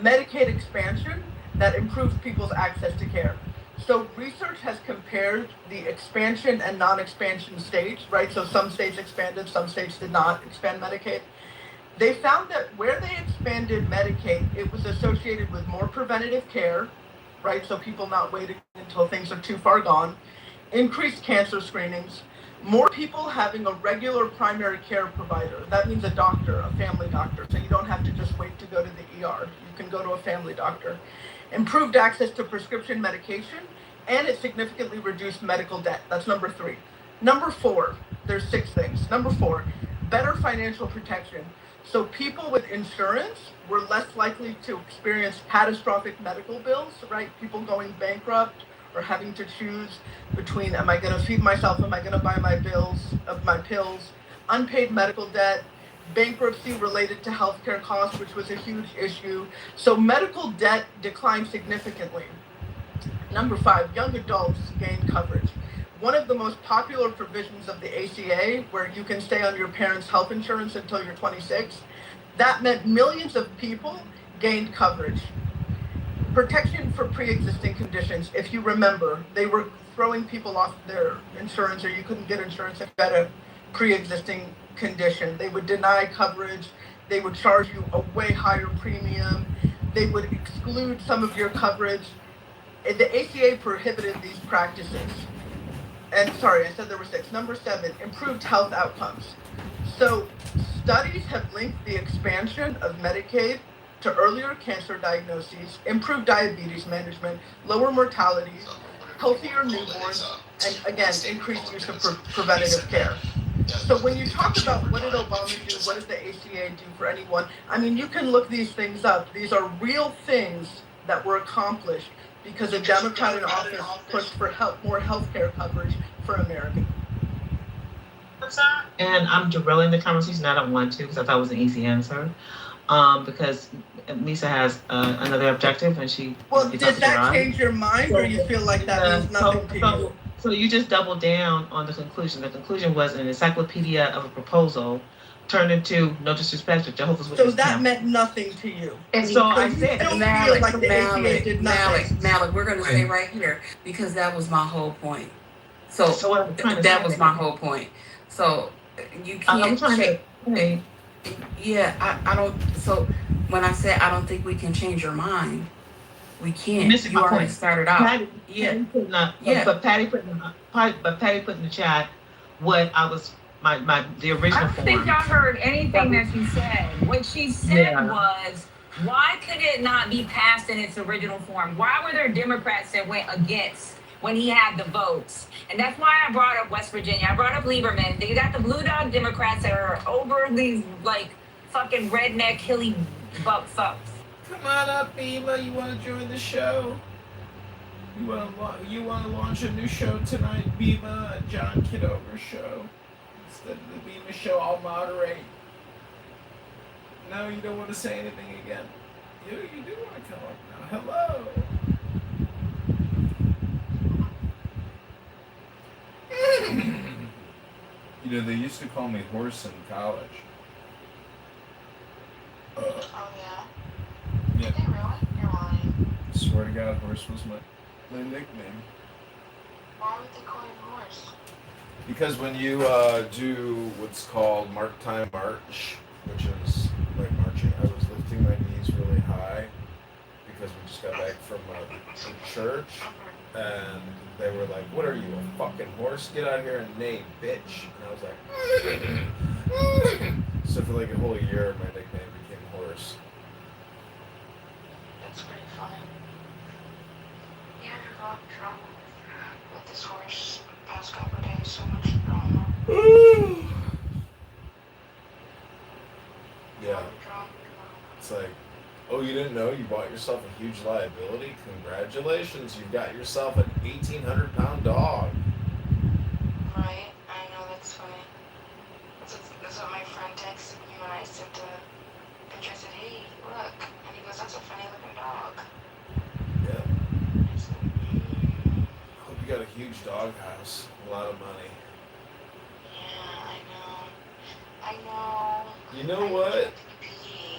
Medicaid expansion that improves people's access to care. So research has compared the expansion and non-expansion states, right? So some states expanded, some states did not expand Medicaid. They found that where they expanded Medicaid, it was associated with more preventative care, right? So people not waiting until things are too far gone, increased cancer screenings, more people having a regular primary care provider. That means a doctor, a family doctor. So you don't have to just wait to go to the ER. You can go to a family doctor. Improved access to prescription medication, and it significantly reduced medical debt. That's number three. Number four, there's six things. Number four, better financial protection. So people with insurance were less likely to experience catastrophic medical bills, right? People going bankrupt or having to choose between, am I going to feed myself, am I going to buy my bills of my pills, unpaid medical debt, bankruptcy related to healthcare costs, which was a huge issue. So medical debt declined significantly. Number five, young adults gained coverage. One of the most popular provisions of the ACA, where you can stay on your parents' health insurance until you're 26, that meant millions of people gained coverage. Protection for pre-existing conditions. If you remember, they were throwing people off their insurance, or you couldn't get insurance if you had a pre-existing condition. They would deny coverage. They would charge you a way higher premium. They would exclude some of your coverage. The ACA prohibited these practices. And sorry, I said there were six. Number seven, improved health outcomes. So studies have linked the expansion of Medicaid to earlier cancer diagnoses, improved diabetes management, lower mortality, healthier newborns, and again, increased use of preventative care. So when you talk about what did Obama do, what did the ACA do for anyone, I mean, you can look these things up. These are real things that were accomplished because a Democrat in office pushed for more health care coverage for Americans. And I'm derailing the conversation. I don't want to because I thought it was an easy answer. Because Lisa has another objective, and she. Well, did that change your mind, or you feel like that means nothing to you? So you just doubled down on the conclusion. The conclusion was an encyclopedia of a proposal turned into, no disrespect, to Jehovah's Witnesses. So that meant nothing to you. And so I said, Malik, we're going to stay right here because that was my whole point. So that was my whole point. So you can't check. Yeah, I don't. So when I said I don't think we can change your mind, we can't. You already started out. Patty, But Patty put in the chat what I was the original form. I don't think y'all heard anything that she said. What she said was, why could it not be passed in its original form? Why were there Democrats that went against when he had the votes? And that's why I brought up West Virginia. I brought up Lieberman. They got the blue dog Democrats that are over these like fucking redneck hilly buck fucks. Come on up, Eva. You want to join the show? You want to launch a new show tonight, Bima? A John Kitover show. Instead of the Bima show, I'll moderate. No, you don't want to say anything again. You do want to come up now. Hello. You know, they used to call me Horse in college. Oh, yeah? Yeah. Did they really? You're lying. Swear to God, Horse was my nickname. Why would they call you Horse? Because when you do what's called Mark Time March, which is like marching, I was lifting my knees really high because we just got back from church, and they were like, "What are you, a fucking horse? Get out here and neigh, bitch!" And I was like, so for like a whole year, my nickname became Horse. That's pretty funny. Yeah, there's a lot of trouble with this horse the past couple of days. So much drama. Yeah. It's like, oh, you didn't know you bought yourself a huge liability? Congratulations, you've got yourself an 1,800-pound dog. Right? I know, that's funny. That's what my friend texted me when I sent the picture. I said, hey, look. And he goes, that's a funny looking dog. Yeah. I said, Hope you got a huge dog house. A lot of money. yeah, I know. You know what?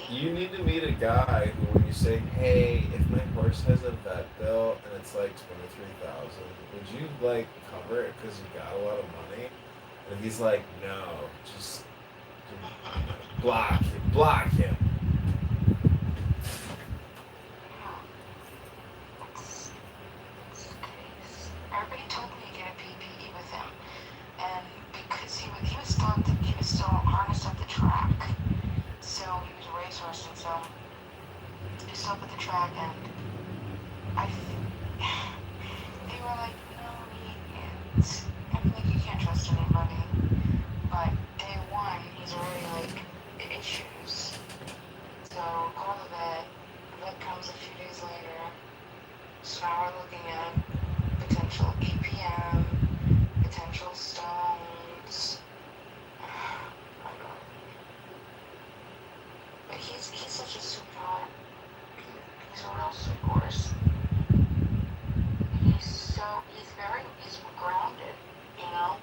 You need to meet a guy who, when you say, "Hey, if my horse has a vet bill and it's like 23,000, would you like cover it because you got a lot of money?" And he's like, "No, just block him." Everybody told me to get a PPE with him, and because he was still harnessed at the track, so he was a racehorse, and so he was up at the track, and they were like, "No, I'm like, you can't trust anybody." But day one, he's already like issues. So call the vet. The vet comes a few days later. So now we're looking at potential EPM, potential stones. But he's such a sweetheart. He's a real sweet horse. He's grounded, you know?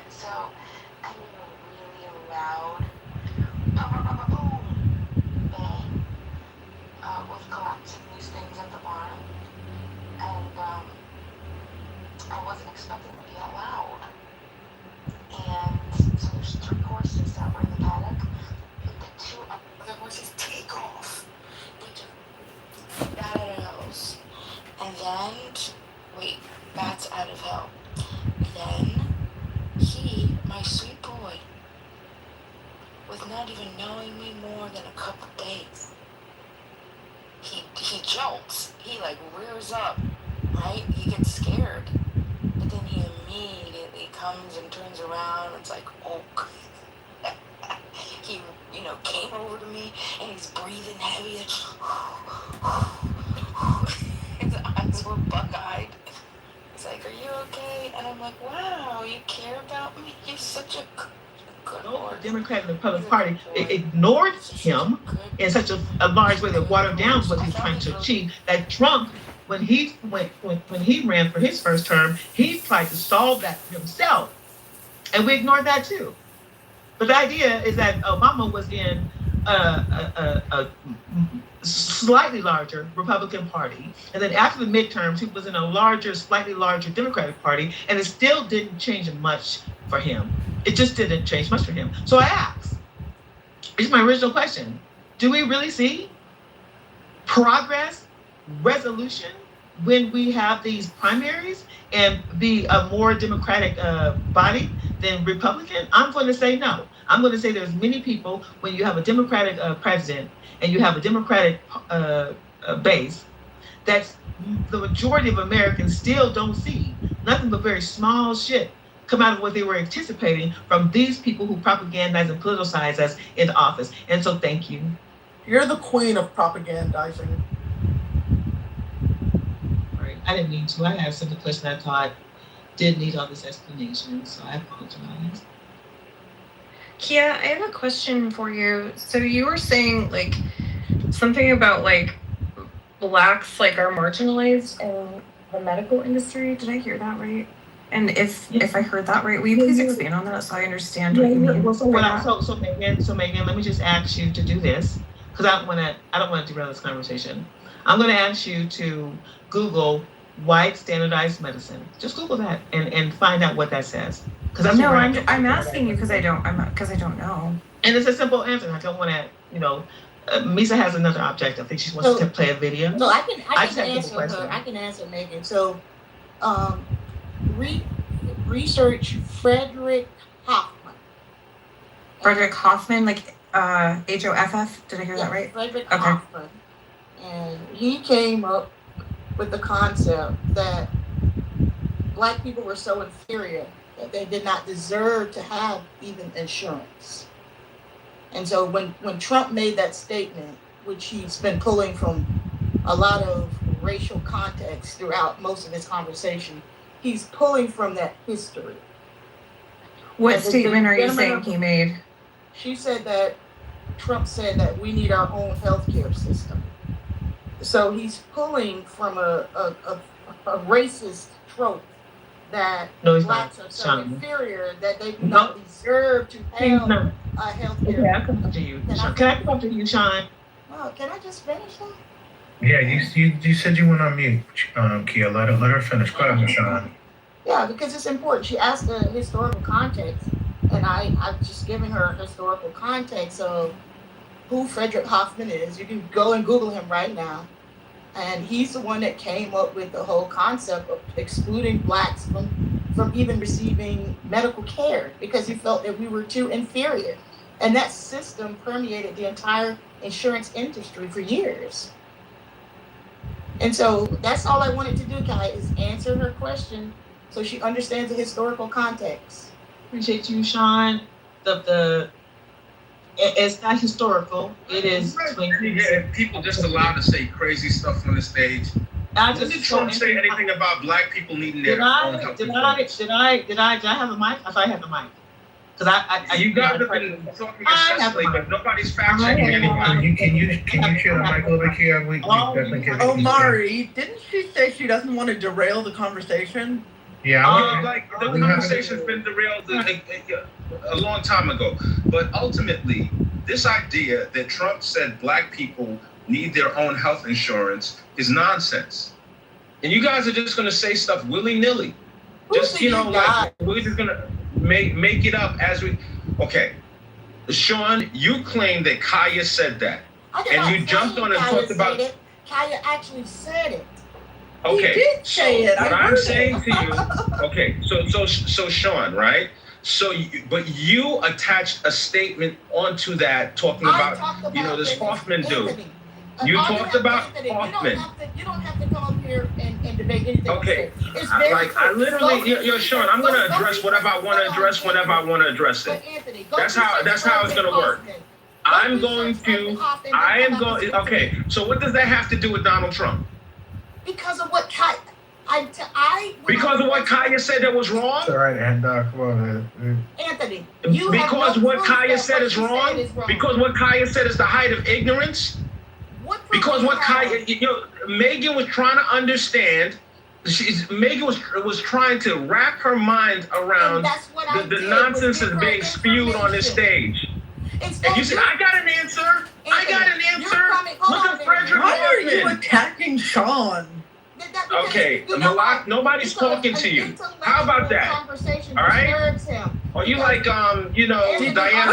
So I mean a really loud boom, bang, with collapsing these things at the barn. And I wasn't expecting it to be that loud. And so there's 3 horses that were in the paddock, but the 2 other horses take off. They just bat out of hells. And then, bats out of hell. Then my sweet boy, with not even knowing me more than a couple days, he jolts. He like rears up, right? He gets scared. But then he immediately comes and turns around. It's like, oh. He, came over to me and he's breathing heavy. His eyes were buck-eyed. He's like, "Are you okay?" And I'm like, "Wow, you care about me? You're such a good horse." The Democrat and the Republican Party ignored him in such a large way that watered down what he's trying to achieve. That Trump, when he ran for his first term, he tried to solve that himself, and we ignored that too. But the idea is that Obama was in a slightly larger Republican Party, and then after the midterms, he was in a slightly larger Democratic Party, and it still didn't change much for him. It just didn't change much for him. So I asked, it's my original question, do we really see progress, resolution, when we have these primaries and be a more Democratic body than Republican? I'm going to say no. I'm going to say there's many people, when you have a Democratic president and you have a Democratic base, that's the majority of Americans still don't see nothing but very small shit come out of what they were anticipating from these people who propagandize and politicize us into office. And so thank you. You're the queen of propagandizing. Right. I didn't mean to. I asked a question I thought didn't need all this explanation, so I apologize. Kia, I have a question for you. So you were saying like something about like blacks like are marginalized in the medical industry. Did I hear that right? And if I heard that right, will you please expand on that so I understand what you mean? Well, so Megan, let me just ask you to do this, because I don't want to derail this conversation. I'm going to ask you to Google white standardized medicine. Just Google that and find out what that says. No, I'm asking you because I don't know. And it's a simple answer. I don't want to, Misa has another object. I think she wants to play a video. No, I can answer her. I can answer Megan. So, research Frederick Hoffman. Frederick Hoffman, like HOFF. Did I hear that right? Frederick Hoffman, and he came up with the concept that black people were so inferior that they did not deserve to have even insurance. And so when Trump made that statement, which he's been pulling from a lot of racial context throughout most of his conversation, he's pulling from that history. What statement are you saying he made? She said that Trump said that we need our own healthcare system. So he's pulling from a racist trope that blacks are so inferior that they do not deserve to have healthcare. Okay, I'll come up to you. Can I come up to you, Sean? Well, can I just finish that? Yeah, you said you went on mute, Kia. Let her finish. Go ahead, Sean. Yeah, because it's important. She asked the historical context, and I'm just giving her historical context of who Frederick Hoffman is. You can go and Google him right now. And he's the one that came up with the whole concept of excluding blacks from even receiving medical care because he felt that we were too inferior. And that system permeated the entire insurance industry for years. And so that's all I wanted to do, Kai, is answer her question so she understands the historical context. Appreciate you, Sean. It's not historical. It is. Yeah, people just allowed to say crazy stuff on the stage. Did Trump say anything about black people needing their own health insurance? Did I have a mic? If I have a mic. Because you guys have been talking incessantly, but nobody's fact checking anybody. Can you share the mic a little bit, Kia? We definitely can. Oh, Mari, didn't she say she doesn't want to derail the conversation? Yeah. Like the conversation's been derailed a long time ago. But ultimately, this idea that Trump said black people need their own health insurance is nonsense. And you guys are just going to say stuff willy-nilly. Just, like we're just going to make it up as we. Okay. Sean, you claim that Kaya said that. And you jumped on and talked about it. Kaya actually said it. Okay. He did say it. What I'm saying to you, okay, so Sean, right? But you attached a statement onto that talking about this Hoffman dude. You talked about Hoffman. You don't have to come up here and debate anything. Okay. I literally, Sean, I'm gonna address whatever I want to address whenever I want to address it. That's how it's gonna work. Okay, so what does that have to do with Donald Trump? Because of what Kaya said that was wrong? All right, and come on. Anthony, because what Kaya said is wrong? Because what Kaya said is the height of ignorance? Because what Kaya, Megan was trying to understand. Megan was trying to wrap her mind around the nonsense that's being spewed on this stage. And you said, I got an answer. Look at Frederick Why are you Hoffman. attacking Sean? Okay, Malak, nobody's talking to you. How about that? All right? Are you like, Diana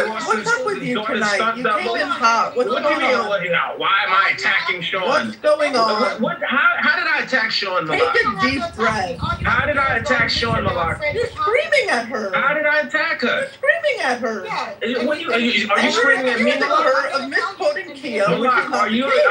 Ross's what's up with you daughter's tonight? stunt You double? came in hot. What's What do you going on? mean? Why am I attacking Sean? What's going on? How did I attack Sean, Take Malak? a deep breath. How did I attack Sean, Malak? You're screaming at her. How did I attack her? You're screaming at her. Are you screaming at me, Accusing Malak? her of misquoting Kia, which is Malak, not are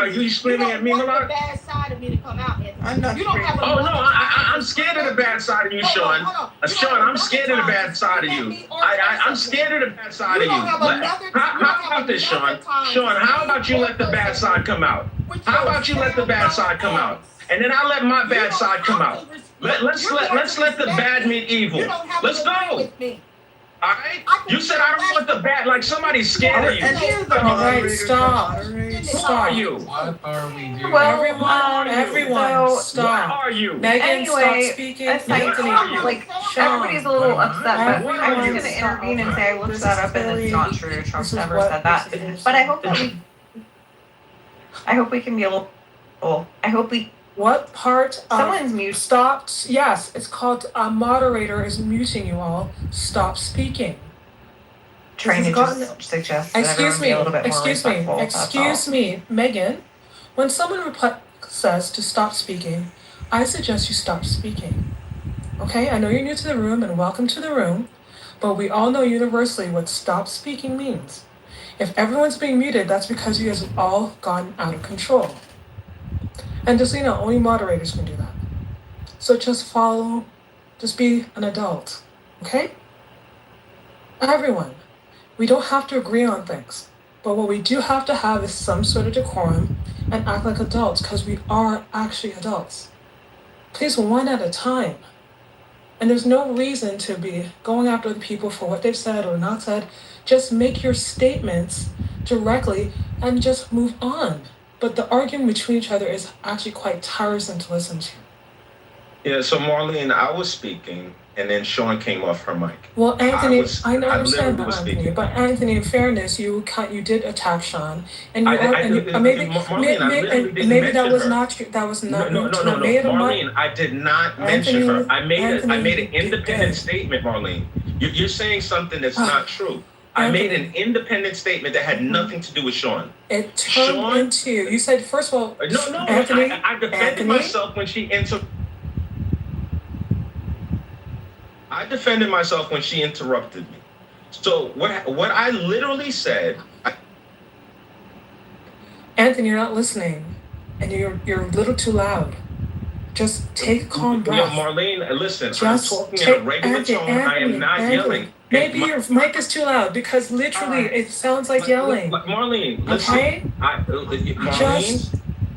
you screaming at me, Malak? bad side of me to come out, Anthony. I'm not screaming. Oh no, I'm scared of the bad side of you, Sean. Sean, I'm scared of the bad side of you. I'm scared of the bad side of you. How about this, Sean? Sean, how about you let the bad side come out? How about you let the bad side come out? And then I'll let my bad side come out. Let's let the bad meet evil. Let's go. All right? You said I don't want the bad, like somebody's scared of you. And here's the All right, moderator to stop. moderate. Who are you? What are we doing? Well, Everyone, What stop. are you? Megan, Anyway, stop speaking. aside What from are you? like Sean, everybody's a little upset, but everyone I'm just stop. gonna intervene and say I looked that up and it's not true. Trump This is never what said that. this is. But I hope we can be a little. I hope we. What part of Someone's mute. stopped? Yes, it's called a moderator is muting you all. Stop speaking. Trying to This has just suggest that Excuse everyone me. be a little bit more Excuse me. respectful. That's all. Excuse me, Megan. When someone says to stop speaking, I suggest you stop speaking. Okay, I know you're new to the room and welcome to the room, but we all know universally what stop speaking means. If everyone's being muted, that's because you guys have all gotten out of control. And just so you know, only moderators can do that. So just follow, just be an adult, okay? Everyone, we don't have to agree on things, but what we do have to have is some sort of decorum and act like adults because we are actually adults. Please, one at a time. And there's no reason to be going after the people for what they've said or not said. Just make your statements directly and just move on. But the arguing between each other is actually quite tiresome to listen to. Yeah, so Marlene, I was speaking, and then Sean came off her mic. Well, Anthony, I literally understand that, was Anthony, speaking. but Anthony, in fairness, you did attack Sean, and Marlene, I literally didn't maybe that mention was her. not true. That was not No, Marlene, I did not mention her. I made Anthony, an independent statement, Marlene. You're saying something that's not true. I made an independent statement that had nothing to do with Sean. It turned into, you said, first of all, No, Anthony, I defended myself when she I defended myself when she interrupted me. So what I literally said. Anthony, you're not listening, and you're a little too loud. Just take a calm breath. Marlene, listen. I'm talking in a regular tone. I am not yelling. Maybe your mic is too loud because literally it sounds like yelling. Marlene, listen. Okay? Marlene.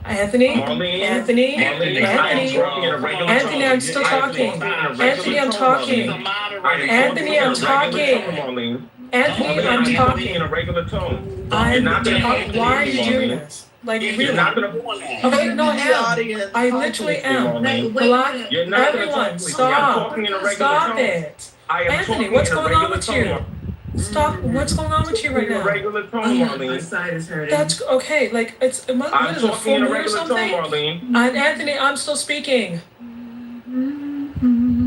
Anthony, Anthony, I'm still talking. Anthony, I'm talking. Anthony, I'm talking. Anthony, I'm talking in a regular tone. Why are you doing this? Like, really? Okay, no, I literally am. Everyone, stop. Stop it. Anthony, what's going on with you? Stop. What's going on with you right now? Regular tone, Marlene. My side is hurting. That's okay. Like, what is it, full moon or something? And Anthony, I'm still speaking.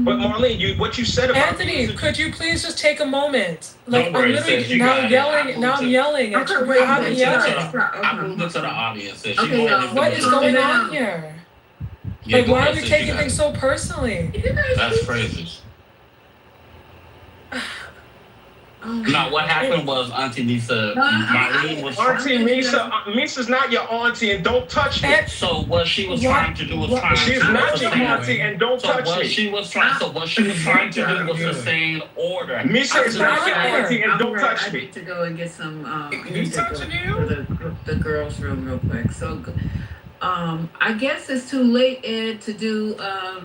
But Marlene, what you said about Anthony, could you please just take a moment? Like, I'm literally now I'm yelling at you. I'm yelling. I moved it to the audience. What is going on here? Like, why are we taking things so personally? That's crazy. No, what happened was Auntie Nisa, Marlene was Auntie Nisa, Nisa's not your auntie, and don't touch me. So what she was trying to do was she's not your auntie, and don't touch me. What she was trying to do was sustain order. Nisa is not your auntie, and don't touch me. I need to go and get some He's touching you? For the girls' room real quick. So, I guess it's too late, Ed, to do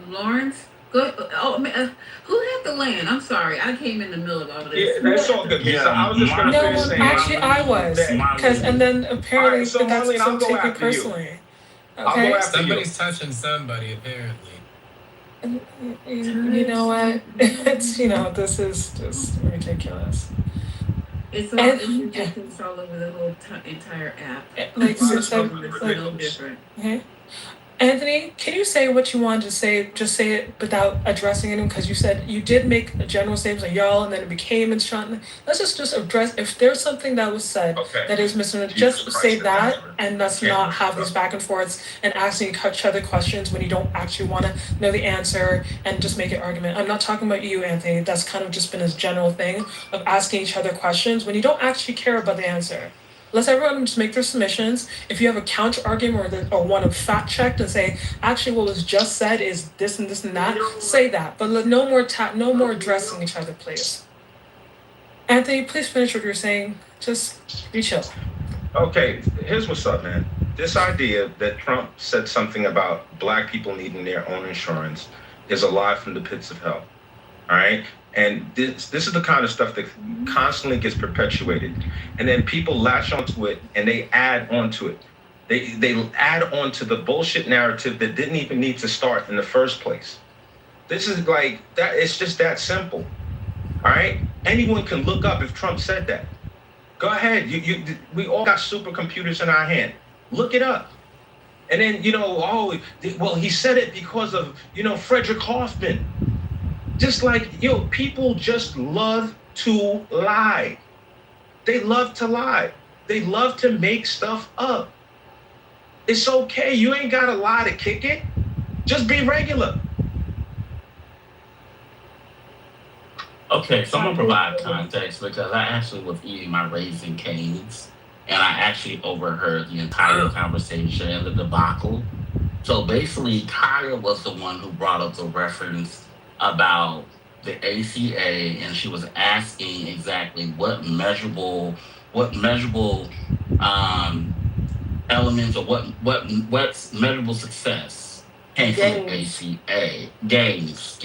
Lawrence. Go, who had the land? I'm sorry, I came in the middle of all this. Yeah, that's all good. Yeah, I was just going to finish saying. Actually, I was, and then apparently right, so that's Marlene, so taken personally. Okay, somebody's touching somebody apparently. You know what? It's this is just ridiculous. It's all over the whole entire app. Like, it's no different. Okay. Anthony, can you say what you wanted to say? Just say it without addressing anyone, because you said you did make a general statement like y'all, and then it became instructive. Let's just address if there's something that was said that is misunderstood. Just say that, and let's not have these back and forths and asking each other questions when you don't actually want to know the answer, and just make it argument. I'm not talking about you, Anthony. That's kind of just been a general thing of asking each other questions when you don't actually care about the answer. Let's everyone just make their submissions. If you have a counter argument or want to fact check and say, actually, what was just said is this and this and that, say that. But no more addressing each other, please. Anthony, please finish what you're saying. Just be chill. Okay, here's what's up, man. This idea that Trump said something about black people needing their own insurance is a lie from the pits of hell. All right? And this is the kind of stuff that constantly gets perpetuated. And then people latch onto it and they add onto it. They add on to the bullshit narrative that didn't even need to start in the first place. This is like that. It's just that simple. All right? Anyone can look up if Trump said that. Go ahead. We all got supercomputers in our hand. Look it up. And then, he said it because of, Frederick Hoffman. Just like, people just love to lie. They love to lie. They love to make stuff up. It's okay. You ain't got to lie to kick it. Just be regular. Okay, so I'm going to provide context because I actually was eating my Raisin Cane's and I actually overheard the entire conversation and the debacle. So basically, Kaya was the one who brought up the reference about the ACA, and she was asking exactly what measurable elements or what's measurable success came from the ACA gains.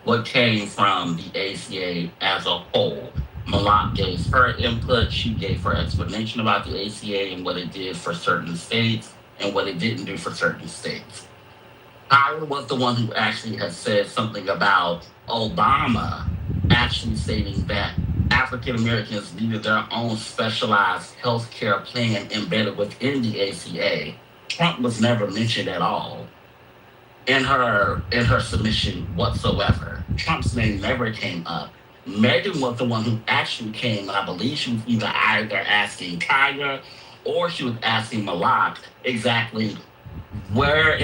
What came from the ACA as a whole. Malak gave her input. She gave her explanation about the ACA and what it did for certain states and what it didn't do for certain states. Tyra was the one who actually had said something about Obama actually stating that African Americans needed their own specialized health care plan embedded within the ACA. Trump was never mentioned at all in her submission whatsoever. Trump's name never came up. Megan was the one who actually came, and I believe she was either asking Kaya or she was asking Malak exactly where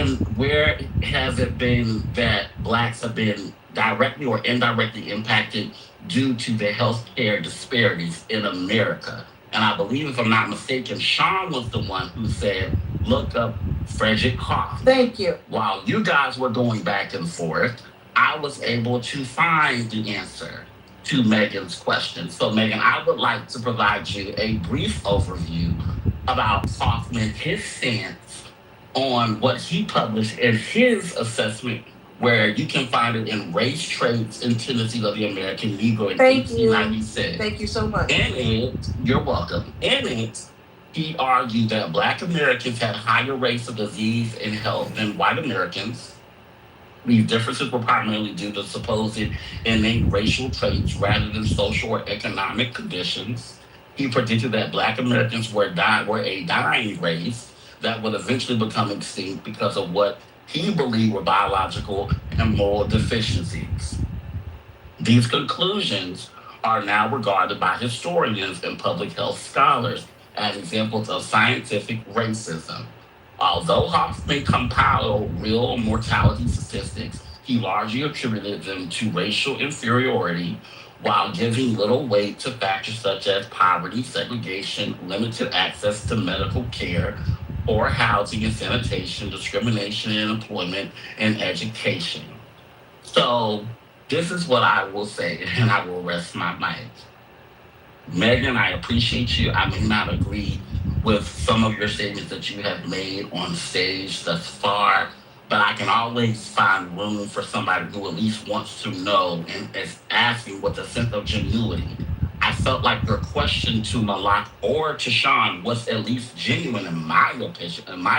has it been that blacks have been directly or indirectly impacted due to the healthcare disparities in America? And I believe, if I'm not mistaken, Sean was the one who said, look up Frederick Cough. Thank you. While you guys were going back and forth, I was able to find the answer to Megan's question. So, Megan, I would like to provide you a brief overview about Kaufman, his stance on what he published in his assessment, where you can find it in Race, Traits, and Tendencies of the American Negro in 1896. Thank you so much. In it, you're welcome. In it, he argued that Black Americans had higher rates of disease and health than white Americans. These differences were primarily due to supposed innate racial traits rather than social or economic conditions. He predicted that Black Americans were a dying race that would eventually become extinct because of what he believed were biological and moral deficiencies. These conclusions are now regarded by historians and public health scholars as examples of scientific racism. Although Hoffman compiled real mortality statistics, he largely attributed them to racial inferiority while giving little weight to factors such as poverty, segregation, limited access to medical care, poor housing and sanitation, discrimination in employment, and education. So this is what I will say, and I will rest my mic. Megan, I appreciate you. I may not agree with some of your statements that you have made on stage thus far, but I can always find room for somebody who at least wants to know and is asking with a sense of genuity. I felt like your question to Malak or to Sean was at least genuine in my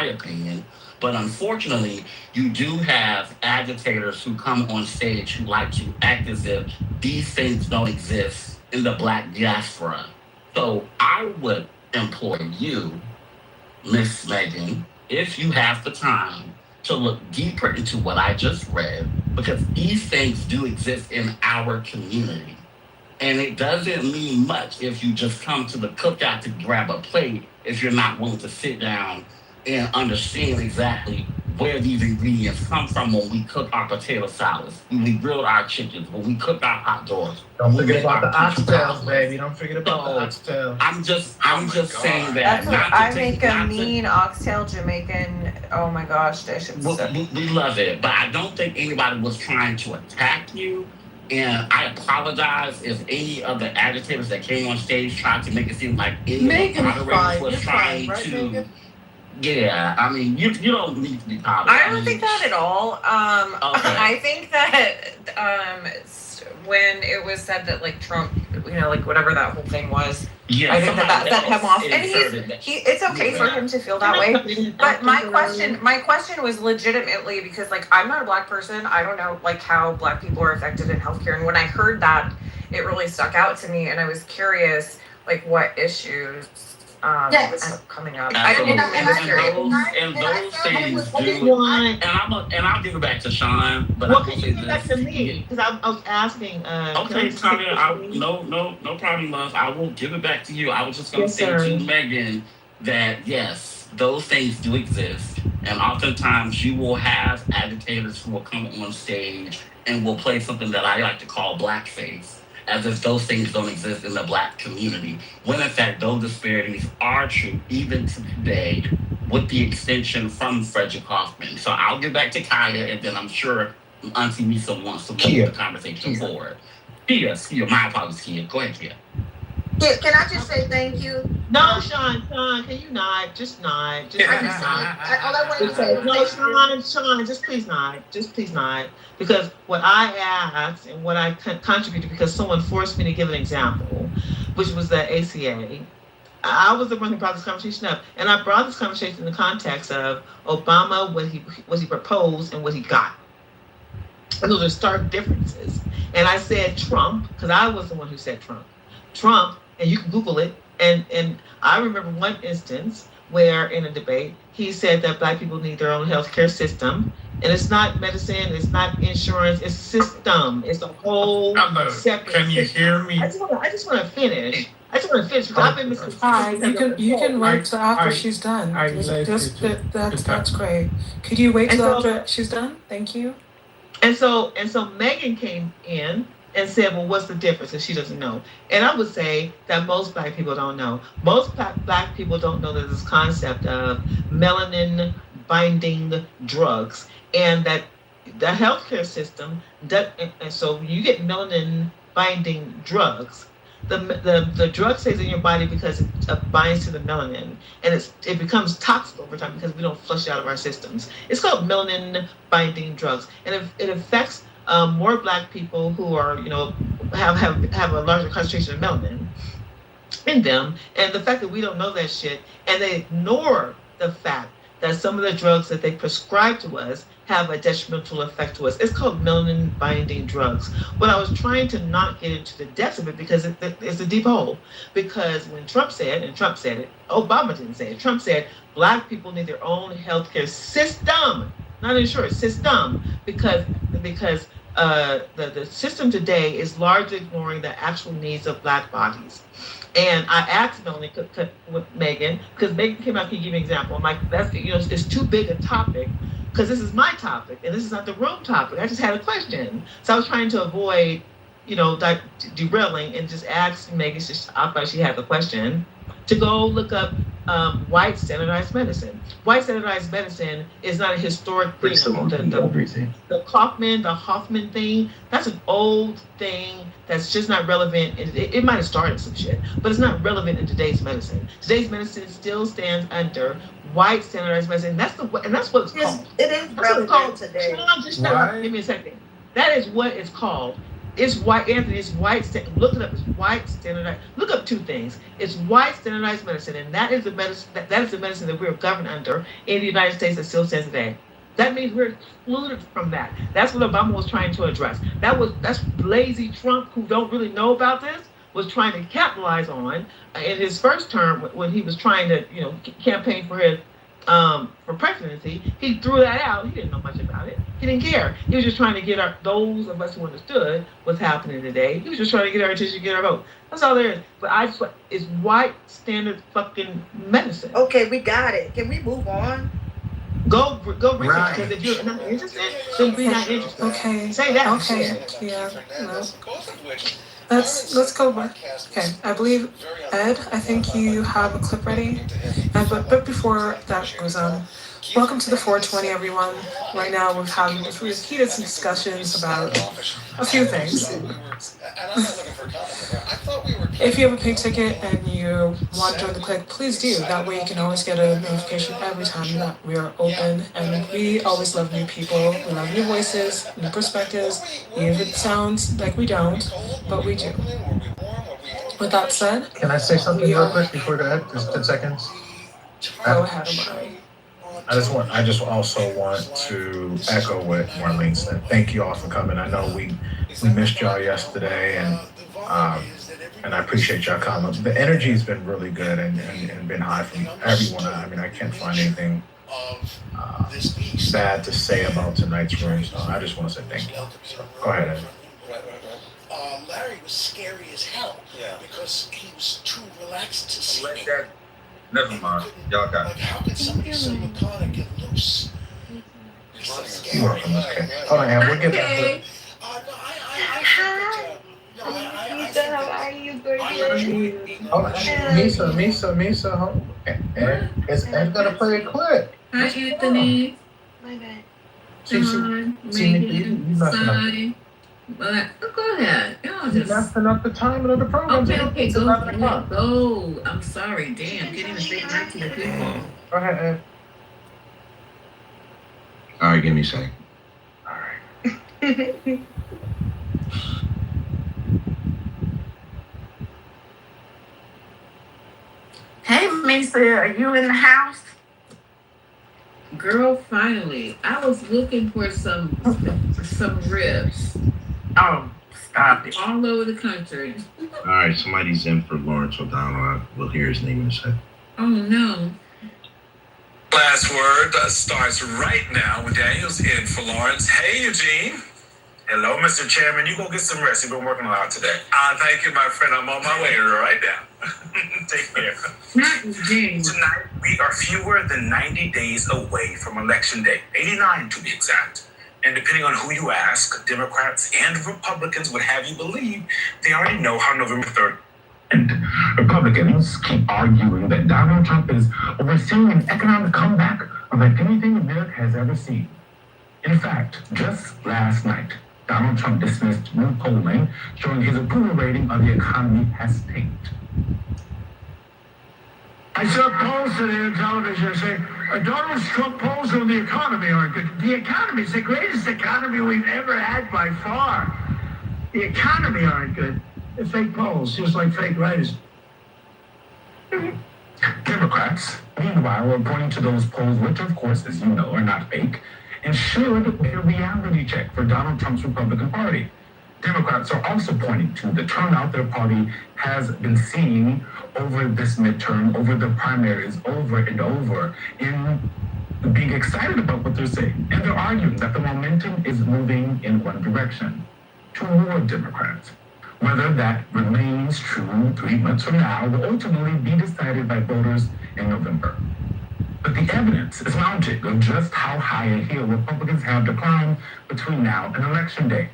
opinion. But unfortunately, you do have agitators who come on stage who like to act as if these things don't exist in the Black diaspora. So I would implore you, Miss Megan, if you have the time, to look deeper into what I just read, because these things do exist in our community. And it doesn't mean much if you just come to the cookout to grab a plate if you're not willing to sit down and understand exactly where these ingredients come from when we cook our potato salads, when we grill our chickens, when we cook our hot dogs. Don't forget about the oxtails, baby. Don't forget about the oxtails. I'm just saying that. That's what I make a mean oxtail Jamaican. Oh my gosh, dish. We love it, but I don't think anybody was trying to attack you. And I apologize if any of the agitators that came on stage tried to make it seem like any of the moderators was trying to. Megan? Yeah, I mean, you don't need to be bothered. I don't think that at all. Okay. I think that when it was said that like Trump, like whatever that whole thing was, yeah, I think that set him off, and it's okay for him to feel that way. But my question was legitimately because like I'm not a Black person. I don't know like how Black people are affected in healthcare, and when I heard that, it really stuck out to me, and I was curious like what issues. End up coming up. And those things do. And I'll give it back to Sean. But well, can you give that to me? Because I was asking. Okay, Tanya. No problem, love. I will give it back to you. I was just going to say to Megan that yes, those things do exist, and oftentimes you will have agitators who will come on stage and will play something that I like to call blackface, as if those things don't exist in the Black community, when in fact those disparities are true even to today, with the extension from Frederick Hoffman. So I'll get back to Kaya, and then I'm sure Auntie Misa wants to move the conversation forward. Kia, my apologies, Kia. Go ahead, Kia. Can I just say thank you? No, Sean, can you not? Just not. All I wanted to say. No, Sean, just please not. Because what I asked and what I contributed, because someone forced me to give an example, which was the ACA. I was the one who brought this conversation up, and I brought this conversation in the context of Obama, what he proposed and what he got. And those are stark differences. And I said Trump, because I was the one who said Trump, and you can Google it. And I remember one instance where in a debate, he said that Black people need their own healthcare system. And it's not medicine, it's not insurance, it's system. It's a whole separate Can you system. hear me? I just want to finish. Because I've been Hi, you can wait till after she's done. That's great. Could you wait till after she's done? Thank you. And so Megan came in and said, well, what's the difference? And she doesn't know. And I would say that most Black people don't know. Most Black people don't know that this concept of melanin binding drugs, and that the healthcare system, and so you get melanin binding drugs. The drug stays in your body because it binds to the melanin, and it becomes toxic over time because we don't flush it out of our systems. It's called melanin binding drugs, and it affects more Black people who are, have a larger concentration of melanin in them. And the fact that we don't know that shit, and they ignore the fact that some of the drugs that they prescribe to us have a detrimental effect to us. It's called melanin binding drugs. But I was trying to not get into the depths of it because it's a deep hole. Because when Trump said it, Obama didn't say it, Trump said Black people need their own healthcare system, not insurance, system, because the system today is largely ignoring the actual needs of Black bodies. And I asked Melanie, with Megan, because Megan came out and gave me an example. I'm like, it's too big a topic, because this is my topic, and this is not the room topic. I just had a question. So I was trying to avoid, derailing, and just ask Megan, after she had the question, to go look up white standardized medicine. White standardized medicine is not a historic thing. The Hoffman thing, that's an old thing that's just not relevant. It might have started some shit, but it's not relevant in today's medicine. Today's medicine still stands under white standardized medicine. That's what it's called. It is relevant today. Give me a second. That is what it's called. It's white, Anthony. It's white. Look it up. It's white standardized. Look up two things. It's white standardized medicine, and that is the medicine. That is the medicine that we're governed under in the United States that still stands today. That means we're excluded from that. That's what Obama was trying to address. That's lazy Trump, who don't really know about this, was trying to capitalize on in his first term when he was trying to, campaign for his for presidency. He threw that out. He didn't know much about it. He didn't care. He was just trying to get those of us who understood what's happening today. He was just trying to get our attention, get our vote. That's all there is. But it's white standard fucking medicine. Okay, we got it. Can we move on? Go research, because if you're not interested, then be not interested. Okay. Say that. Okay. Yeah. No. Let's go back. Okay, I believe Ed, I think you have a clip ready. But before that goes on, welcome to the 420, everyone. Right now we've heated some discussions about a few things. If you have a pink ticket and you want to join the clique, please do. That way you can always get a notification every time that we are open. And we always love new people. We love new voices, new perspectives. Even if it sounds like we don't, but we do. With that said, can I say something real quick before the end? Just 10 seconds. Go ahead, Amari. I just also want to echo what Marlene said. Thank you all for coming. I know we missed y'all yesterday, and I appreciate y'all coming. The energy has been really good and been high from everyone. I mean, I can't find anything bad to say about tonight's room, so I just want to say thank you. So, go ahead, Ed. Larry was scary as hell because he was too relaxed to see me. Never mind. Y'all got it. How could somebody so iconic get loose? You're welcome. Okay. Hold on, Ann. We'll get back to it. How are you, baby? Hold on. Misa. Hold on. Is Ed gonna play a clip? Hi, Anthony. My bad. See, Megan, Sai. But go ahead. You're messing up the timing of the program. Okay, go. I'm sorry, damn. Can't even say hi to the people. Go ahead, Ed. All right, give me a second. All right. Hey, Mesa, are you in the house? Girl, finally. I was looking for some ribs. Oh, stop it. All over the country. All right, somebody's in for Lawrence O'Donnell. We'll hear his name in a second. Oh, no. Last word starts right now with Daniels in for Lawrence. Hey, Eugene. Hello, Mr. Chairman. You go get some rest. You've been working a lot today. Thank you, my friend. I'm on my way right now. Take care. Not Eugene. Tonight, we are fewer than 90 days away from Election Day. 89 to be exact. And depending on who you ask, Democrats and Republicans would have you believe they already know how November 3rd. And Republicans keep arguing that Donald Trump is overseeing an economic comeback unlike anything America has ever seen. In fact, just last night, Donald Trump dismissed new polling showing his approval rating of the economy has tanked. I saw polls today on television saying Donald Trump polls on the economy aren't good. The economy is the greatest economy we've ever had by far. The economy aren't good. They're fake polls, just like fake writers. Democrats, meanwhile, are pointing to those polls, which, of course, as you know, are not fake, and should be a reality check for Donald Trump's Republican Party. Democrats are also pointing to the turnout their party has been seeing over this midterm, over the primaries, over and over, in being excited about what they're saying. And they're arguing that the momentum is moving in one direction, toward Democrats. Whether that remains true 3 months from now will ultimately be decided by voters in November. But the evidence is mounting of just how high a hill Republicans have to climb between now and Election Day.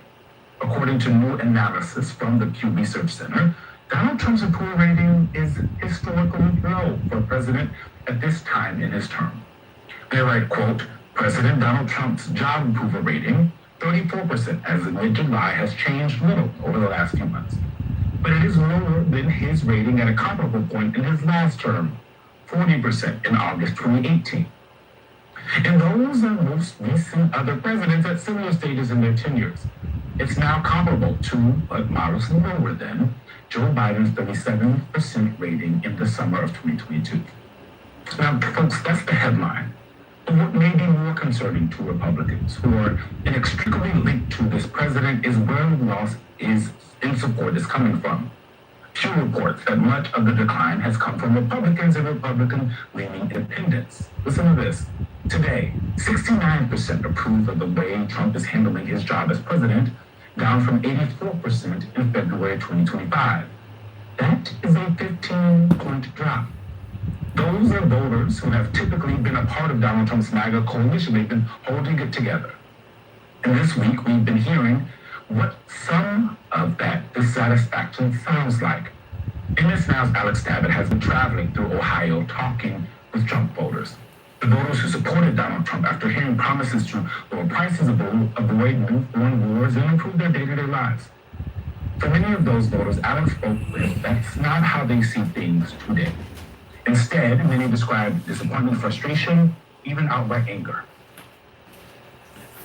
According to new analysis from the Pew Research Center, Donald Trump's approval rating is historically low for a president at this time in his term. They write, quote, President Donald Trump's job approval rating, 34% as of mid-July, has changed little over the last few months. But it is lower than his rating at a comparable point in his last term, 40% in August 2018. And those are most recent other presidents at similar stages in their tenures. It's now comparable to, but modestly lower than, Joe Biden's 37% rating in the summer of 2022. Now, folks, that's the headline. But what may be more concerning to Republicans, who are inextricably linked to this president, is where the loss in support is coming from. Pew reports that much of the decline has come from Republicans and Republican-leaning independents. Listen to this. Today, 69% approve of the way Trump is handling his job as president, down from 84% in February 2025. That is a 15-point drop. Those are voters who have typically been a part of Donald Trump's MAGA coalition. They've been holding it together. And this week, we've been hearing what some of that dissatisfaction sounds like. MS Now's Alex Tabbitt has been traveling through Ohio talking with Trump voters. The voters who supported Donald Trump after hearing promises to lower prices, avoid new foreign wars, and improve their day-to-day lives. For many of those voters Alex spoke with, that's not how they see things today. Instead, many describe disappointment, frustration, even outright anger.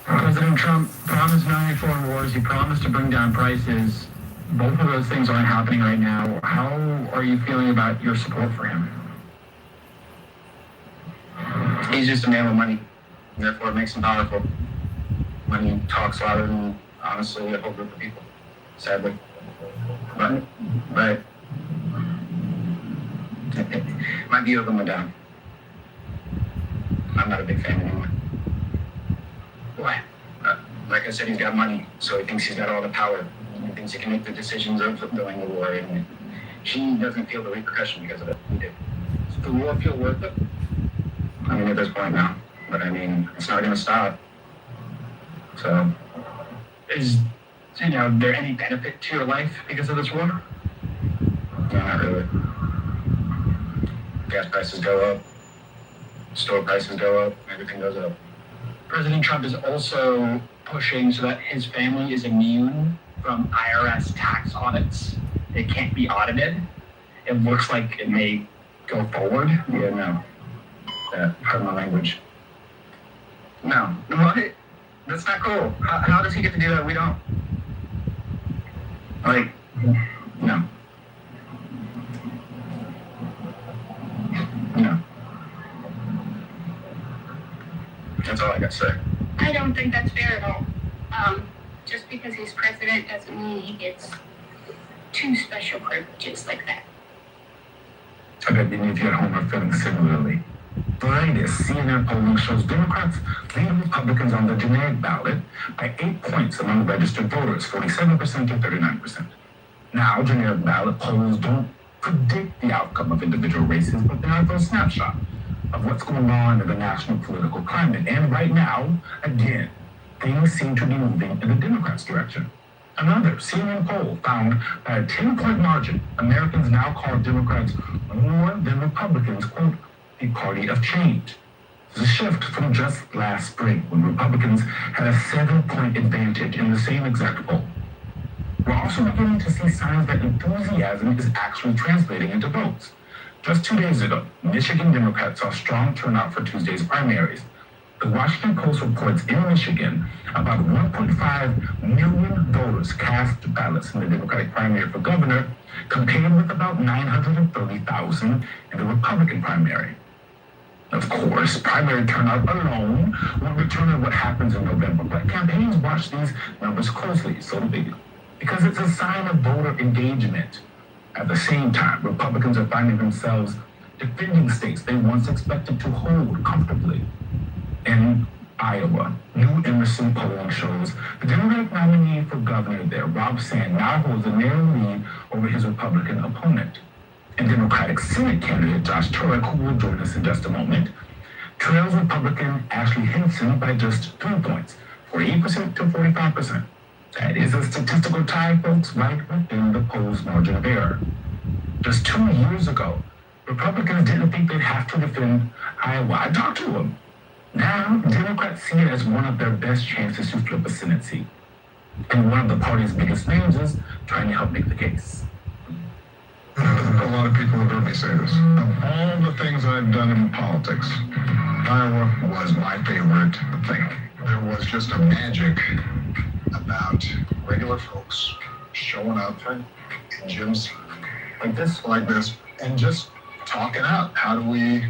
President Trump promised no new foreign wars. He promised to bring down prices. Both of those things aren't happening right now. How are you feeling about your support for him? He's just a man with money, and therefore it makes him powerful. Money talks louder than, honestly, a whole group of people, sadly. But my view of him went down. I'm not a big fan anymore. Why? Like I said, he's got money, so he thinks he's got all the power. He thinks he can make the decisions of going to war, and she doesn't feel the repercussion because of it. We do. Does the war feel worth it? I mean, at this point now, but I mean, it's not going to stop. So, is there any benefit to your life because of this war? No, not really. Gas prices go up, store prices go up, everything goes up. President Trump is also pushing so that his family is immune from IRS tax audits. It can't be audited. It looks like it may go forward. Yeah, no. Pardon my language. No. What? That's not cool. How does he get to do that? We don't. Like, no. That's all I got to say. I don't think that's fair at all. Just because he's president doesn't mean he gets two special privileges like that. I bet many of you at home are feeling similarly. The latest CNN polling shows Democrats lead Republicans on the generic ballot by 8 points among registered voters, 47% and 39%. Now, generic ballot polls don't predict the outcome of individual races, but they are a snapshot of what's going on in the national political climate. And right now, again, things seem to be moving in the Democrats' direction. Another CNN poll found by a 10-point margin, Americans now call Democrats more than Republicans, quote, a party of change. It's a shift from just last spring when Republicans had a 7-point advantage in the same exact poll. We're also beginning to see signs that enthusiasm is actually translating into votes. Just 2 days ago, Michigan Democrats saw strong turnout for Tuesday's primaries. The Washington Post reports in Michigan about 1.5 million voters cast ballots in the Democratic primary for governor, compared with about 930,000 in the Republican primary. Of course, primary turnout alone won't determine what happens in November, but campaigns watch these numbers closely, so do they, because it's a sign of voter engagement. At the same time, Republicans are finding themselves defending states they once expected to hold comfortably. In Iowa, New Emerson polling shows the Democratic nominee for governor there, Rob Sand, now holds a narrow lead over his Republican opponent. And Democratic Senate candidate Josh Turek, who will join us in just a moment, trails Republican Ashley Hinson by just 3 points, 48% to 45%. That is a statistical tie, folks, right within the poll's margin of error. Just 2 years ago, Republicans didn't think they'd have to defend Iowa. I talked to them. Now, Democrats see it as one of their best chances to flip a Senate seat. And one of the party's biggest names is trying to help make the case. A lot of people have heard me say this. Of all the things I've done in politics, Iowa was my favorite thing. There was just a magic about regular folks showing up in gyms like this, and just talking out. How do we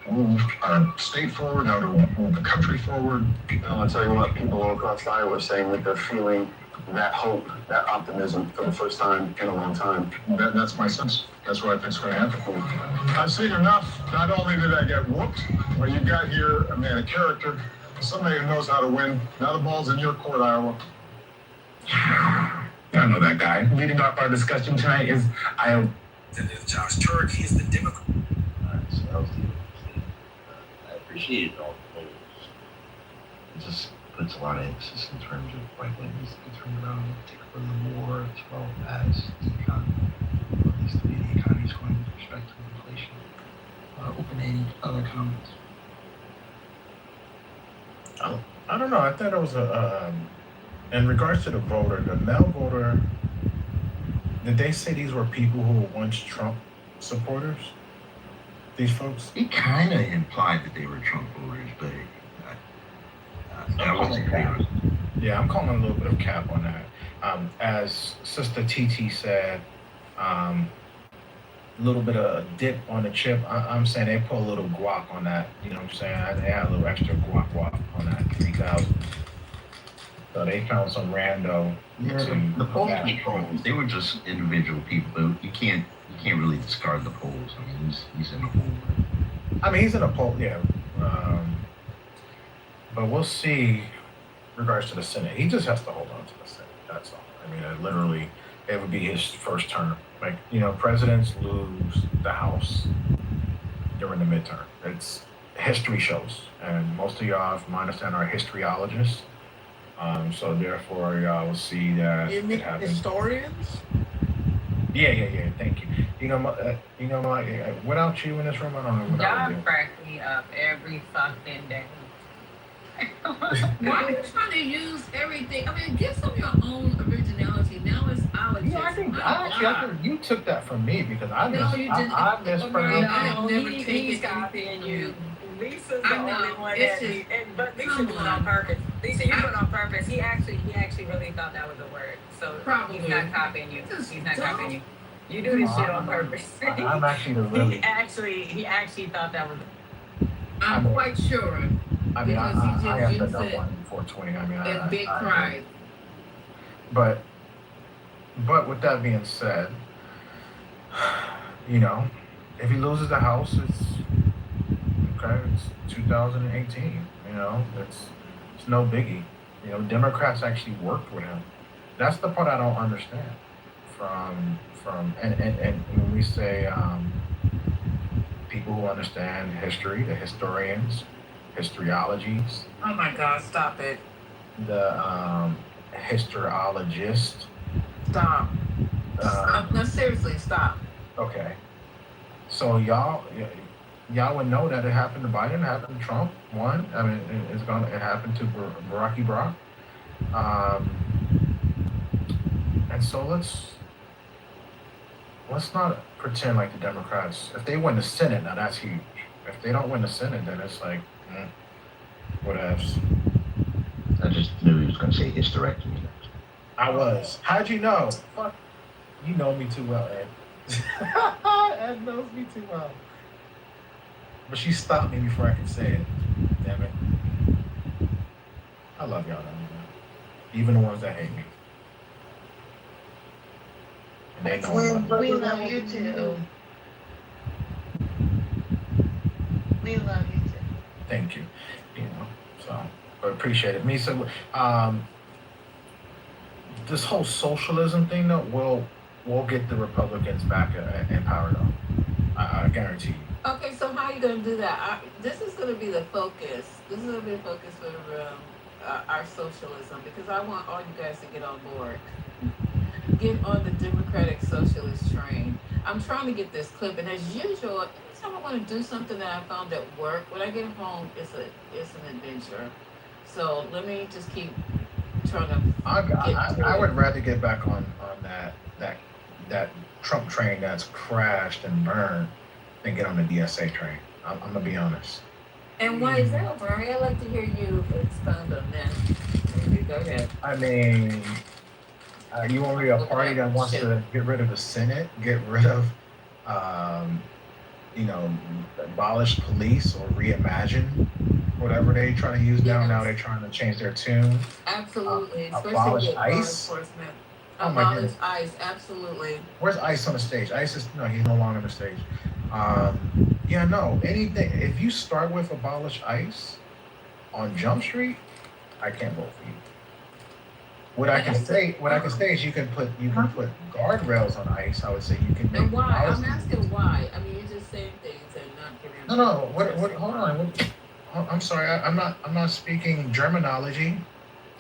move our state forward? How do we move the country forward? I'll tell you what, people all across Iowa are saying that they're feeling that hope, that optimism for the first time in a long time. That's my sense. That's what I think's going to happen. I've seen enough. Not only did I get whooped, but you got here a man of character, somebody who knows how to win. Now the ball's in your court, Iowa. I know that guy. Leading off our discussion tonight is Iowa. And there's Josh Turek. He's the Democrat. So that was I appreciate all the polls. It just puts a lot of emphasis in terms of like what needs to be turned around, particularly the war, as well as the economy. What needs to be the economy's going with respect to inflation. Open any other comments? I don't know. I thought it was in regards to the voter, the male voter, did they say these were people who were once Trump supporters? These folks? He kind of implied that they were Trump voters, but that wasn't clear. Yeah, I'm calling a little bit of cap on that. As Sister TT said, a little bit of a dip on the chip. I'm saying they put a little guac on that. You know what I'm saying? They had a little extra guac on that 3,000. So they found some rando. Yeah, the polls, they were just individual people. You can't really discard the polls. I mean, he's in a poll. I mean, he's in a poll, yeah. But we'll see. In regards to the Senate, he just has to hold on to the Senate. That's all. I mean, literally, it would be his first term. Like, you know, presidents lose the House during the midterm. It's history shows, and most of y'all, from my understanding, are historyologists. So therefore, y'all will see that You mean it happens. historians? Yeah. Thank you. Without you in this room, I don't know what I would Y'all do. crack me up every fucking day. Why are you trying to use everything? I mean, give some of your own originality. Now it's our Yeah, I think you took that from me because I No, you didn't. I mispronounced. I have never He's taken copying anything you. Lisa's the I know. only one It's that, just- but Lisa come did it on. on purpose. Lisa, you did it on purpose. He actually really thought that was a word. So Probably. he's not copying you. This is He's not dumb. copying you. You do this shit on purpose. I'm actually the really. He actually thought that was. I'm quite sure. I mean, Because he just I am the used number it one 420. I mean, in big I pride. but with that being said, you know, if he loses the House, it's okay. It's 2018. You know, it's no biggie. You know, Democrats actually worked with him. That's the part I don't understand. And when we say people who understand history, the historians, historiologies, Oh my God, stop it. the historiologist. Stop. No, seriously, stop. Okay. So y'all would know that it happened to Biden, it happened to Trump. One, I mean, it happened to Barack Obama. And so let's not pretend like the Democrats, if they win the Senate, now that's huge. If they don't win the Senate, then it's like, whatevs. I just knew he was going to say hysterectomy next. I was. How'd you know? Fuck. You know me too well, Ed. Ed knows me too well. But she stopped me before I could say it. Damn it. I love y'all, though. Even the ones that hate me. And they know we love you too. We love you too. Thank you. You know, so I appreciate it. Me, so this whole socialism thing, though, we'll get the Republicans back in power, though. I guarantee you. Okay, so how are you going to do that? This is going to be the focus. This is going to be the focus for the room, our socialism, because I want all you guys to get on board. Get on the Democratic Socialist train. I'm trying to get this clip, and as usual, anytime I want to do something that I found at work, when I get home, it's an adventure. So let me just keep trying to. I would rather get back on that Trump train that's crashed and burned than get on the DSA train. I'm gonna be honest. And why is that, Murray? I'd like to hear you expound on that. Go ahead. I mean, you want to be a party that wants to get rid of the Senate, get rid of, abolish police or reimagine whatever they try to use now. Now they're trying to change their tune. Absolutely. Abolish ICE. Oh my goodness. ICE, absolutely. Where's ICE on the stage? ICE is he's no longer on the stage. Anything. If you start with abolish ICE on Jump Street, I can't vote for you. What I can say is you can put guardrails on ICE. I would say you can make. And why? I'm asking why. I mean, you're just saying things and not giving. No. What? Hold on. I'm sorry. I'm not speaking Germanology.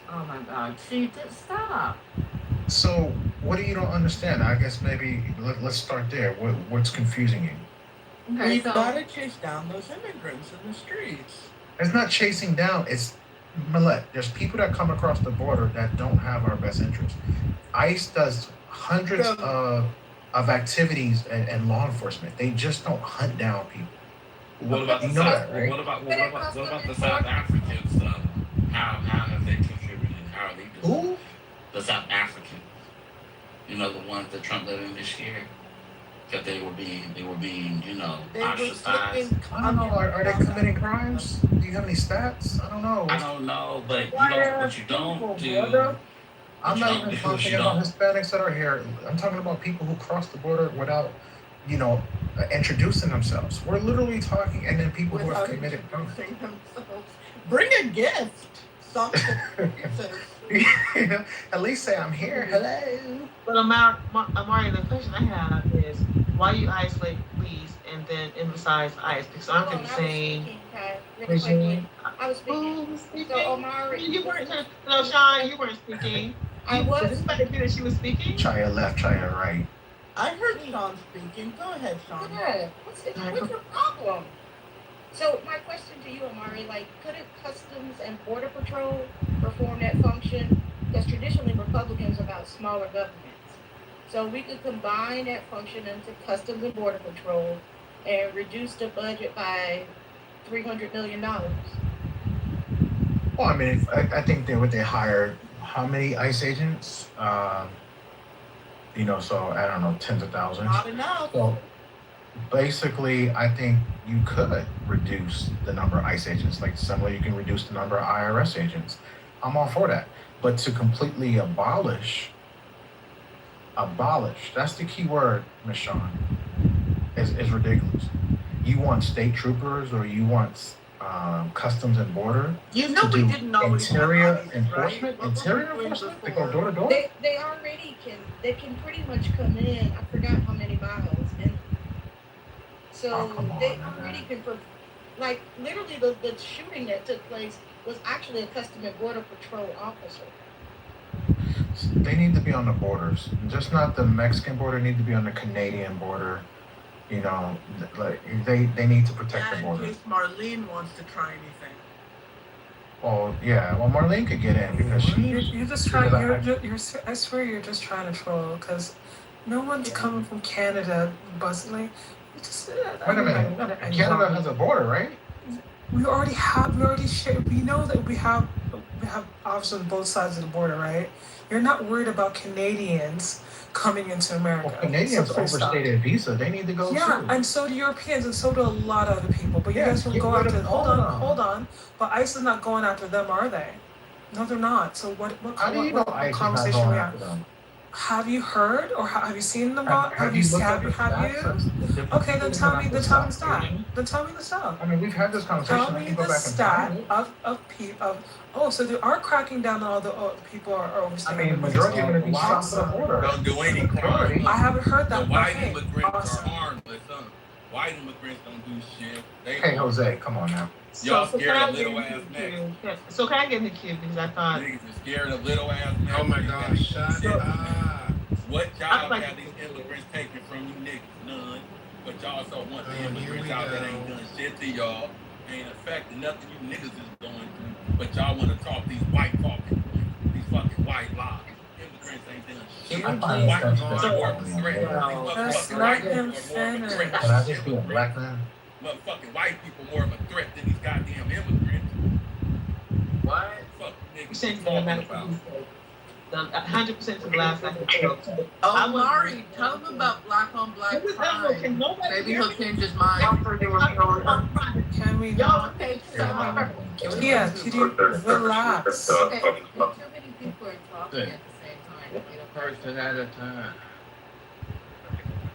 Oh my God! See, just stop. So, what do you don't understand? I guess maybe let's start there. What's confusing you? Okay, We've got to chase down those immigrants in the streets. It's not chasing down. It's Millette. There's people that come across the border that don't have our best interest. ICE does hundreds of activities and law enforcement. They just don't hunt down people. What about the South? Right? What about the South Africans? How have they contributed? How are they doing? Who? The South Africans. You know, the ones that Trump let in this year. That they were being, ostracized. I don't know. Are they committing crimes? Do you have any stats? I don't know. I don't know, but what you don't do. I'm not even talking about Hispanics that are here. I'm talking about people who cross the border without, introducing themselves. We're literally talking, and then people who have committed crimes. Bring a gift. Something. At least say I'm here. Hello. But Amari, the question I have is, why you isolate police and then emphasize ICE? Because I'm the same regime. I was speaking. So Omari, you weren't. No, Sean, you weren't speaking. I was. Did anybody hear that she was speaking? Chaya left, Chaya right. I heard Sean speaking. Go ahead, Sean. Yeah. What's your problem? So my question to you, Amari, couldn't Customs and Border Patrol perform that function? Because traditionally Republicans are about smaller governments. So we could combine that function into Customs and Border Patrol and reduce the budget by $300 million. Well, I mean, I think they hired how many ICE agents? So I don't know, tens of thousands. Not enough. So basically, I think you could reduce the number of ICE agents, like similar you can reduce the number of IRS agents. I'm all for that. But to completely abolish, that's the key word, Ms. Shawn, is ridiculous. You want state troopers or you want Customs and Border You know to we do didn't always have interior ICE, enforcement? right? Interior enforcement? They go door to door? They already can pretty much come in. I forgot how many miles, and so they already can. Like literally, the shooting that took place was actually a Customs and Border Patrol officer. They need to be on the borders, just not the Mexican border. Need to be on the Canadian border. You know, like they need to protect the border. In case Marlene wants to try anything. Well, yeah. Well, Marlene could get in because You're just trying. I swear you're just trying to troll because no one's coming from Canada bustling. Just wait a minute. Canada has a border, right? We already share. We know that we have officers on both sides of the border, right? You're not worried about Canadians coming into America. Well, Canadians overstayed visa. They need to go. Yeah, too. and so do Europeans, and so do a lot of other people. But you guys don't go after. Hold on. But ICE is not going after them, are they? No, they're not. So what conversation we have? Have you heard or have you seen them? Have you? Okay, then tell me the stat. Then tell me the stat. I mean, we've had this conversation. Tell me the stat of so they are cracking down on all the people are overstaying. I mean, majority of them south of the border. Don't do any crime. I haven't heard that. The white immigrants are harmless. White immigrants don't do shit. Hey, Jose, come on now. Y'all scared of little ass Mexicans. So can I get in the queue because I thought niggas are scared of little ass Mexicans. Oh my gosh, what job have these immigrants taken from you niggas? None. But y'all also want the immigrants out that ain't done shit to y'all. Ain't affecting nothing you niggas is going through. But y'all want to talk these white talking, these fucking white lies. Immigrants ain't done shit. White people are more of a threat. Let's let him finish. Can I just be a black man? Motherfucking white people more of a threat than these goddamn immigrants. what? Fuck niggas Percent talking about. 100% to the last second. Oh, Mari, tell him about black on black crime. Maybe he'll change his mind. Can we not? Yeah, could you relax? Too many people are talking at the same time. person at a time.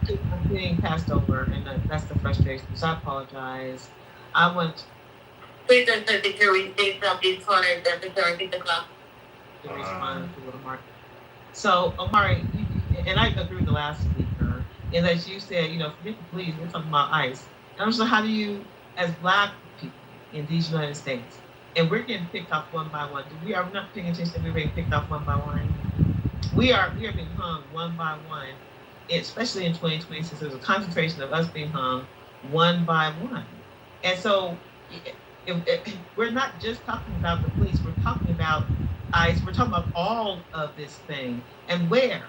I'm being passed over, and that's the frustration. So I apologize. I went. Please don't say that you're receiving something for the clock. To respond to what Omari. So Omari, and I agree with the last speaker, in that you said, forget the police, we're talking about ICE. And I'm so how do you, as black people in these United States, and we're getting picked off one by one. We are not paying attention. We're being picked off one by one. We are being hung one by one, especially in 2020, since there's a concentration of us being hung one by one. And so, if we're not just talking about the police. We're talking about ICE. We're talking about all of this thing, and where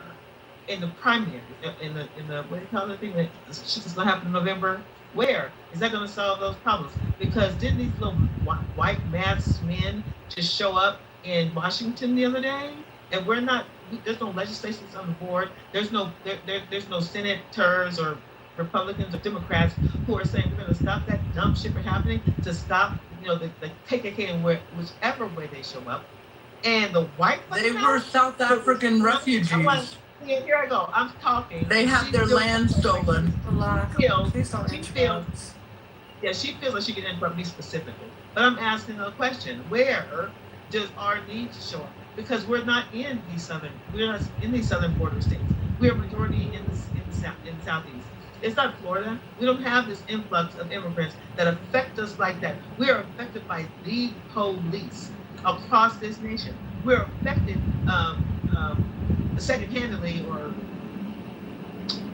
in the primary, in the what do you call the thing that shit is going to happen in November? Where is that going to solve those problems? Because didn't these little white masked men just show up in Washington the other day? And we're not. There's no legislation on the board. There's no senators or Republicans or Democrats who are saying we're going to stop that dumb shit from happening. To stop, the KKK and whichever way they show up. And the white. They were South African refugees. Here I go. I'm talking. They have their land stolen. She feels like she can interrupt me specifically. But I'm asking a question. Where does our need to show up? Because we're not in these southern border states. We're majority in the southeast. It's not Florida. We don't have this influx of immigrants that affect us like that. We are affected by the police across this nation. We're affected second-handedly, or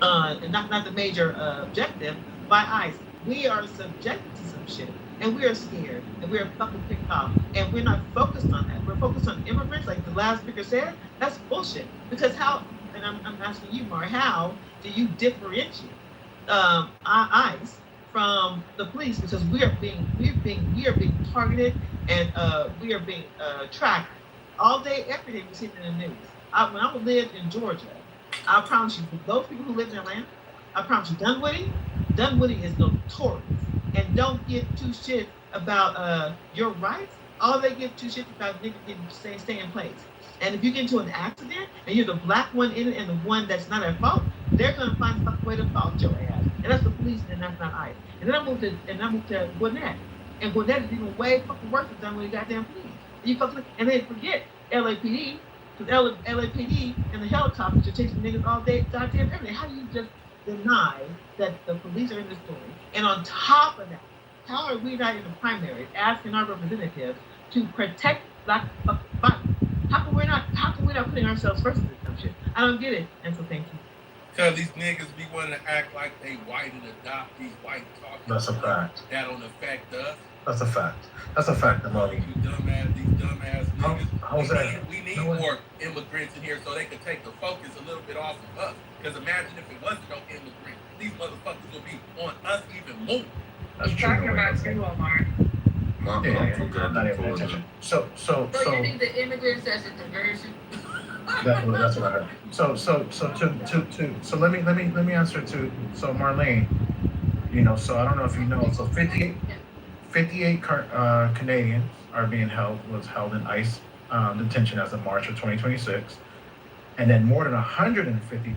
not the major objective, by ICE. We are subjected to some shit, and we are scared, and we are fucking picked off, and we're not focused on that. We're focused on immigrants, like the last speaker said. That's bullshit. Because how? And I'm asking you, Mar, how do you differentiate ICE from the police? Because we are being targeted, and we are being tracked all day, every day. We see it in the news. When I lived in Georgia, I promise you, for those people who live in Atlanta, I promise you, Dunwoody is notorious and don't give two shits about your rights. All they give two shits about niggas getting stay in place. And if you get into an accident and you're the black one in it and the one that's not at fault, they're gonna find some way to fault your ass. And that's the police and that's not ICE. And then I moved to Gwinnett. And Gwinnett is even way fucking worse than with the goddamn police. And they forget LAPD, because LAPD and the helicopters are chasing niggas all day, goddamn every day. How do you just deny that the police are in the story? And on top of that, how are we not in the primary asking our representatives to protect black bodies? How come we're not putting ourselves first in this dumb shit? I don't get it. And so thank you. Because these niggas be wanting to act like they white and adopt these white talking. That's a fact. That don't affect us. That's a fact. That's a fact, Amoni. These dumbass niggas. We need No, more immigrants in here so they can take the focus a little bit off of us. Because imagine if it wasn't no immigrants, these motherfuckers would be on us even more. That's You're talking about you, Omar. I'm not even paying attention. So you think the immigrants as a diversion? that's what I heard. So let me answer to Marlene. So I don't know if you know. So 58 Canadians was held in ICE detention as of March of 2026, and then more than 150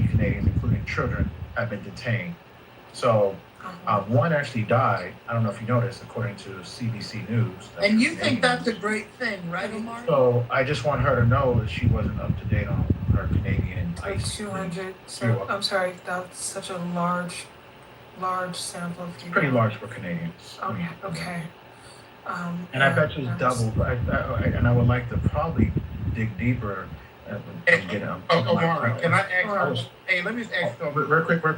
Canadians, including children, have been detained. So one actually died. I don't know if you noticed, according to CBC News. And you think that's a great thing, right, Omar? So I just want her to know that she wasn't up to date on her Canadian ICE. 200. So I'm sorry, that's such a large sample of people. Pretty large for Canadians. Okay. And I bet you it's double. And I would like to probably dig deeper and get them. Omar, can I ask? Hey, let me just ask. Real quick. Or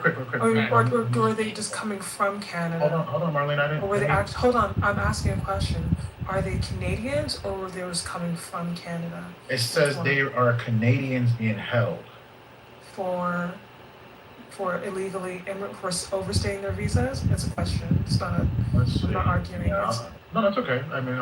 were they just coming from Canada? Hold on, Marlene. I didn't. Or were they hold on, I'm asking a question. Are they Canadians or were they just coming from Canada? It says they are Canadians being held. For illegally for overstaying their visas? It's a question. It's not I'm not arguing. Yeah, no, that's okay. I mean,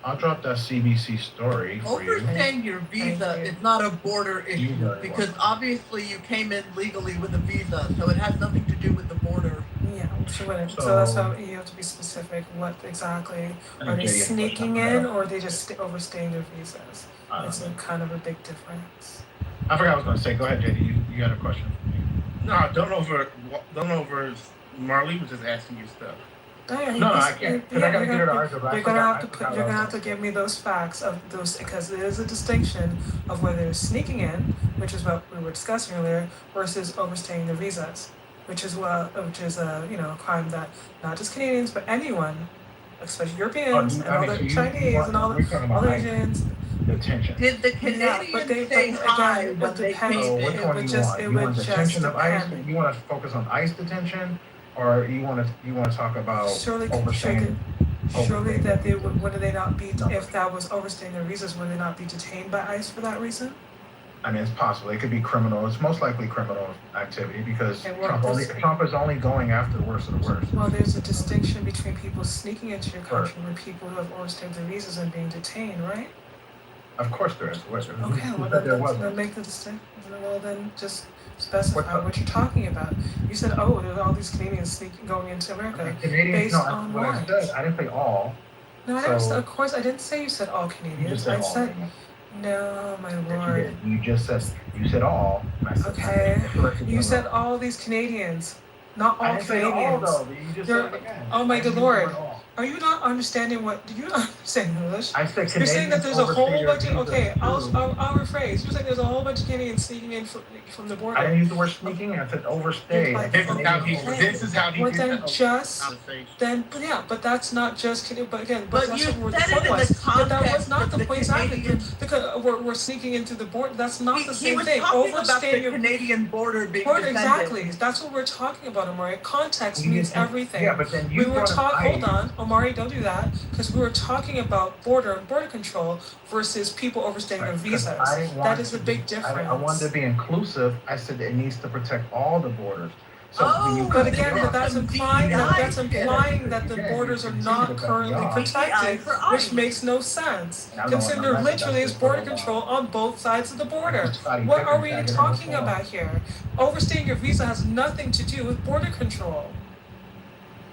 I'll drop that CBC story for you. Overstaying your visa is not a border issue because obviously you came in legally with a visa, so it has nothing to do with the border. Yeah, so that's how you have to be specific. What exactly are they sneaking in, or are they just overstaying their visas? It's kind of a big difference. I forgot what I was going to say. Go ahead, JD. You had a question for me. No, don't over. Marlene was just asking you stuff. No, I can't. Because I got to get her to argue. You're gonna have to give me those facts of those, because there is a distinction of whether they're sneaking in, which is what we were discussing earlier, versus overstaying their visas, which is a crime that not just Canadians but anyone, especially Europeans and all the Chinese and all the Asians. Detention. Did the Canadians say hi when they came in? Which one do you want? Detention of ICE? You want to focus on ICE detention, or you want to talk about overstaying? Surely that they would they not be, if that was overstaying their visas, would they not be detained by ICE for that reason? I mean, it's possible. It could be criminal. It's most likely criminal activity because Trump is only going after the worst of the worst. Well, there's a distinction between people sneaking into your country and people who have overstayed their visas and being detained, right? Of course there is. Okay, well then make the distinction. Well then just specify what you're talking about. You said, there's all these Canadians going into America. Canadians, what I said, I didn't say all. No, of course I didn't say you said all Canadians. I said, no, my lord. You said all. Okay. You said all these Canadians. Not all Canadians. All, though, you just said it again. Oh my good lord. Are you not understanding do you not understand English? I said Canadians. You're saying that there's a whole bunch of, I'll rephrase. You're saying there's a whole bunch of Canadians sneaking in from the border. I didn't use the word sneaking, I said overstay. This is how he but that's not just, but that's what the point was. But that was not the point exactly. Because we're sneaking into the border. That's not the same thing. Overstaying the Canadian border being defended. Exactly. That's what we're talking about, Omari. Context means everything. Yeah, but then you hold on, Omari, don't do that, because we were talking about border control versus people overstaying their visas. That is a big difference. I wanted to be inclusive. I said that it needs to protect all the borders. So that's implying that the borders are not currently protected, which makes no sense. Considering there literally is border control on both sides of the border. What are we talking about here? Overstaying your visa has nothing to do with border control.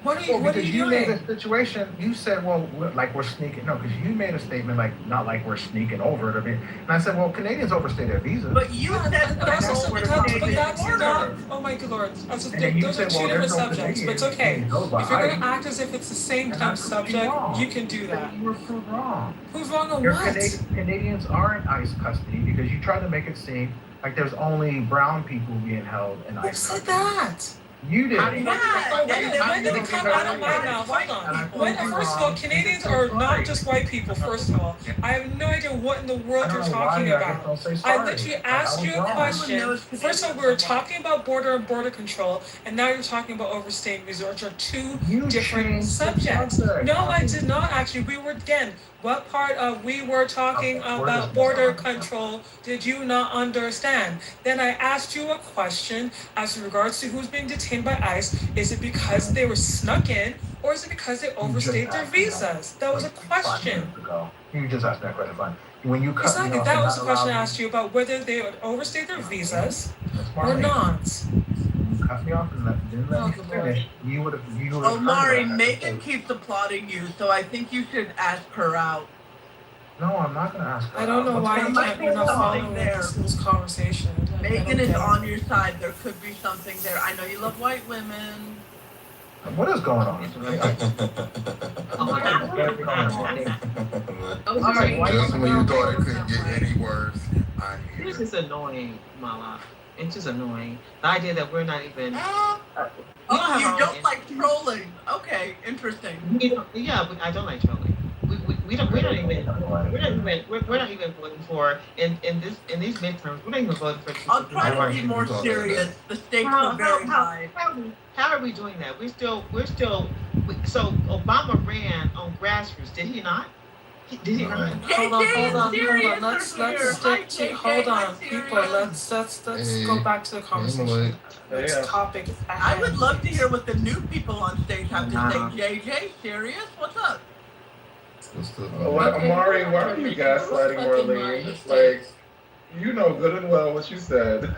What are you Because you made doing? a situation, you said, well, we're sneaking. No, because you made a statement like, not like we're sneaking over it. And I said, well, Canadians overstay their visas. But you said But also, control but the Canadian that's not. border. Oh my good lord! And then you Those are said, two well, different there's no subjects. But it's Canadians okay. being held by If you're ICE. gonna act as if it's the same And type I of proved you subject, wrong. you can do that. You were proved wrong. Who's wrong on Your what? Canadians are in ICE custody because you tried to make it seem like there's only brown people being held in Who ICE said custody. that? You did. How do you know that? When did it come out of my mouth? Hold on. First of all, Canadians are not just white people, first of all. I have no idea what in the world you're talking about. I literally asked you a question. First of all, we were talking about border and border control, and now you're talking about overstaying visas, which are two different subjects. No, I did not actually. We were, again, what part of we were talking about border control did you not understand? Then I asked you a question as regards to who's being detained by ICE. Is it because they were snuck in, or is it because they overstayed their visas? That was a question. You just asked me that question. Fine. When you cut Exactly. me off, That was the question I asked you about whether they would overstay their visas or not. You cut me off and didn't let me finish. You would have. Oh, Mari, Megan keeps applauding you, so I think you should ask her out. No, I'm not going to ask her. I don't know why you're not following this conversation. Megan is on your side. There could be something there. I know you love white women. What is going on? Just when you thought it couldn't get any worse, I'm here. This is annoying, Mala. It's just annoying. The idea that we're not even. You don't like trolling. Okay, interesting. I don't like trolling. We're not even voting for in these midterms. We're not even voting for. I'll try to be more serious. The stakes are very high. How are we doing that? So Obama ran on grassroots, did he not? Did he not? Hold on. Let's stick to. Hold on, people. Let's go back to the conversation. This topic. I would love to hear what the new people on stage have to say. JJ, serious? What's up? Amari, why are you gaslighting Marlene? Like, you know good and well what you said.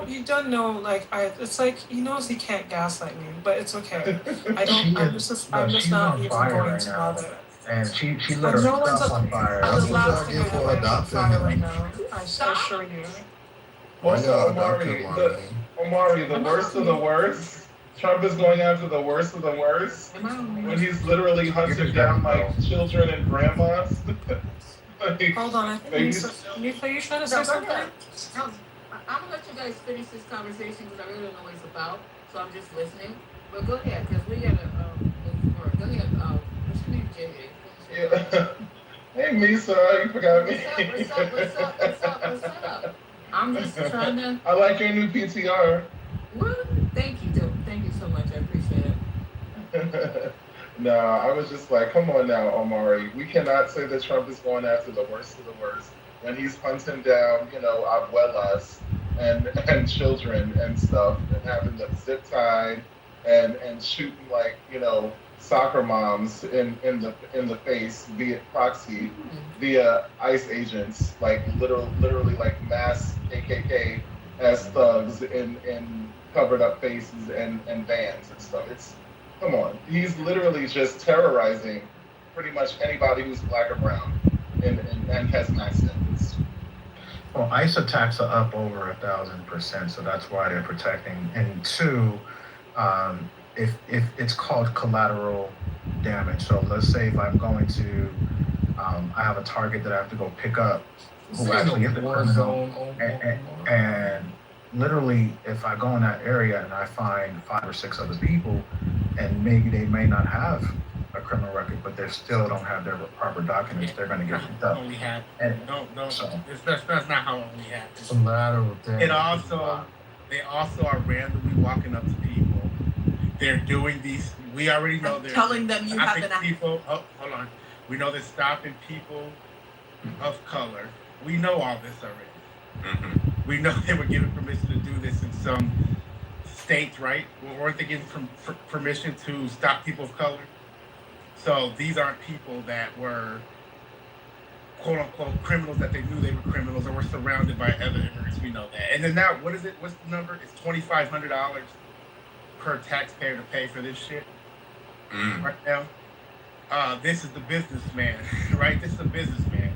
You don't know, like, it's like, he knows he can't gaslight me, but it's okay. I'm just not even going to bother. And she lit herself on fire. I'm not going to fire right now. I assure you. Also, Amari, the worst of the worst. Trump is going after the worst of the worst when he's literally hunting down like children and grandmas. Hold on, I think are you trying to say something? I'm gonna let you guys finish this conversation because I really don't know what it's about, so I'm just listening. But go ahead, because we gotta go ahead. What's your name, JJ? Yeah. Hey, Misa, you forgot me. What's up? I'm just trying to. I like your new PTR. Well, thank you so much. I appreciate it. No, I was just like, come on now, Omari. We cannot say that Trump is going after the worst of the worst when he's hunting down, abuelas and children and stuff and having them zip tied and shooting like, soccer moms in the face via proxy, via ICE agents, like literally like mass KKK as thugs in covered up faces and vans and stuff. Come on. He's literally just terrorizing pretty much anybody who's black or brown and has accents. Well, ICE attacks are up over 1,000%, so that's why they're protecting. And two, if it's called collateral damage. So let's say if I'm going to, I have a target that I have to go pick up, who actually is the criminal, and literally, if I go in that area and I find 5 or 6 other people, and maybe they may not have a criminal record, but they still don't have their proper documents, they're going to get picked up. Only happen. No. So, That's not how it only happens. collateral damage. They also are randomly walking up to people. They're doing these. We already know they're telling them you have an people. Oh, hold on. We know they're stopping people of color. We know all this already. Mm-hmm. We know they were given permission to do this in some states, right? Weren't they given permission to stop people of color? So these aren't people that were quote unquote criminals that they knew they were criminals or were surrounded by other immigrants. We know that. And then now, what is it? What's the number? It's $2,500 per taxpayer to pay for this shit right now. This is the businessman, right? This is the businessman,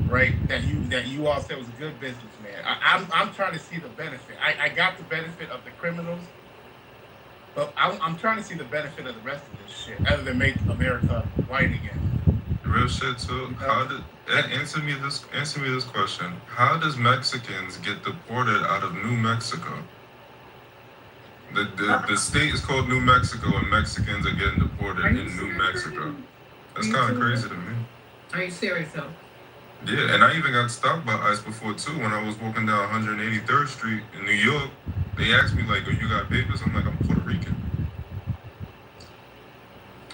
right? That you all said was a good businessman. I'm trying to see the benefit. I got the benefit of the criminals, but I'm trying to see the benefit of the rest of this shit, other than make America white again. Real shit too. Answer me this question. How does Mexicans get deported out of New Mexico? The state is called New Mexico, and Mexicans are getting deported in New Mexico. That's kind of crazy to me. Are you serious though? Yeah, and I even got stopped by ICE before too. When I was walking down 183rd Street in New York, they asked me like, "Oh, you got papers?" I'm like, "I'm Puerto Rican."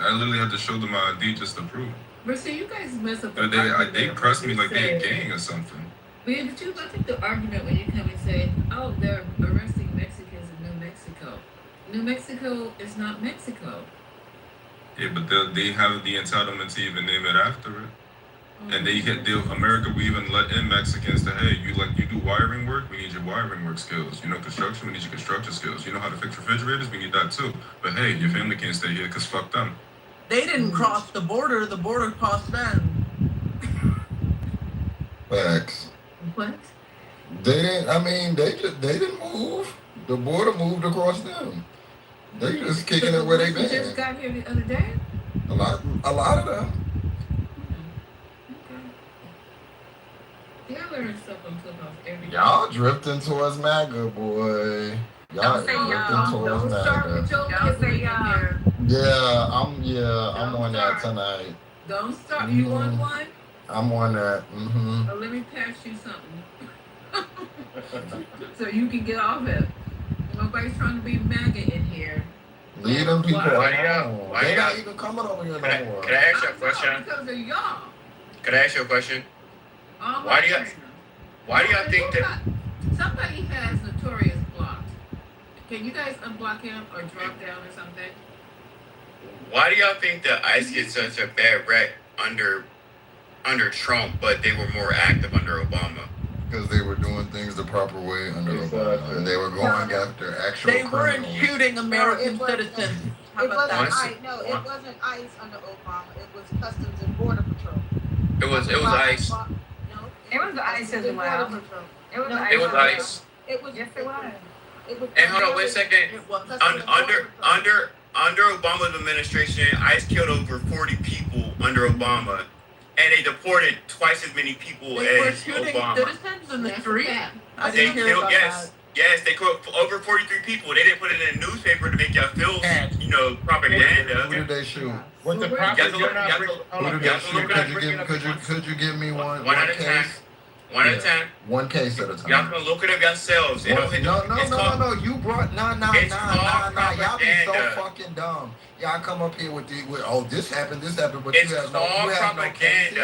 I literally had to show them my ID just to prove. But see, you guys mess up. They pressed me like they a gang or something. But I think the argument when you come and say, "Oh, they're arresting Mexicans in New Mexico." New Mexico is not Mexico. Yeah, but they have the entitlement to even name it after it. And America will even let in Mexicans to, hey, you do wiring work, we need your wiring work skills. You know construction, we need your construction skills. You know how to fix refrigerators, we need that too. But hey, your family can't stay here because fuck them. They didn't cross the border crossed them. Facts. What? They didn't move. The border moved across them. They just kicking it where they been. Just got here the other day? A lot of them. Y'all learn stuff on Clubhouse every day. Y'all drifting towards MAGA, boy. Y'all drifting towards MAGA. I'm on that tonight. Don't start. You on one? I'm on that. Oh, let me pass you something. So you can get off it. Nobody's trying to be MAGA in here. Leave them people alone. They're not even coming over here no more. Can I ask you a question? Because of y'all. Can I ask you a question? Why do y'all think that Somebody has Notorious blocked. Can you guys unblock him or drop down or something? Why do y'all think that ICE gets such a bad rep under Trump, but they were more active under Obama? Because they were doing things the proper way under Obama, and they were going after actual They weren't criminals. shooting American citizens. How It about wasn't that? it wasn't ICE under Obama. It was Customs and Border Patrol. It was ICE. It was ICE as well. It was It was ICE. It was. Yes, it was. It was. And hold on, wait a second. Under Obama's administration, ICE killed over 40 people under Obama, and they deported twice as many people They were as shooting Obama. citizens in the street. I They didn't hear killed, about yes, yes, they killed over 43 people. They didn't put it in the newspaper to make y'all feel, propaganda. Who did they shoot? What the Y'all propaganda? can look- Who did they shoot? Could you give me one One at a case? time. One at a time. One case at a time. Y'all can look it up yourselves. It don't hit No. You brought It's nah. called Y'all be so propaganda. fucking dumb. Y'all come up here with this happened, but It's you have called no propaganda. cases.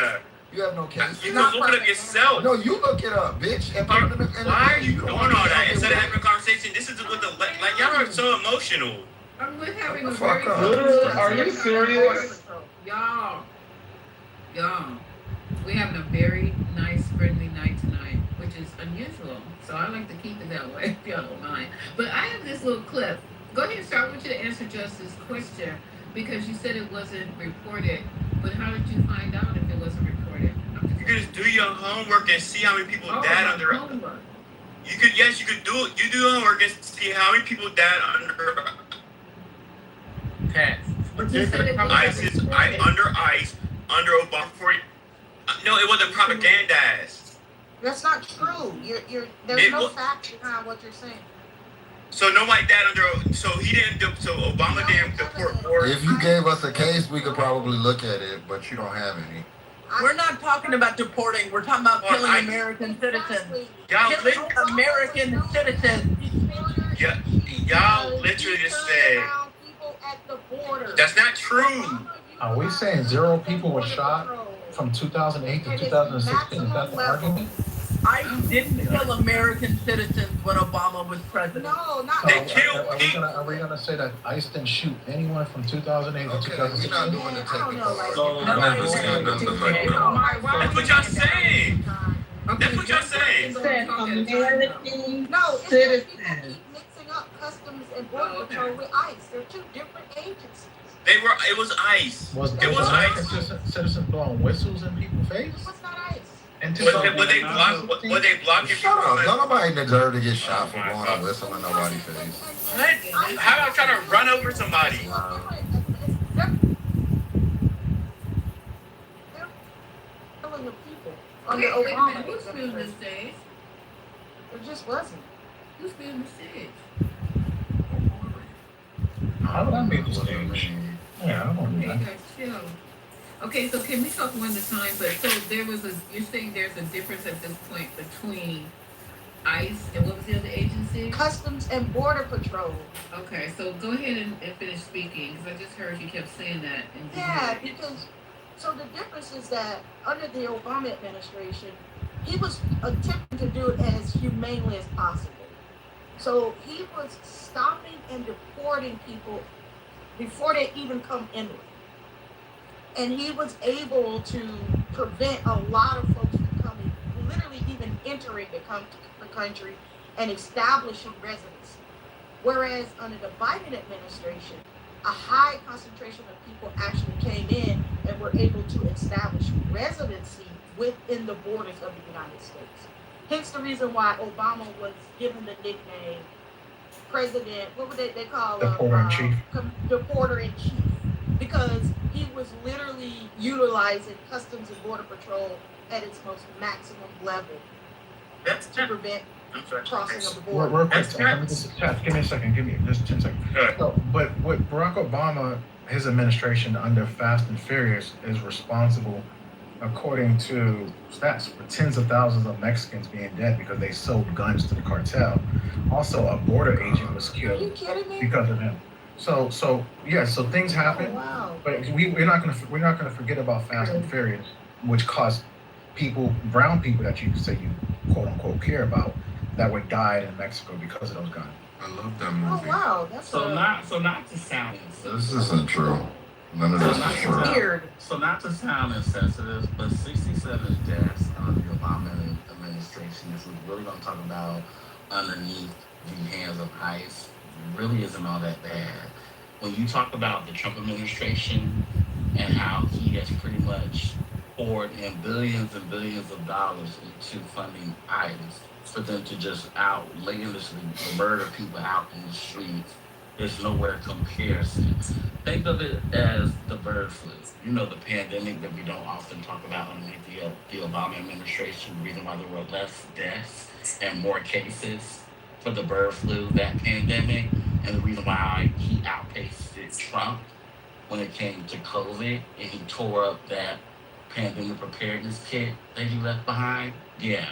You have no cases. You can look it up yourself. No, you look it up, bitch. Why are you doing all that instead of having a conversation? This is what y'all are so emotional. We're having a Fuck very up. good Are you serious? Y'all, we're having a very nice, friendly night tonight, which is unusual. So I like to keep it that way, if y'all don't mind. But I have this little clip. Go ahead, sir. I want you to answer Justice's question because you said it wasn't reported. But how did you find out if it wasn't reported? You could just do your homework and see how many people died under. Homework. You could do it. You do your homework and see how many people died under Cats. under ICE, under Obama. No, it wasn't propagandized. That's not true. There's no fact behind what you're saying. So nobody died under. So he didn't. So Obama didn't deport more. If you gave us a case, we could probably look at it, but you don't have any. We're not talking about deporting. We're talking about killing American citizens. Killing American citizens. Y'all literally just said. That's not true. Are we saying 0 people were shot from 2008 to 2016? Is that the argument? I didn't kill American citizens when Obama was president. No, not Are we gonna say that ICE didn't shoot anyone from 2008 to 2016? We're not doing the technical. That's what y'all saying. That's what y'all saying. No, it's just people keep mixing up customs and Border Patrol with ICE. They're two different agencies. It was ICE. Was citizens blowing whistles in people's face? It was not ICE. And Would they block you Shut from up. Nobody deserve to get shot for blowing a whistle in nobody's face. What? How about trying to run over somebody? Killing of people under Obama. Who's filming the stage? It just wasn't. Who's filming the stage? How would I be the stage? Yeah, I don't know. Okay, guys, chill. Okay, so can we talk one at a time? But so you're saying there's a difference at this point between ICE and what was the other agency? Customs and Border Patrol. Okay, so go ahead and finish speaking, because I just heard you kept saying that. Yeah, because, so the difference is that under the Obama administration, he was attempting to do it as humanely as possible. So he was stopping and deporting people before they even come inward. And he was able to prevent a lot of folks from coming, literally even entering the country and establishing residency. Whereas under the Biden administration, a high concentration of people actually came in and were able to establish residency within the borders of the United States. Hence the reason why Obama was given the nickname President, what would they call him? Deporter-in-Chief. Because he was literally utilizing Customs and Border Patrol at its most maximum level to prevent crossing of the border. Real quick, Chad, give me a second. Give me just 10 seconds. So, but what Barack Obama, his administration under Fast and Furious is responsible, according to stats, for tens of thousands of Mexicans being dead because they sold guns to the cartel. Also, a border agent was killed because of him. So things happen. Oh, wow. But we're not gonna forget about Fast and Furious, which caused brown people that you say you quote unquote care about, that were died in Mexico because of those guns. I love that movie. Oh wow, that's not to sound This isn't true. None of this is true. weird. So not to sound insensitive, but 67 deaths under the Obama administration, if we're really going to talk about underneath the hands of ICE, really isn't all that bad. When you talk about the Trump administration and how he has pretty much poured in billions and billions of dollars into funding ICE for them to just outlandishly murder people out in the streets, there's nowhere comparison. Think of it as the bird flu. You know, the pandemic that we don't often talk about underneath the Obama administration, the reason why there were less deaths and more cases for the bird flu, that pandemic, and the reason why he outpaced Trump when it came to COVID, and he tore up that pandemic preparedness kit that he left behind. Yeah.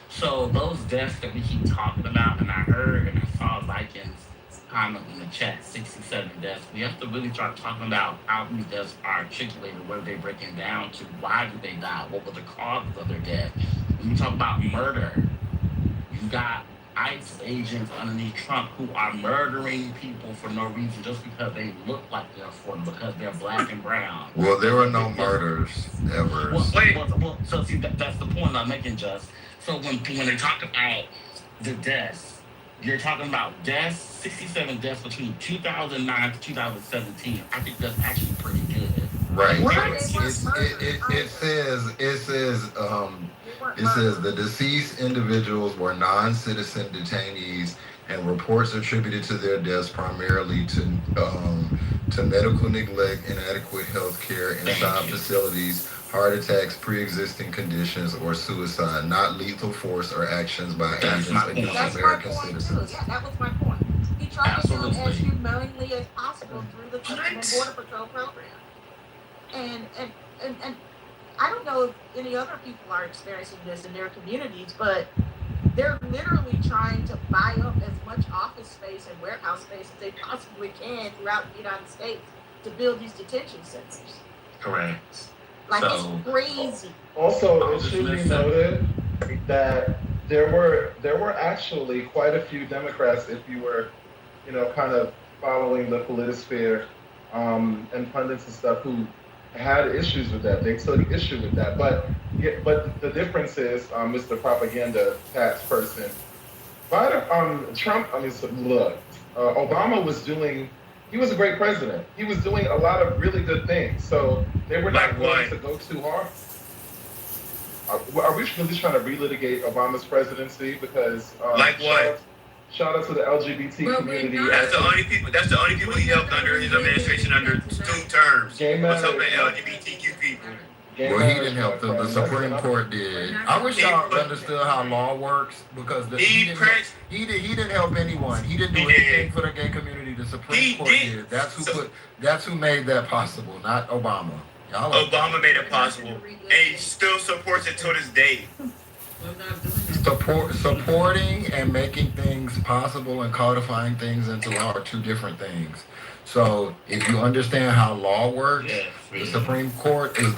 So those deaths that we keep talking about, and I heard and I saw Vikings comment in the chat, 67 deaths. We have to really start talking about how these deaths are articulated, what are they breaking down to, why did they die, what were the causes of their death. When you talk about murder, you got ICE agents underneath Trump who are murdering people for no reason, just because they look like they're for them, because they're black and brown. Well, there were no murders ever. So see, that's the point I'm making, Just. So when they talk about the deaths, you're talking about deaths, 67 deaths between 2009 to 2017. I think that's actually pretty good. Right. It says the deceased individuals were non-citizen detainees, and reports attributed to their deaths primarily to medical neglect, inadequate health care inside facilities, heart attacks, pre-existing conditions, or suicide, not lethal force or actions by agents against American citizens. Yeah, that was my point. He tried to do it as humanely as possible through the Customs and Border Patrol program. And I don't know if any other people are experiencing this in their communities, but they're literally trying to buy up as much office space and warehouse space as they possibly can throughout the United States to build these detention centers. Correct. Like, it's crazy. Also, it should be noted that there were actually quite a few Democrats, if you were, kind of following the politisphere and pundits and stuff, who had issues with that. They took issue with that. But the difference is, Mr. Propaganda Tax person, Trump, Obama was doing. He was a great president. He was doing a lot of really good things. So they were not going to go too hard. Are we really trying to relitigate Obama's presidency? Because like what? Shout out to the LGBT community. That's the only people. That's the only people he helped under his administration under 2 terms. What's up with LGBTQ people? Well, he didn't help them. The Supreme Court did. I wish y'all understood how law works because he didn't help anyone. He didn't do anything for the gay community. The Supreme Court did. That's who made that possible, not Obama. Obama made it possible, and he still supports it to this day. Supporting and making things possible and codifying things into law are 2 different things. So if you understand how law works, the Supreme Court is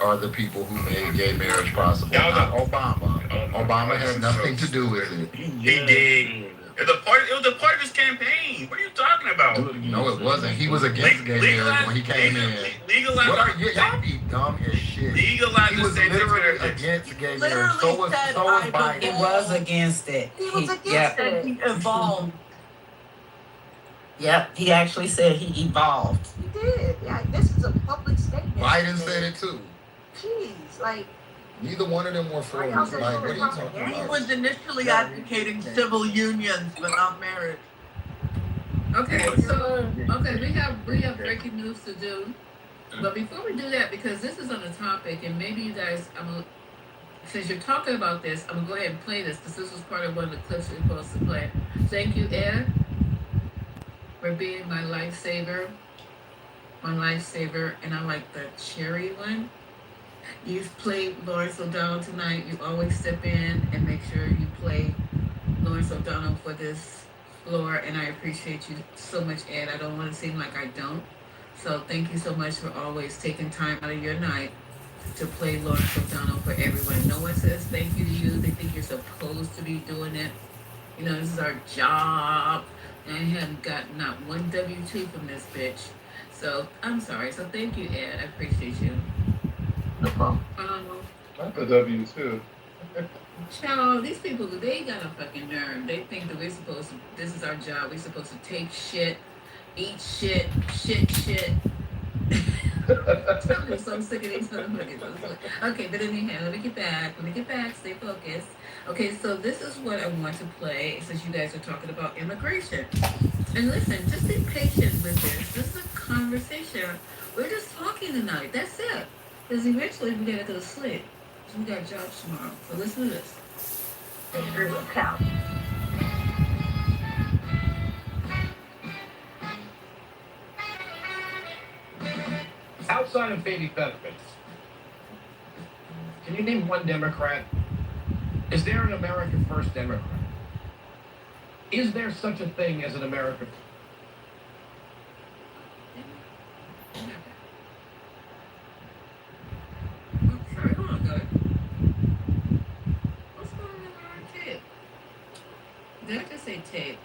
are the people who made gay marriage possible, not Obama. Obama had nothing to do with it. He did. It was a part of his campaign. What are you talking about? No, it wasn't. He was against gay marriage when he came in. Y'all be dumb as shit. He was literally against gay marriage. So was Biden. He was against it. He was against it. He evolved. Yep, he actually said he evolved. He did. Yeah, this is a public statement. Biden said it too. Jeez, like. Neither one of them were for it. Like, what are you talking about? He was initially advocating civil unions, but not marriage. Okay, so we have breaking news to do, but before we do that, because this is on a topic, and maybe you guys, since you're talking about this, I'm gonna go ahead and play this because this was part of one of the clips we were supposed to play. Thank you, Ed, for being my lifesaver, and I like the cherry one. You've played Lawrence O'Donnell tonight. You always step in and make sure you play Lawrence O'Donnell for this floor, and I appreciate you so much, Ed. I don't want to seem like I don't. So thank you so much for always taking time out of your night to play Lawrence O'Donnell for everyone. No one says thank you to you. They think you're supposed to be doing it. You know, this is our job. And I haven't got not one W-2 from this bitch. So I'm sorry. So thank you, Ed. I appreciate you. No problem. Not the W-2. Child, these people, they got a fucking nerve. They think that this is our job. We're supposed to take shit, eat shit. I'm so sick of these motherfuckers. Okay, but anyhow, let me get back, stay focused. Okay, so this is what I want to play since you guys are talking about immigration. And listen, just be patient with this. This is a conversation. We're just talking tonight. That's it. Because eventually we gotta go to sleep. So we got jobs tomorrow. So listen to this. It will count. Outside of baby benefits, can you name one Democrat? Is there an America First Democrat? Is there such a thing as an America First? Sorry, hold on, guys. What's going on with our tape? Did I just say tape?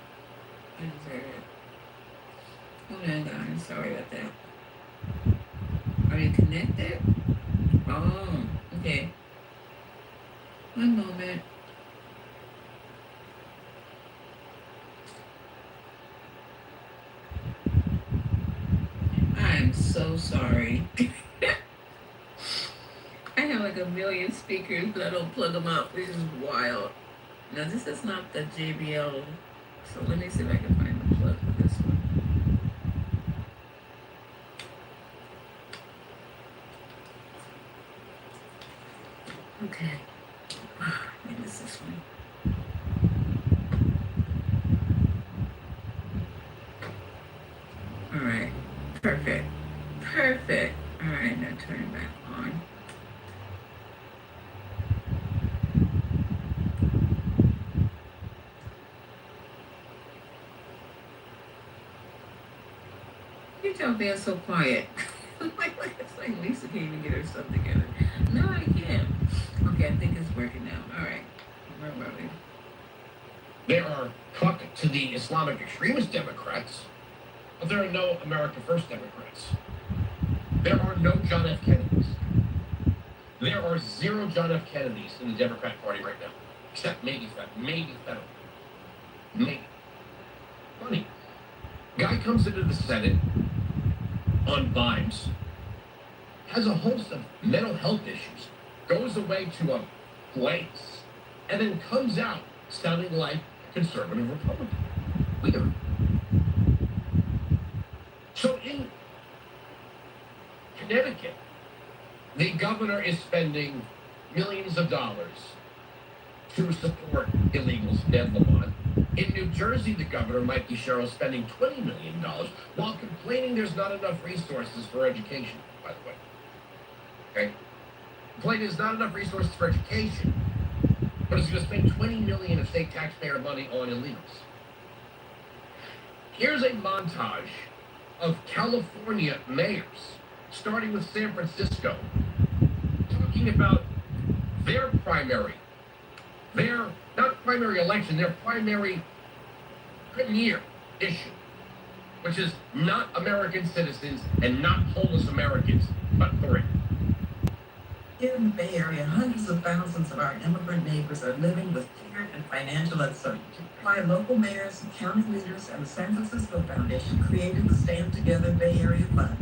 I didn't say it. Hold on, guys. Sorry about that. Are you connected? Oh, okay. One moment. I am so sorry. I have like a million speakers, but I don't plug them up. This is wild. Now, this is not the JBL. So let me see if I can find the plug for this one. Okay. Maybe it's this one. All right. Perfect. All right, now turn it back on. Y'all being so quiet. It's like Lisa can't even get her stuff together. No, I can't. Okay, I think it's working now. All right. Where were we? There are cut to the Islamic extremist Democrats, but there are no America First Democrats. There are no John F. Kennedys. There are 0 John F. Kennedys in the Democrat Party right now, except maybe federal. Maybe. Funny. Guy comes into the Senate on vibes, has a host of mental health issues, goes away to a place, and then comes out sounding like a conservative Republican. Weird. So in Connecticut, the governor is spending millions of dollars to support illegals, Ned Lamont. In New Jersey, the governor, Mikey Sherrill, spending $20 million while complaining there's not enough resources for education, by the way. Okay? Complaining there's not enough resources for education, but it's going to spend $20 million of state taxpayer money on illegals. Here's a montage of California mayors, starting with San Francisco, talking about their not primary election, their primary premier issue, which is not American citizens and not homeless Americans, but three. Here in the Bay Area, hundreds of thousands of our immigrant neighbors are living with fear and financial uncertainty. Why local mayors and county leaders and the San Francisco Foundation created the Stand Together Bay Area Fund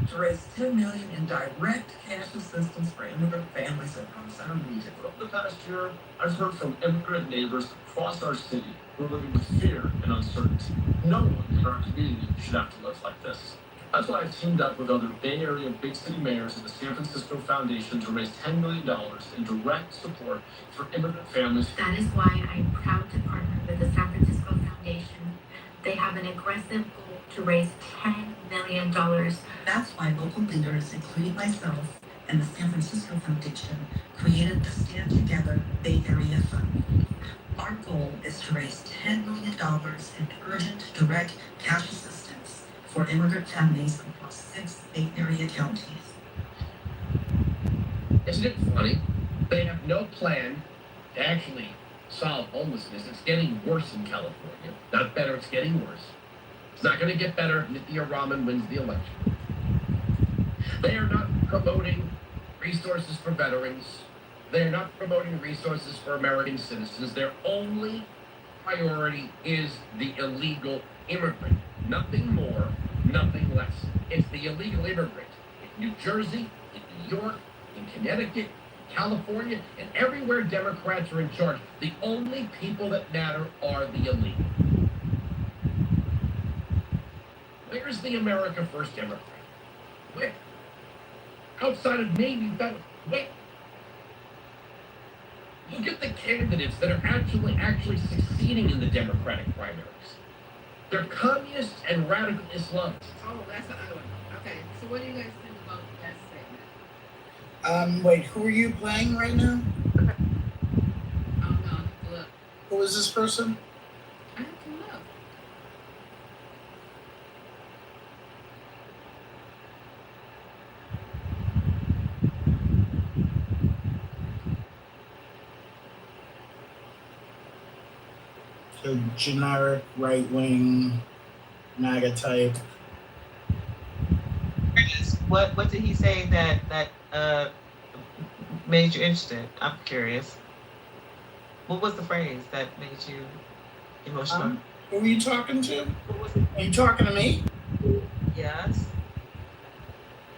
to raise $10 million in direct cash assistance for immigrant families across our region. Over the past year, I've heard from immigrant neighbors across our city who are living with fear and uncertainty. No one in our community should have to live like this. That's why I teamed up with other Bay Area big city mayors and the San Francisco Foundation to raise $10 million in direct support for immigrant families. That is why I'm proud to partner with the San Francisco Foundation. They have an aggressive goal to raise $10 million. That's why local leaders, including myself and the San Francisco Foundation, created the Stand Together Bay Area Fund. Our goal is to raise $10 million in urgent direct cash assistance for immigrant families across 6 Bay Area counties. Isn't it funny? They have no plan to actually solve homelessness. It's getting worse in California. Not better, it's getting worse. It's not going to get better if Nithya Raman wins the election. They are not promoting resources for veterans. They are not promoting resources for American citizens. Their only priority is the illegal immigrant. Nothing more, nothing less. It's the illegal immigrant in New Jersey, in New York, in Connecticut, California, and everywhere Democrats are in charge. The only people that matter are the illegal. Where's the America First Democrat? Where? Outside of maybe better. Where? Look at the candidates that are actually succeeding in the Democratic primaries. They're communists and radical Islamists. Oh, that's another one. Okay, so what do you guys think about that statement? Wait, who are you playing right now? I don't know. Look, Who is this person? I have to look. So generic right-wing MAGA type. What did he say that made you interested? I'm curious. What was the phrase that made you emotional? Who are you talking to? Are you talking to me? Yes.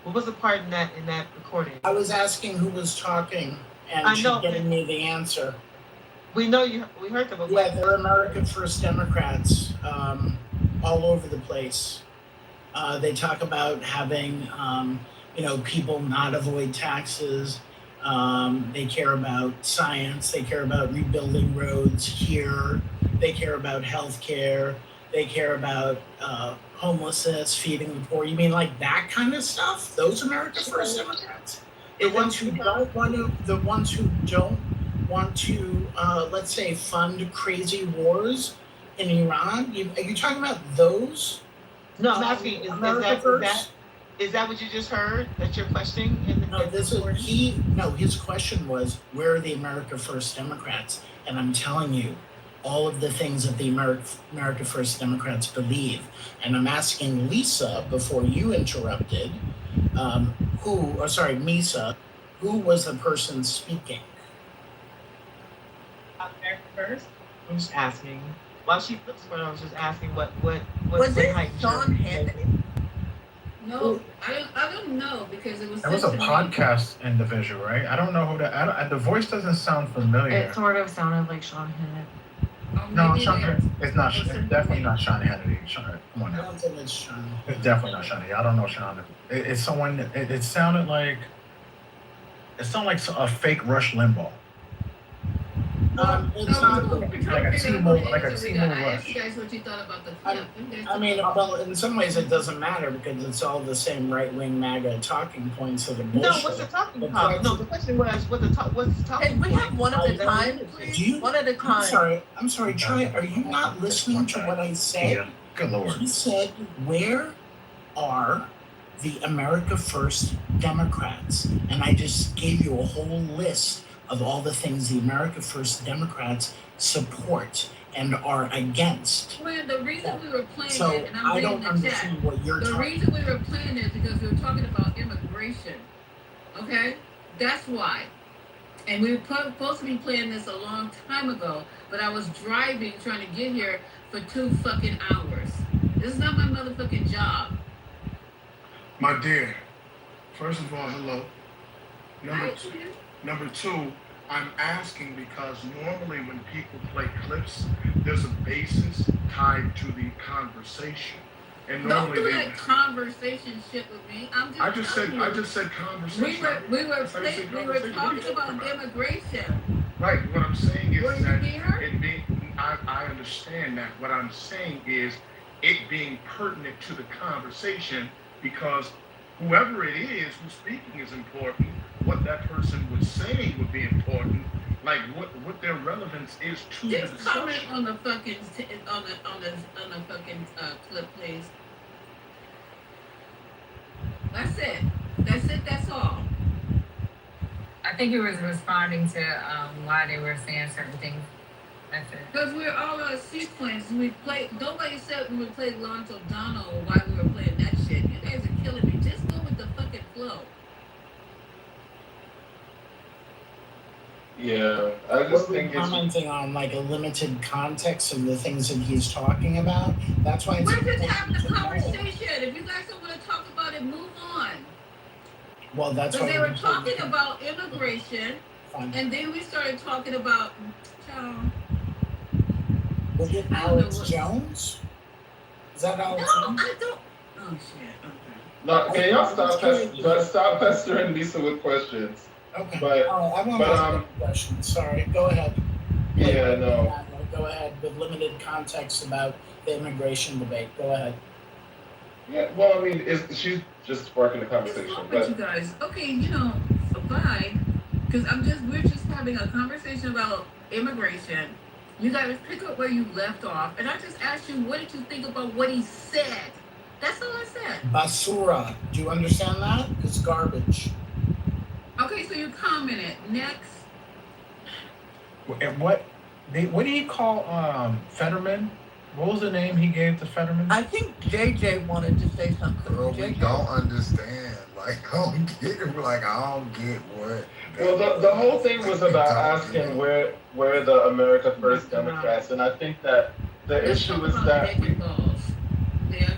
What was the part in that recording? I was asking who was talking, and I she's know. getting me the answer. We know you. We heard them. Yeah, they're American First Democrats all over the place. They talk about having, people not avoid taxes. They care about science. They care about rebuilding roads here. They care about health care. They care about homelessness, feeding the poor. You mean like that kind of stuff? Those American First Democrats? The ones who don't want to, let's say, fund crazy wars in Iran? Are you talking about those? No, I'm asking, is that what you just heard? That's your question? His question was, where are the America First Democrats? And I'm telling you, all of the things that the America First Democrats believe. And I'm asking Lisa, before you interrupted, Misa, who was the person speaking? America First? I'm just asking. while she looks for it, I was just asking what Was it heightened Sean your- Hannity? No, I don't know because it was. That was a sent to me. podcast individual, right? I don't know who that. The voice doesn't sound familiar. It sort of sounded like Sean Hannity. No, Sean Hannity. It's not. It's definitely not Sean Hannity. Sean, come on I now. don't think it's Sean. It's definitely not Sean Hannity. I don't know Sean. It's someone. It sounded like. It sounded like a fake Rush Limbaugh. It's not like a T-Mobile I asked Rush. you guys what you thought about the clip. I mean, well, in some ways it doesn't matter because it's all the same right-wing MAGA talking points of the bullshit. No, what's the talking point? No, the question was what's the talking Hey, we have one at a time, please. One at a time. I'm sorry, Troy, are you not listening to what I said? Yeah. Good Lord. He said, where are the America First Democrats? And I just gave you a whole list of all the things the America First Democrats support and are against. Well, the reason we were playing So it, and I'm I reading don't the understand chat. what you're The talking reason we were playing it is because we were talking about immigration. Okay? That's why. And we were supposed to be playing this a long time ago, but I was driving trying to get here for 2 fucking hours. This is not my motherfucking job. My dear, first of all, hello. Hi, Number two, I'm asking because normally when people play clips, there's a basis tied to the conversation. And Don't normally do that conversation shit with me. I just said conversation. We were talking about immigration. Right. What I'm saying is Were you that here? I understand that. What I'm saying is it being pertinent to the conversation because whoever it is who's speaking is important. What that person was saying would be important. Like what their relevance is to the Just discussion. comment on the fucking on the fucking clip, please. That's it. That's all. I think he was responding to why they were saying certain things. That's it. Because we're all on a sequence. We played. Nobody said when we played Lawrence O'Donnell why we were playing that shit. You guys are killing me. Just go with the fucking flow. Yeah, I just We're think it's commenting on like a limited context of the things that he's talking about. That's why it's We're just important having a to know. conversation. If you guys don't want to talk about it, move on. Well, that's Because why they we're were talking about immigration, Fine. and then we started talking about. Was it Alex Jones? Is that Alex Jones? I don't. Oh shit. Okay. no. Can y'all stop pestering Lisa with questions? Okay. But I want to ask a question. Sorry. Go ahead. Yeah, no. Go ahead with limited context about the immigration debate. Go ahead. Yeah, well, I mean, she's just sparking the What's conversation. wrong with you guys? Okay, bye. Because we're just having a conversation about immigration. You guys pick up where you left off, and I just asked you, what did you think about what he said? That's all I said. Basura. Do you understand that? It's garbage. Okay, so you commented. Next. And what do you call Fetterman? What was the name he gave to Fetterman? I think JJ wanted to say something. Girl, we JJ. don't understand. Like, I don't get it. Like, I don't get what. Well, the whole thing was about asking where the America First Democrats, and I think that the issue is that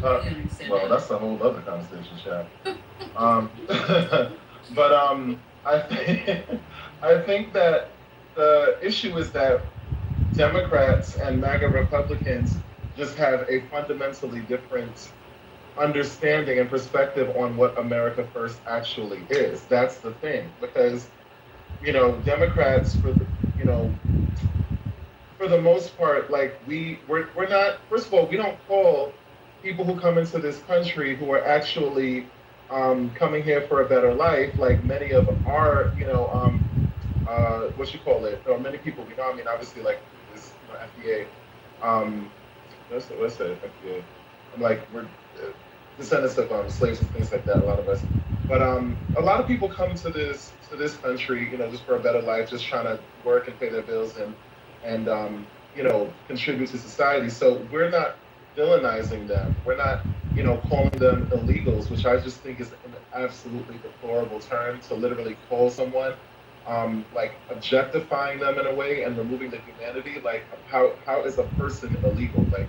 well, that's a whole other conversation, Chad. But I think that the issue is that Democrats and MAGA Republicans just have a fundamentally different understanding and perspective on what America First actually is. That's the thing, because Democrats, for the most part, like we're not. First of all, we don't call people who come into this country who are actually coming here for a better life, like many of our, or many people we know. I mean, obviously, like this FDA. Let's say FDA. I'm like we're descendants of slaves and things like that. A lot of us, but a lot of people come to this country, just for a better life, just trying to work and pay their bills and contribute to society. So we're not villainizing them. We're not, calling them illegals, which I just think is an absolutely deplorable term to literally call someone like objectifying them in a way and removing the humanity. Like how is a person illegal? Like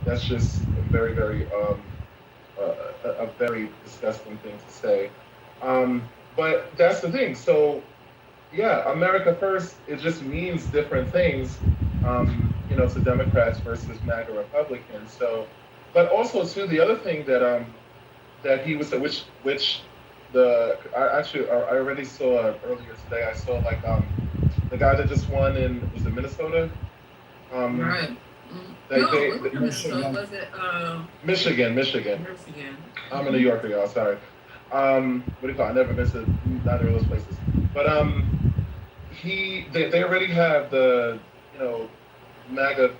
that's just very very a very disgusting thing to say. But that's the thing. So yeah, America First, it just means different things, to Democrats versus MAGA Republicans. So, but also too, the other thing that he was, which I already saw earlier today. I saw like the guy that just won was it Minnesota? Right. Michigan. Was it Michigan. Michigan? I'm a New Yorker, y'all. Sorry. What do you call it? I never been to neither of those places. But they already have the MAGA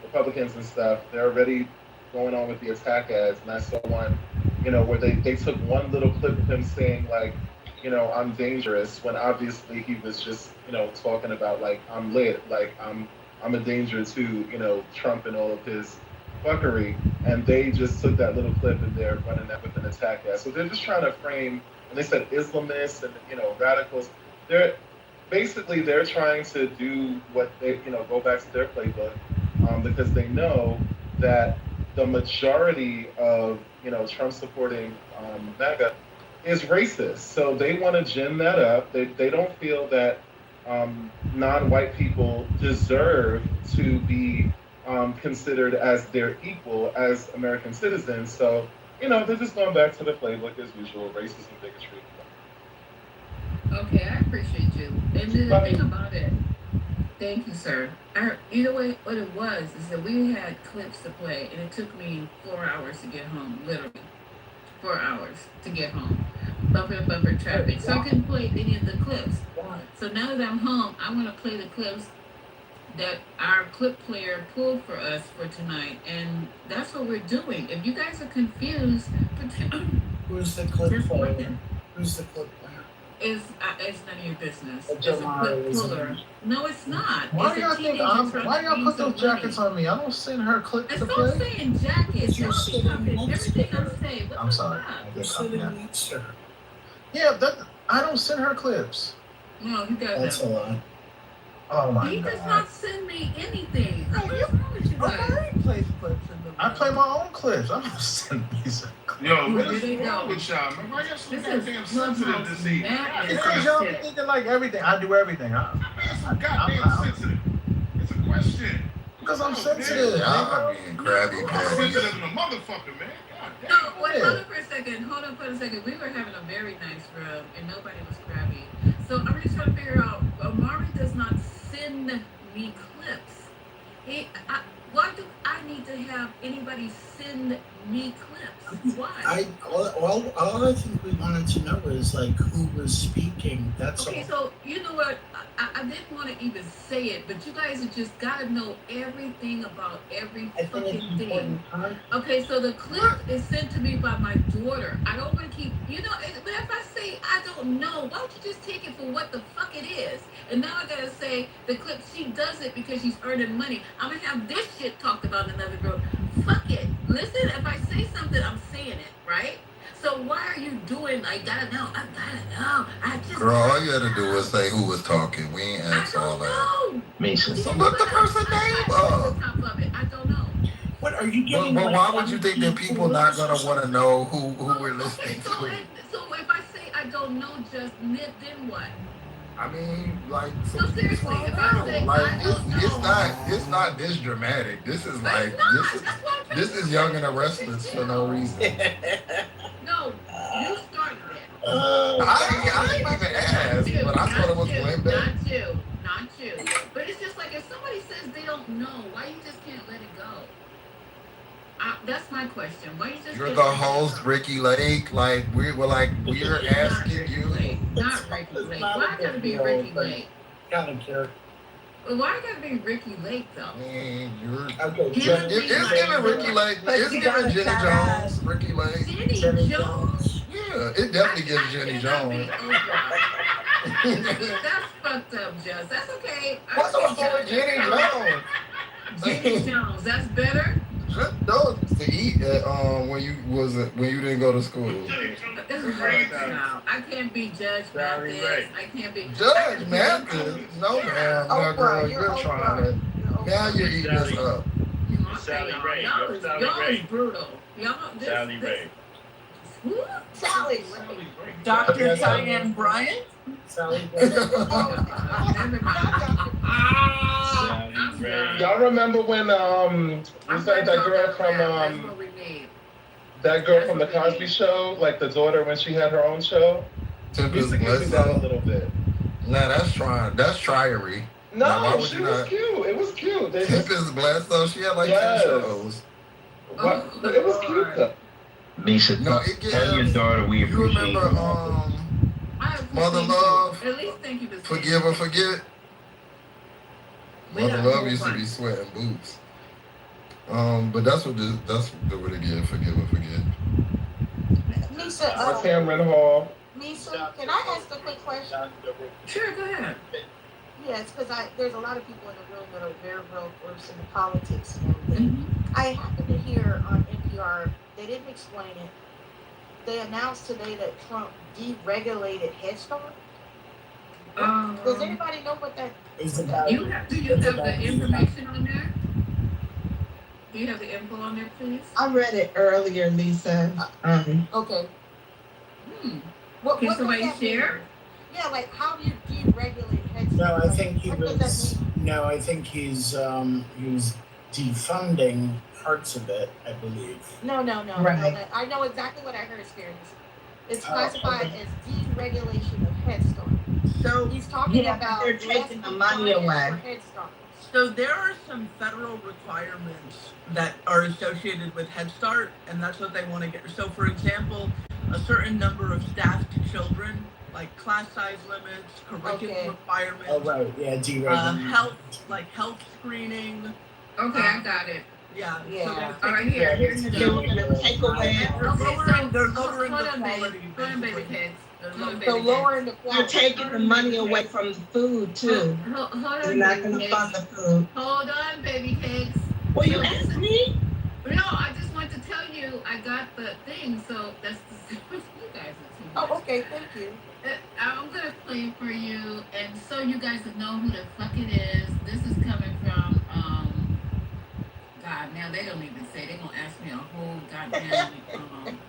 Republicans and stuff. They're already going on with the attack ads, and I saw one, where they took one little clip of him saying like, I'm dangerous, when obviously he was just talking about like I'm lit, like I'm a danger to Trump and all of his fuckery, and they just took that little clip and they're running that with an attack ad. So they're just trying to frame, and they said Islamists and radicals. They're trying to do what they go back to their playbook, because they know that the majority of Trump supporting MAGA is racist. So they want to gin that up. They don't feel that non-white people deserve to be considered as their equal as American citizens. So, they're just going back to the playbook as usual, racism, bigotry. Okay, I appreciate you. And then the thing about it, thank you, sir. You know what it was is that we had clips to play, and it took me 4 hours to get home, literally 4 hours to get home. Bumper to bumper traffic. So I couldn't play any of the clips. So now that I'm home, I want to play the clips that our clip player pulled for us for tonight, and that's what we're doing. If you guys are confused, Who's the clip player? Who's the clip player? It's none of your business. It's a clip puller. No, it's not. Why y'all put those jackets on me? I don't send her clips to play. Stop saying jackets. You're everything I'm saying. I'm sorry. I don't send her clips. No, you got That's a lie. Oh my He God. does not send me anything. What's wrong with you guys? I play my own clips. I'm not sending these clips. Yo, what is wrong with y'all, man? Why y'all so goddamn sensitive this evening? Because y'all be thinking like everything. I do everything. I'm sensitive. It's a question. Because I'm sensitive. I'm being crabby. I'm sensitive than a motherfucker, man. No, wait, hold on for a second. We were having a very nice room, and nobody was crabby. So I'm just trying to figure out, Amari does not send me clips. Why do I need to have anybody send me clips? Why? All I think we wanted to know is like who was speaking. That's okay, all. so you know what? I didn't want to even say it, but you guys have just got to know everything about every fucking thing. Okay, so the clip is sent to me by my daughter. I don't want to keep, but if I say I don't know, why don't you just take it for what the fuck it is? And now I gotta say the clip, she does it because she's earning money. I'm gonna have this shit talked about in another group. Fuck it. Listen, if I say something, I'm saying it, right? So why are you doing, I gotta know, Girl, all you had to do was say who was talking. We ain't asked all that. Mason. So look the person name up. I don't know. What are you getting? Well, why would you think that people not gonna want to know who we're listening to? So if I say I don't know, just then what? I mean, like, so seriously, if I say it's not this dramatic. This is like this is Young and the Restless for no reason. No, you started it. I didn't even ask, but I thought it was Glenn Beck. Not you. But it's just like if somebody says they don't know, why you just can't let it go? That's my question. Why you just? You're the host, Ricky Lake. Like we're asking you. Not Ricky Lake. Why I gotta be Ricky Lake? Gotta care. Well, why I gotta be Ricky Lake though? Man, it's giving Ricky Lake. It's giving Jenny Jones. Ricky Lake. Jenny Jones. Yeah, it definitely gives Jenny Jones. That's fucked up, Jess. That's okay. What's up with Jenny Jones? Jenny Jones. That's better. No, to eat when you didn't go to school. This is right now. I can't be Judge Sally Mathis. Ray. I can't be Judge Mathis? No, ma'am. No, Oprah, girl, you're you're trying to. Now you're eating this up. Sally Ray. Y'all is brutal. Y'all, Sally Ray. Who? Sally. Dr. Cheyenne Bryant? Sally. Y'all remember when we said that girl from that girl from the Cosby Show, like the daughter when she had her own show? Used to give me that a little bit. Nah, that's tryery. No, why would she you was not? cute. It was cute. They Tempest Blessed though, she had like 10 shows. What? It was cute though. Lisa, No, it tell your daughter we You appreciate remember her. Mother Love? At least thank you for Forgive or Forget? We Mother got Love a used to whole be sweating boots. But that's what it is. Forgive or Forget. Lisa, Cameron Hall. Lisa, can I ask a quick question? Sure, go ahead. Yes, because there's a lot of people in the room that are very well versed in the politics and everything. I happened to hear on NPR, they didn't explain it. They announced today that Trump deregulated Head Start. Does anybody know what that is? Do you have the information on there? Do you have the info on there, please? I read it earlier, Lisa. Okay. Can somebody share? Yeah, like how do you deregulate Head Start? No, I think he What does that was. mean? No, I think he was defunding parts of it, I believe. No. Right. I know exactly what I heard, Spears. It's classified as deregulation of Head Start. So he's talking about they're taking the money away. Head Start. So there are some federal requirements that are associated with Head Start, and that's what they want to get. So for example, a certain number of staff to children, like class size limits, curriculum requirements. Oh right, yeah, deregulation. Health screening. Okay, I got it. Yeah. Yeah. So All right, here. They're gonna take away. they're lowering the quality. Go on, baby kids. So lowering the quality. They're taking the money away from the food too. Hold on, They're not baby gonna cakes. fund the food. Hold on, baby cakes. Well, you asked me. No, I just want to tell you I got the thing, so that's the you guys are too much. Okay, thank you. I'm gonna play it for you, and so you guys know who the fuck it is. This is coming from God. Now they don't even say. They're gonna ask me a whole goddamn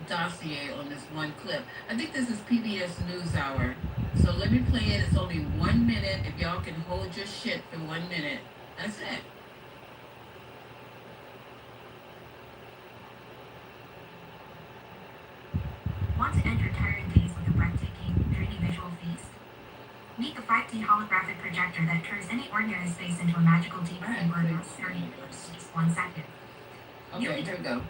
dossier on this one clip. I think this is PBS NewsHour. So let me play it. It's only 1 minute. If y'all can hold your shit for 1 minute, that's it. Want to end your tiring days with a breathtaking, 3D visual feast? Meet the 5D holographic projector that turns any ordinary space into a magical deep sea world in just 1 second. Okay, here we go.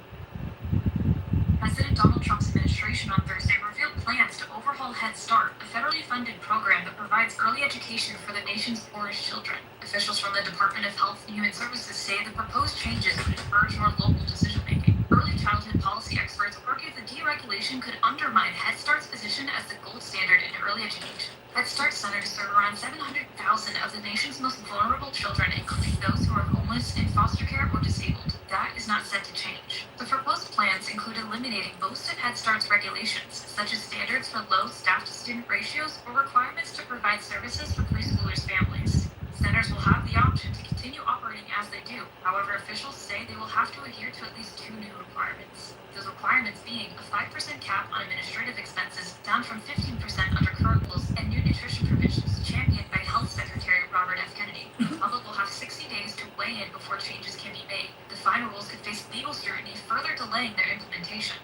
President Donald Trump's administration on Thursday revealed plans to overhaul Head Start, a federally funded program that provides early education for the nation's poorest children. Officials from the Department of Health and Human Services say the proposed changes would encourage more local decision-making. Early childhood policy experts argue the deregulation could undermine Head Start's position as the gold standard in early education. Head Start centers serve around 700,000 of the nation's most vulnerable children, including those who are homeless, in foster care, or disabled. That is not set to change. The proposed plans include eliminating most of Head Start's regulations, such as standards for low staff-to-student ratios or requirements to provide services for preschoolers' families. Centers will have the option to continue operating as they do. However, officials say they will have to adhere to at least 2 new requirements. Those requirements being a 5% cap on administrative expenses, down from 15% under current rules, and new nutrition provisions championed by Health Secretary Robert F. Kennedy. The public will have 60 days to weigh in before changes can be made. The final rules could face legal scrutiny, further delaying their implementation.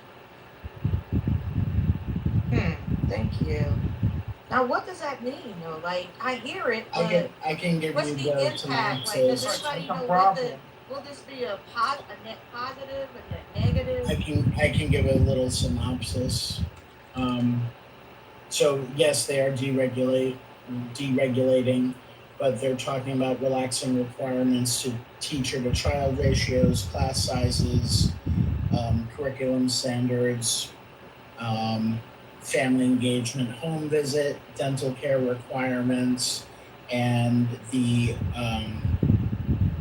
Thank you. Now, what does that mean, though? Like, I hear it, but I can give what's you the the impact? Like, does synopsis. anybody know what will this be a net positive, a net negative? I can give a little synopsis. So yes, they are deregulating, but they're talking about relaxing requirements to teacher-to-child ratios, class sizes, curriculum standards, family engagement, home visit, dental care requirements, and the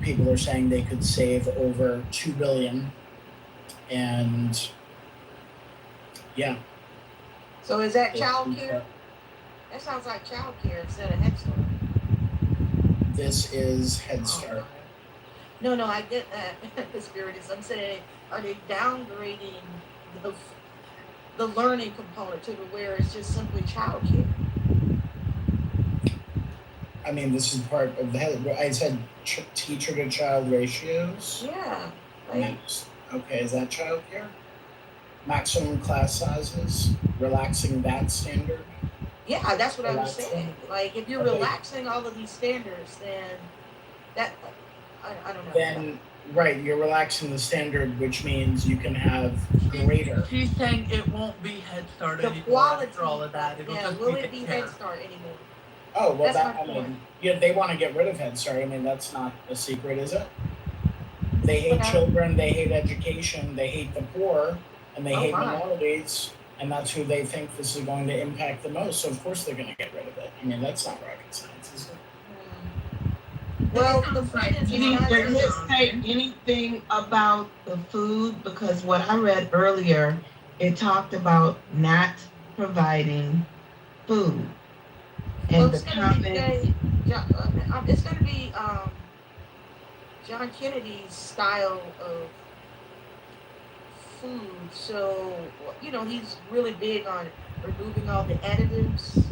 people are saying they could save over $2 billion, and Yeah. So is that child care? That sounds like child care instead of Head Start. This is Head Start. No, I get that. The spirit is. I'm saying, are they downgrading the learning component to the where it's just simply child care? I mean, this is part of the head. I said teacher to child ratios. Yeah. Okay, is that child care? Maximum class sizes, relaxing that standard. Yeah, that's what I was saying. Like, if you're relaxing all of these standards, then that I don't know. Then right, you're relaxing the standard, which means you can have greater. She's saying it won't be Head Start The anymore quality after all of that. It'll just will be it be care. Head Start anymore? Oh well, that's I mean, yeah, they want to get rid of Head Start. I mean, that's not a secret, is it? They hate children. They hate education. They hate the poor, and they hate minorities. And that's who they think this is going to impact the most. So of course they're going to get rid of it. I mean, that's not rocket science, is it? Well, the point is, Does it say anything about the food? Because what I read earlier, it talked about not providing food. And it's going to be John Kennedy's style of food. So, he's really big on removing all the additives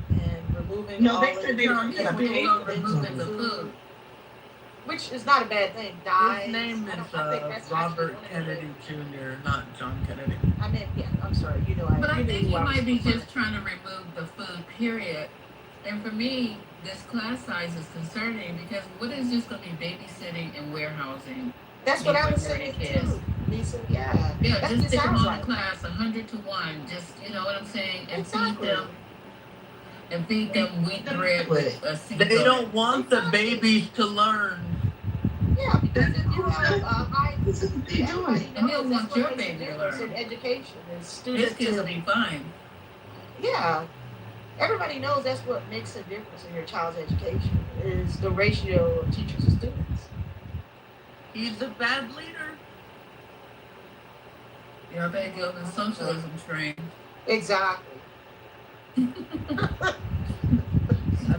and removing all they said they were going to pay for removing the food. Which is not a bad thing. Dyes. His name is Robert Kennedy Jr., not John Kennedy. I mean, yeah, I'm sorry. But I think he might be just trying to remove the food, period. And for me, this class size is concerning because what is just going to be babysitting and warehousing? That's what I was saying too, Lisa. Yeah. Yeah, that's just stick them on like. the class 100 to 1. Just, you know what I'm saying? And feed them wheat bread with a seed. They don't want the babies to learn. Yeah, because if you have high, and he'll want your baby to learn. In education, and students. His kids will be fine. Yeah. Everybody knows that's what makes a difference in your child's education is the ratio of teachers and students. He's a bad leader. Yeah, I better go to socialism train. Exactly. I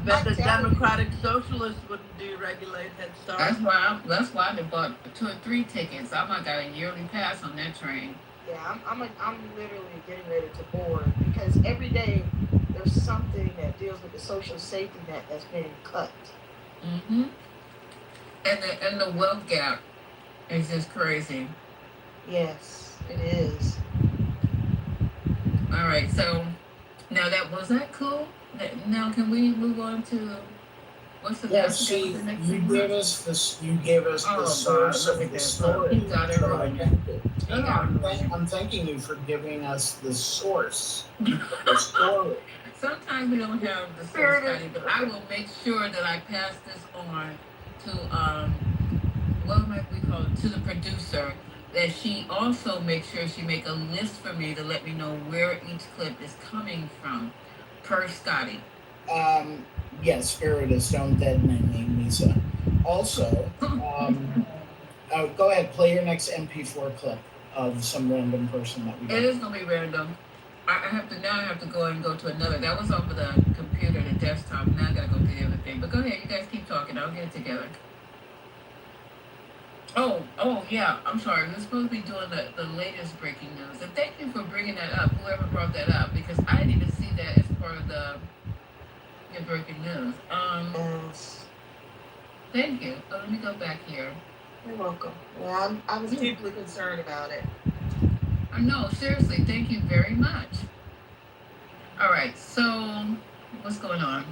bet the Democratic Socialists wouldn't deregulate Head Start. That's why they bought 2 or 3 tickets. I might got a yearly pass on that train. Yeah, I'm literally getting ready to board because every day there's something that deals with the social safety net that's being cut. Mm-hmm. And the wealth gap is just crazy. Yes, it is. All right, so now was that cool? Now can we move on to what's the next? You gave us the source of the story. You got it right. I'm thanking you for giving us the source, the story. Sometimes we don't have the source, but I will make sure that I pass this on to what might we call it, to the producer, that she also makes sure she make a list for me to let me know where each clip is coming from, per Scotty. Yes, Spirit is Stone Dead Name Lisa. Also, go ahead, play your next MP4 clip of some random person that we got. It is gonna be random. I have to go and go to another. That was over the computer, the desktop. Now I gotta go to the other thing. But go ahead, you guys keep talking. I'll get it together. Oh yeah. I'm sorry. We're supposed to be doing the latest breaking news. And thank you for bringing that up. Whoever brought that up, because I didn't even see that as part of your breaking news. Thank you. Oh, let me go back here. You're welcome. Yeah, I was deeply concerned about it. No, seriously, thank you very much. All right, so what's going on?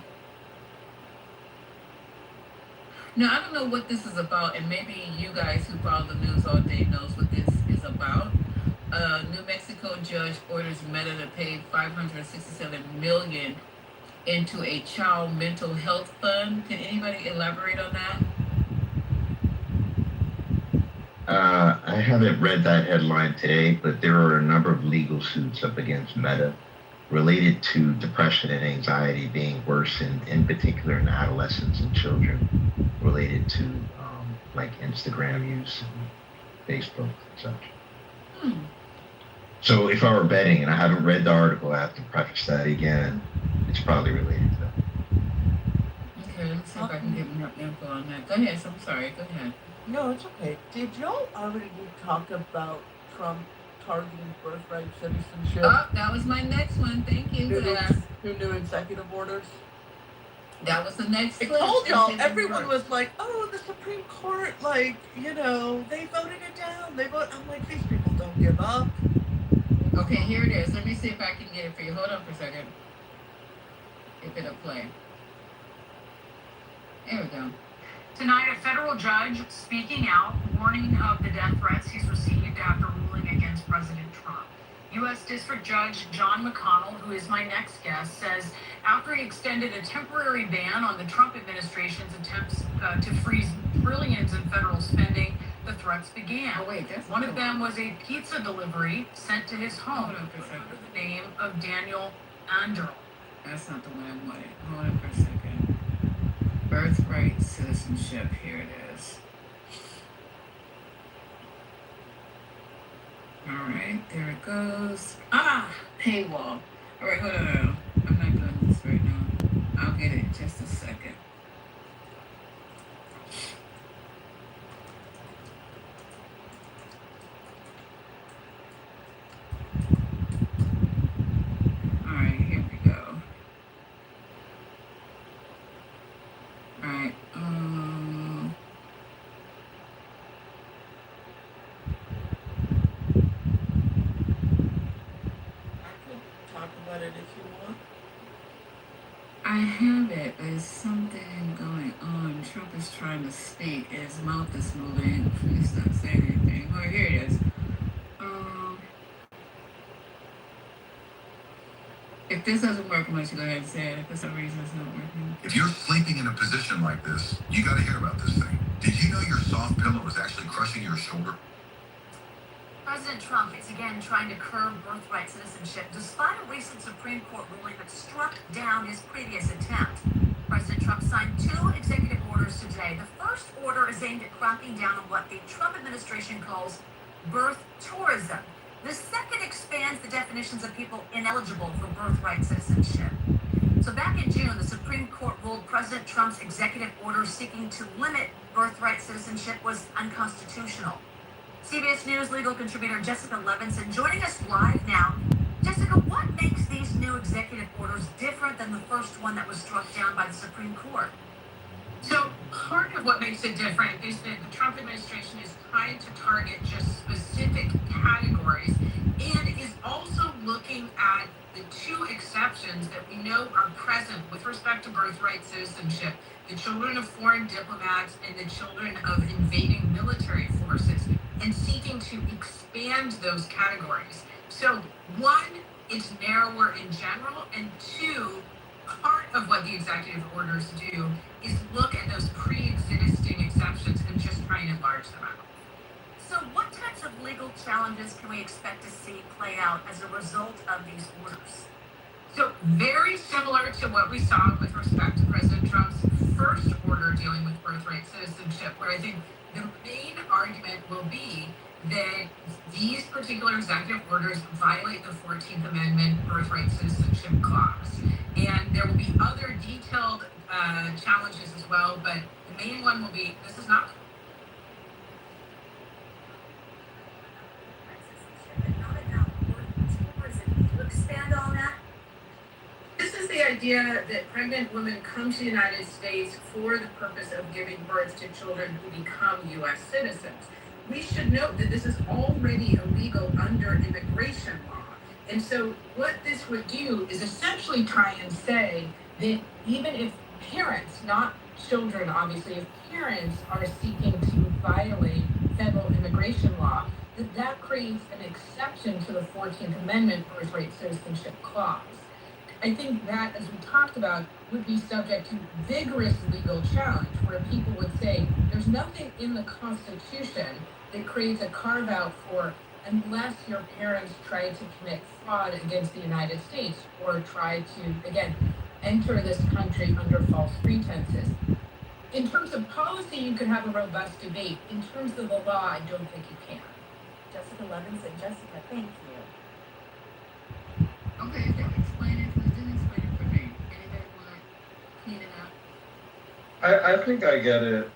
Now, I don't know what this is about, and maybe you guys who follow the news all day knows what this is about. New Mexico judge orders Meta to pay $567 million into a child mental health fund. Can anybody elaborate on that? I haven't read that headline today, but there are a number of legal suits up against Meta related to depression and anxiety being worse in particular in adolescents and children related to like Instagram use and Facebook and such. So if I were betting, and I haven't read the article, I have to preface that again, it's probably related to that. Okay, let's see if I can get more info on that. Go ahead. I'm sorry. Go ahead. No, it's okay. Did y'all already talk about Trump targeting birthright citizenship? Oh, that was my next one. Thank you. Who knew executive orders? That was the next I clip. told y'all, everyone was like, oh, the Supreme Court, like, they voted it down. I'm like, these people don't give up. Okay, here it is. Let me see if I can get it for you. Hold on for a second. If it'll play. There we go. Tonight, a federal judge speaking out, warning of the death threats he's received after ruling against President Trump. U.S. District Judge John McConnell, who is my next guest, says after he extended a temporary ban on the Trump administration's attempts to freeze trillions in federal spending, the threats began. Oh, wait, that's one of them was a pizza delivery sent to his home under the name of Daniel Anderl. That's not the one I wanted. Hold on for a second. Birthright citizenship. Here it is. All right, there it goes. Paywall. All right, hold on. I'm not doing this right now. I'll get it in just a second. All right, here we go. All right. Talk about it if you want. I have it. There's something going on. Trump is trying to speak. His mouth is moving. He's not saying anything. Oh, here it is. If this doesn't work, I'm going to go ahead and say it. If for some reason it's not working. If you're sleeping in a position like this, you got to hear about this thing. Did you know your soft pillow is actually crushing your shoulder? President Trump is again trying to curb birthright citizenship despite a recent Supreme Court ruling that struck down his previous attempt. President Trump signed 2 executive orders today. The first order is aimed at cracking down on what the Trump administration calls birth tourism. The second expands the definitions of people ineligible for birthright citizenship. So back in June, the Supreme Court ruled President Trump's executive order seeking to limit birthright citizenship was unconstitutional. CBS News legal contributor Jessica Levinson joining us live now. Jessica, what makes these new executive orders different than the first one that was struck down by the Supreme Court? So part of what makes it different is that the Trump administration is trying to target just specific categories and is also looking at the 2 exceptions that we know are present with respect to birthright citizenship, the children of foreign diplomats and the children of invading military forces, and seeking to expand those categories. So 1, it's narrower in general, and 2, part of what the executive orders do is look at those pre-existing exceptions and just try and enlarge them out. So what types of legal challenges can we expect to see play out as a result of these orders? So very similar to what we saw with respect to President Trump's first order dealing with birthright citizenship, where I think the main argument will be that these particular executive orders violate the 14th Amendment birthright citizenship clause. And there will be other detailed challenges as well, but the main one will be, this is not Expand on that. This is the idea that pregnant women come to the United States for the purpose of giving birth to children who become U.S. citizens. We should note that this is already illegal under immigration law. And so what this would do is essentially try and say that even if parents, not children obviously, if parents are seeking to violate federal immigration law, that creates an exception to the 14th Amendment birthright citizenship clause. I think that, as we talked about, would be subject to vigorous legal challenge, where people would say there's nothing in the Constitution that creates a carve-out for unless your parents try to commit fraud against the United States or try to, again, enter this country under false pretenses. In terms of policy, you could have a robust debate. In terms of the law, I don't think you can. Jessica Levinson. Jessica, thank you. Okay, so explain it, because didn't explain it for me. Anybody want to clean it up? I think I get it.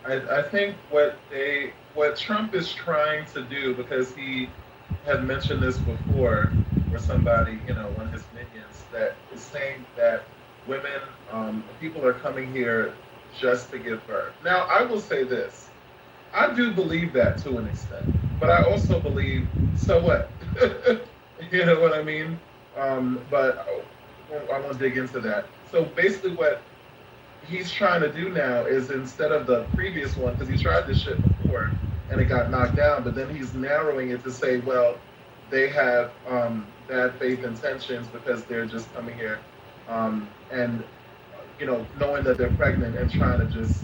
I think what Trump is trying to do, because he had mentioned this before, where somebody, one of his minions, that is saying that women, people are coming here just to give birth. Now, I will say this. I do believe that to an extent, but I also believe, so what? You know what I mean? But I won't dig into that. So basically, what he's trying to do now is, instead of the previous one, because he tried this shit before and it got knocked down, but then he's narrowing it to say, well, they have bad faith intentions because they're just coming here and knowing that they're pregnant and trying to just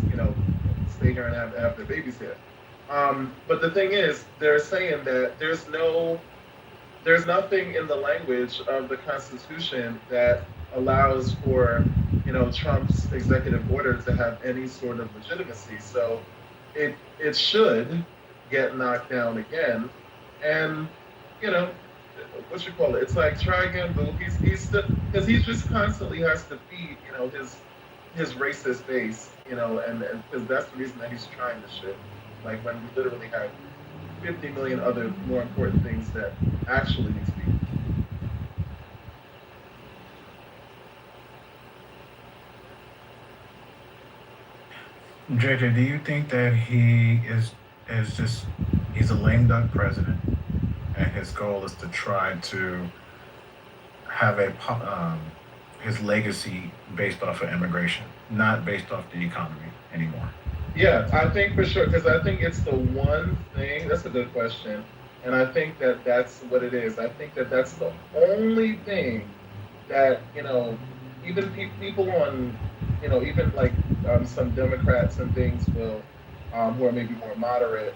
stay here and have their babies here. But the thing is, they're saying that there's nothing in the language of the Constitution that allows for Trump's executive order to have any sort of legitimacy. So it should get knocked down again, and what you call it? It's like, try again, boo. He's still, because he just constantly has to feed his racist base, and because that's the reason that he's trying this shit. Like, when we literally have 50 million other more important things that actually need to be. JJ, do you think that he is just he's a lame duck president, and his goal is to try to have his legacy based off of immigration, not based off the economy anymore? Yeah, I think for sure, because I think it's the one thing. That's a good question, and I think that that's what it is. I think that that's the only thing that even people on, even like some Democrats and things will, who are maybe more moderate,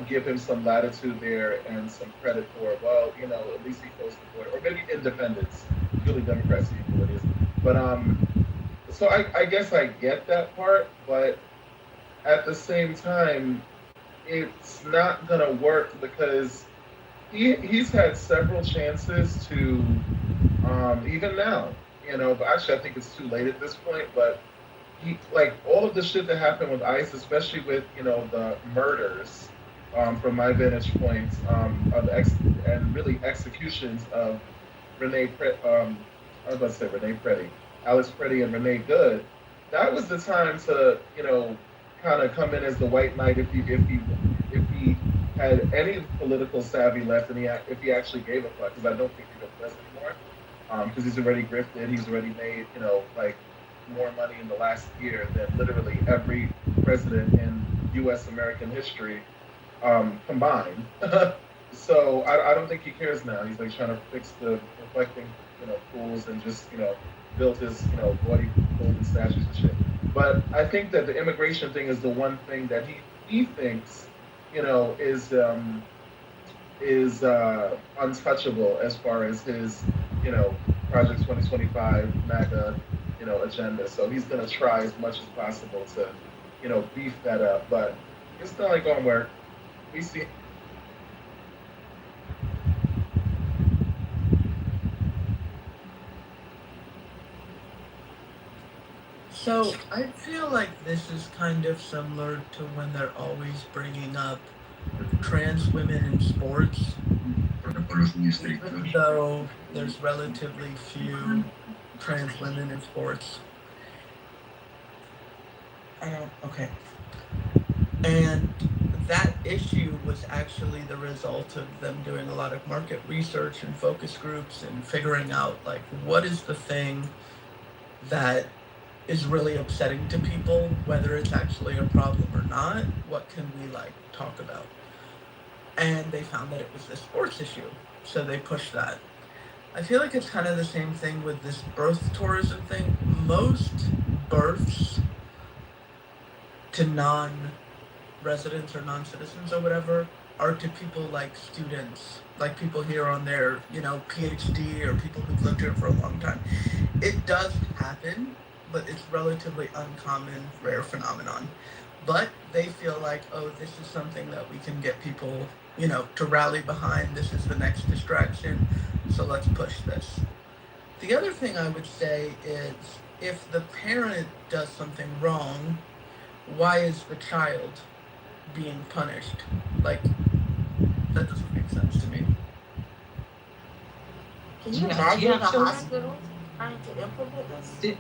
give him some latitude there and some credit for, well, at least he closed the border, or maybe independents. Really, Democrats see what it is, but so I guess I get that part, but at the same time, it's not gonna work because he's had several chances to, even now, but actually I think it's too late at this point, but like all of the shit that happened with ICE, especially with, the murders, from my vantage point, and really executions of I was about to say Renee Preddy, Alex Preddy and Renee Good, that was the time to, kind of come in as the white knight if he had any political savvy left, and if he actually gave a fuck, because I don't think he does anymore, because he's already grifted, he's already made, like more money in the last year than literally every president in U.S. American history combined. So I don't think he cares now. He's like trying to fix the reflecting, pools and just, build his, gaudy golden statues and shit. But I think that the immigration thing is the one thing that he thinks, is untouchable as far as his, Project 2025 MAGA, agenda. So he's gonna try as much as possible to, beef that up. But it's not like gonna work. We see. So I feel like this is kind of similar to when they're always bringing up trans women in sports, even though there's relatively few trans women in sports. Okay. And that issue was actually the result of them doing a lot of market research and focus groups and figuring out, like, what is the thing that is really upsetting to people, whether it's actually a problem or not. What can we talk about? And they found that it was the sports issue, so they pushed that. I feel like it's kind of the same thing with this birth tourism thing. Most births to non-residents or non-citizens or whatever are to people like students, like people here on their, PhD, or people who've lived here for a long time. It does happen, but it's relatively uncommon, rare phenomenon. But they feel like, oh, this is something that we can get people to rally behind. This is the next distraction, so let's push this. The other thing I would say is if the parent does something wrong, why is the child being punished? Like, that doesn't make sense to me. Can you imagine a hospital trying to implement this?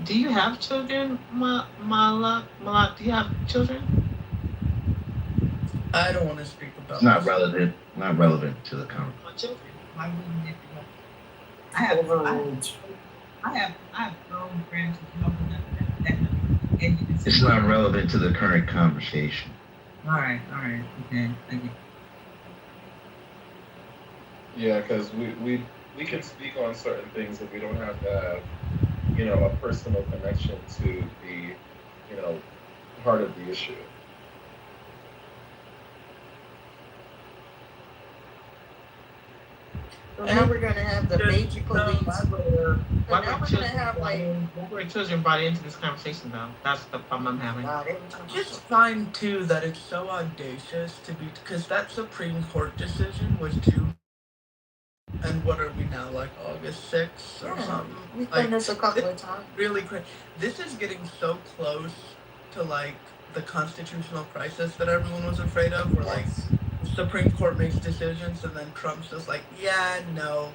Do you have children, Malak? Do you have children? I don't want to speak about It's not relevant. Not relevant to the conversation. Why wouldn't it be? I have grown grandchildren. It's not relevant to the current conversation. All right, okay. Yeah, because we can speak on certain things, but we don't have to have, a personal connection to the, heart of the issue. So now we're going to have the baby police. Why were children brought into this conversation, though? That's the problem I'm having. I just find, too, that it's so audacious because that Supreme Court decision was due. And what are we now, like August 6th or something? We've done this a couple of times. Really quick. This is getting so close to, like, the constitutional crisis that everyone was afraid of, where, like, Supreme Court makes decisions and then Trump's just like, yeah, no.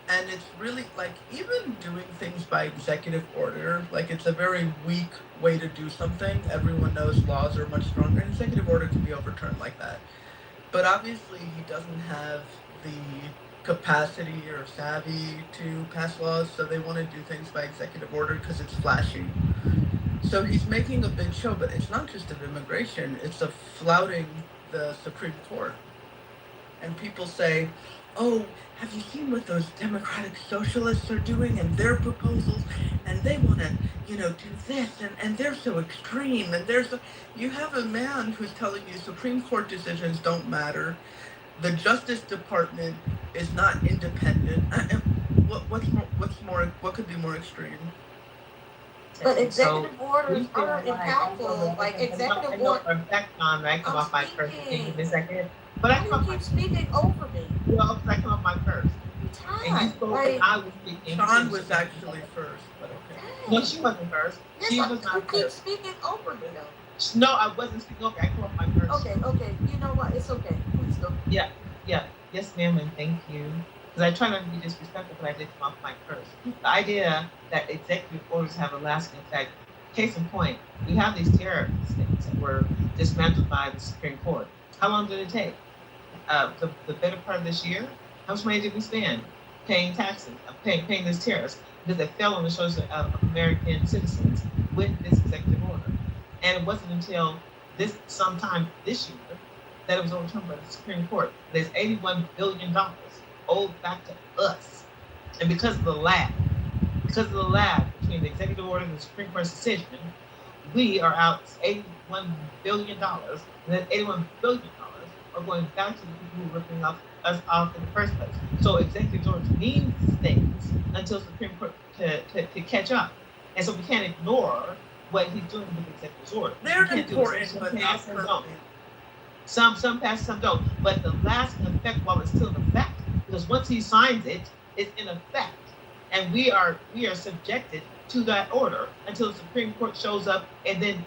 And it's really, like, even doing things by executive order, like, it's a very weak way to do something. Everyone knows laws are much stronger. An executive order can be overturned like that. But obviously he doesn't have the capacity or savvy to pass laws, so they want to do things by executive order because it's flashy. So he's making a big show, but it's not just of immigration, it's of flouting the Supreme Court. And people say, oh, have you seen what those democratic socialists are doing and their proposals? And they want to, do this, and they're so extreme, and you have a man who's telling you Supreme Court decisions don't matter. The Justice Department is not independent. What could be more extreme? But executive orders are impactful. Like executive orders. I come off my first. Give me a second. But you keep speaking over me. Well, I come off my first. And you spoke, and I was speaking. Sean was actually first, but okay. No, she wasn't first. Yes, she was not you keep first. speaking over me, though. No, I wasn't speaking over. I come off my first. Okay. You know what? It's okay. Please go. Yeah. Yes, ma'am, and thank you. Because I try not to be disrespectful, but I did come off my first. The idea that executive orders have a lasting effect. Case in point, we have these tariff things that were dismantled by the Supreme Court. How long did it take? The better part of this year? How much money did we spend paying taxes, paying these tariffs? Because they fell on the shoulders of American citizens with this executive order. And it wasn't until sometime this year that it was overturned by the Supreme Court. There's $81 billion owed back to us. And because of the lag between the executive order and the Supreme Court's decision, we are out $81 billion. And that $81 billion are going back to the people who were ripping us off in the first place. So executive orders mean things until the Supreme Court to catch up. And so we can't ignore what he's doing with the executive order. They're important, but not perfect. Some pass, some don't. But the lasting effect while it's still in effect, because once he signs it, it's in effect. And we are subjected to that order until the Supreme Court shows up and then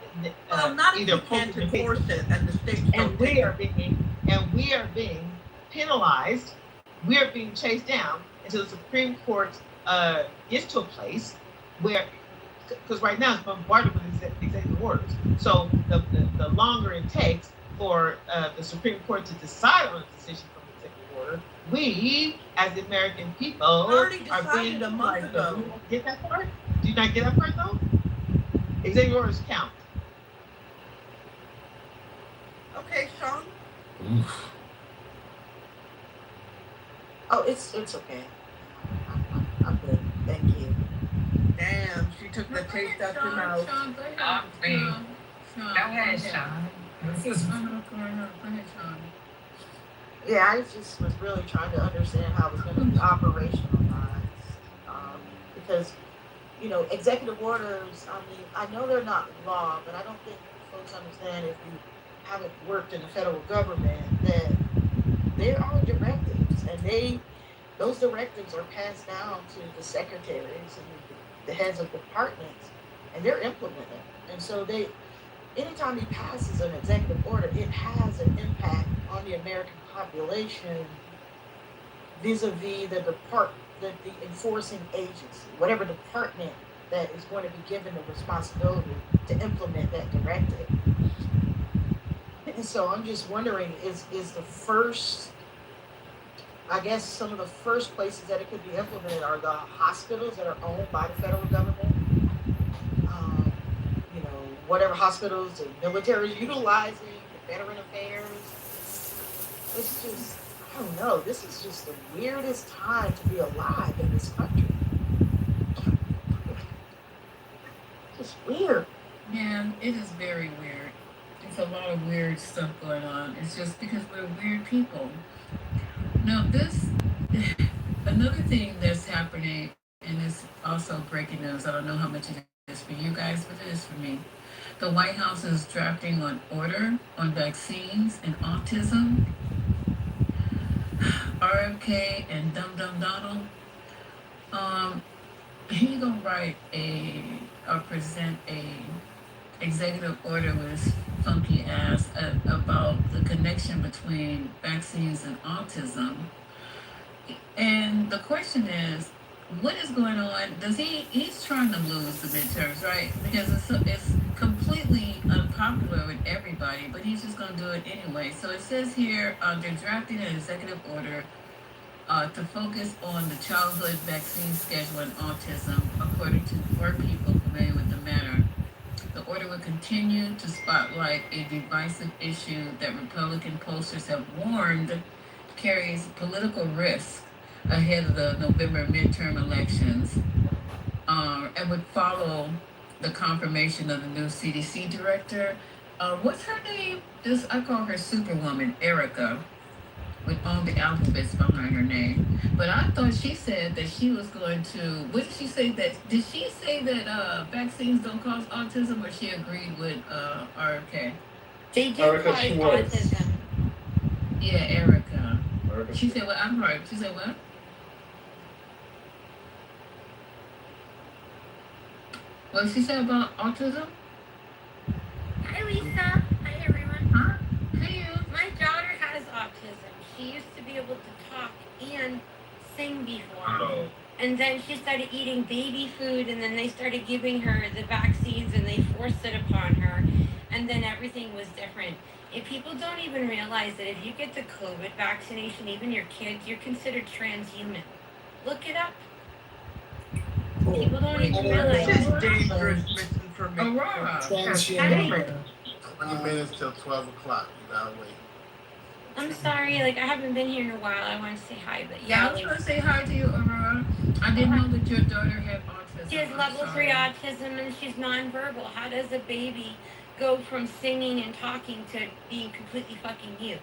not either if you can't enforce it and the states don't. We are being penalized. We are being chased down until the Supreme Court gets to a place where, because right now it's bombarded with executive orders. So the longer it takes for the Supreme Court to decide on a decision from the executive order, we, as the American people, are being a month ago. Get that part? Do you not get that part though? Executive orders count. Okay, Sean. Oof. Oh, it's okay. I'm good. Thank you. Damn, she took the taste out your mouth. Go ahead, Sean. Yeah, I just was really trying to understand how it was going to be operationalized. Because, executive orders, I know they're not law, but I don't think folks understand if you haven't worked in the federal government that there are directives, and those directives are passed down to the secretaries and the heads of departments, and they're implemented. And so anytime he passes an executive order, it has an impact on the American population vis-a-vis the enforcing agency, whatever department that is going to be given the responsibility to implement that directive. And so I'm just wondering, is the first, I guess some of the first places that it could be implemented are the hospitals that are owned by the federal government. Whatever hospitals the military is utilizing, the Veteran Affairs. It's just, I don't know. This is just the weirdest time to be alive in this country. It's weird. Yeah, it is very weird. It's a lot of weird stuff going on. It's just because we're weird people. Now, another thing that's happening, and it's also breaking news. I don't know how much it is for you guys, but it is for me. The White House is drafting an order on vaccines and autism. RFK and Dum Dum Donald. He gonna write or present a executive order with his funky ass about the connection between vaccines and autism. And the question is, what is going on? He's trying to lose the midterms, right? Because it's completely unpopular with everybody, but he's just going to do it anyway. So it says here, they're drafting an executive order to focus on the childhood vaccine schedule and autism, according to 4 people familiar with the matter. The order will continue to spotlight a divisive issue that Republican pollsters have warned carries political risk ahead of the November midterm elections, and would follow the confirmation of the new CDC director. What's her name? I call her Superwoman, Erica, with all the alphabets behind her name. But I thought she said that she was going to. What did she say? Did she say that vaccines don't cause autism, or she agreed with RFK? They do cause autism. Yeah, Erica. She said what? I'm sorry. She said what? What did she say about autism? Hi, Lisa. Hi, everyone. Huh? Hey, you. My daughter has autism. She used to be able to talk and sing before. Oh. And then she started eating baby food, and then they started giving her the vaccines, and they forced it upon her. And then everything was different. If people don't even realize that if you get the COVID vaccination, even your kids, you're considered transhuman. Look it up. People don't even realize. This is dangerous misinformation. Aurora. 20 minutes till 12 o'clock. You gotta wait. I'm sorry, I haven't been here in a while. I want to say hi, but Yeah, I was going to say hi to you, Aurora. I didn't know that your daughter had autism. She has level 3 autism, and she's nonverbal. How does a baby go from singing and talking to being completely fucking mute?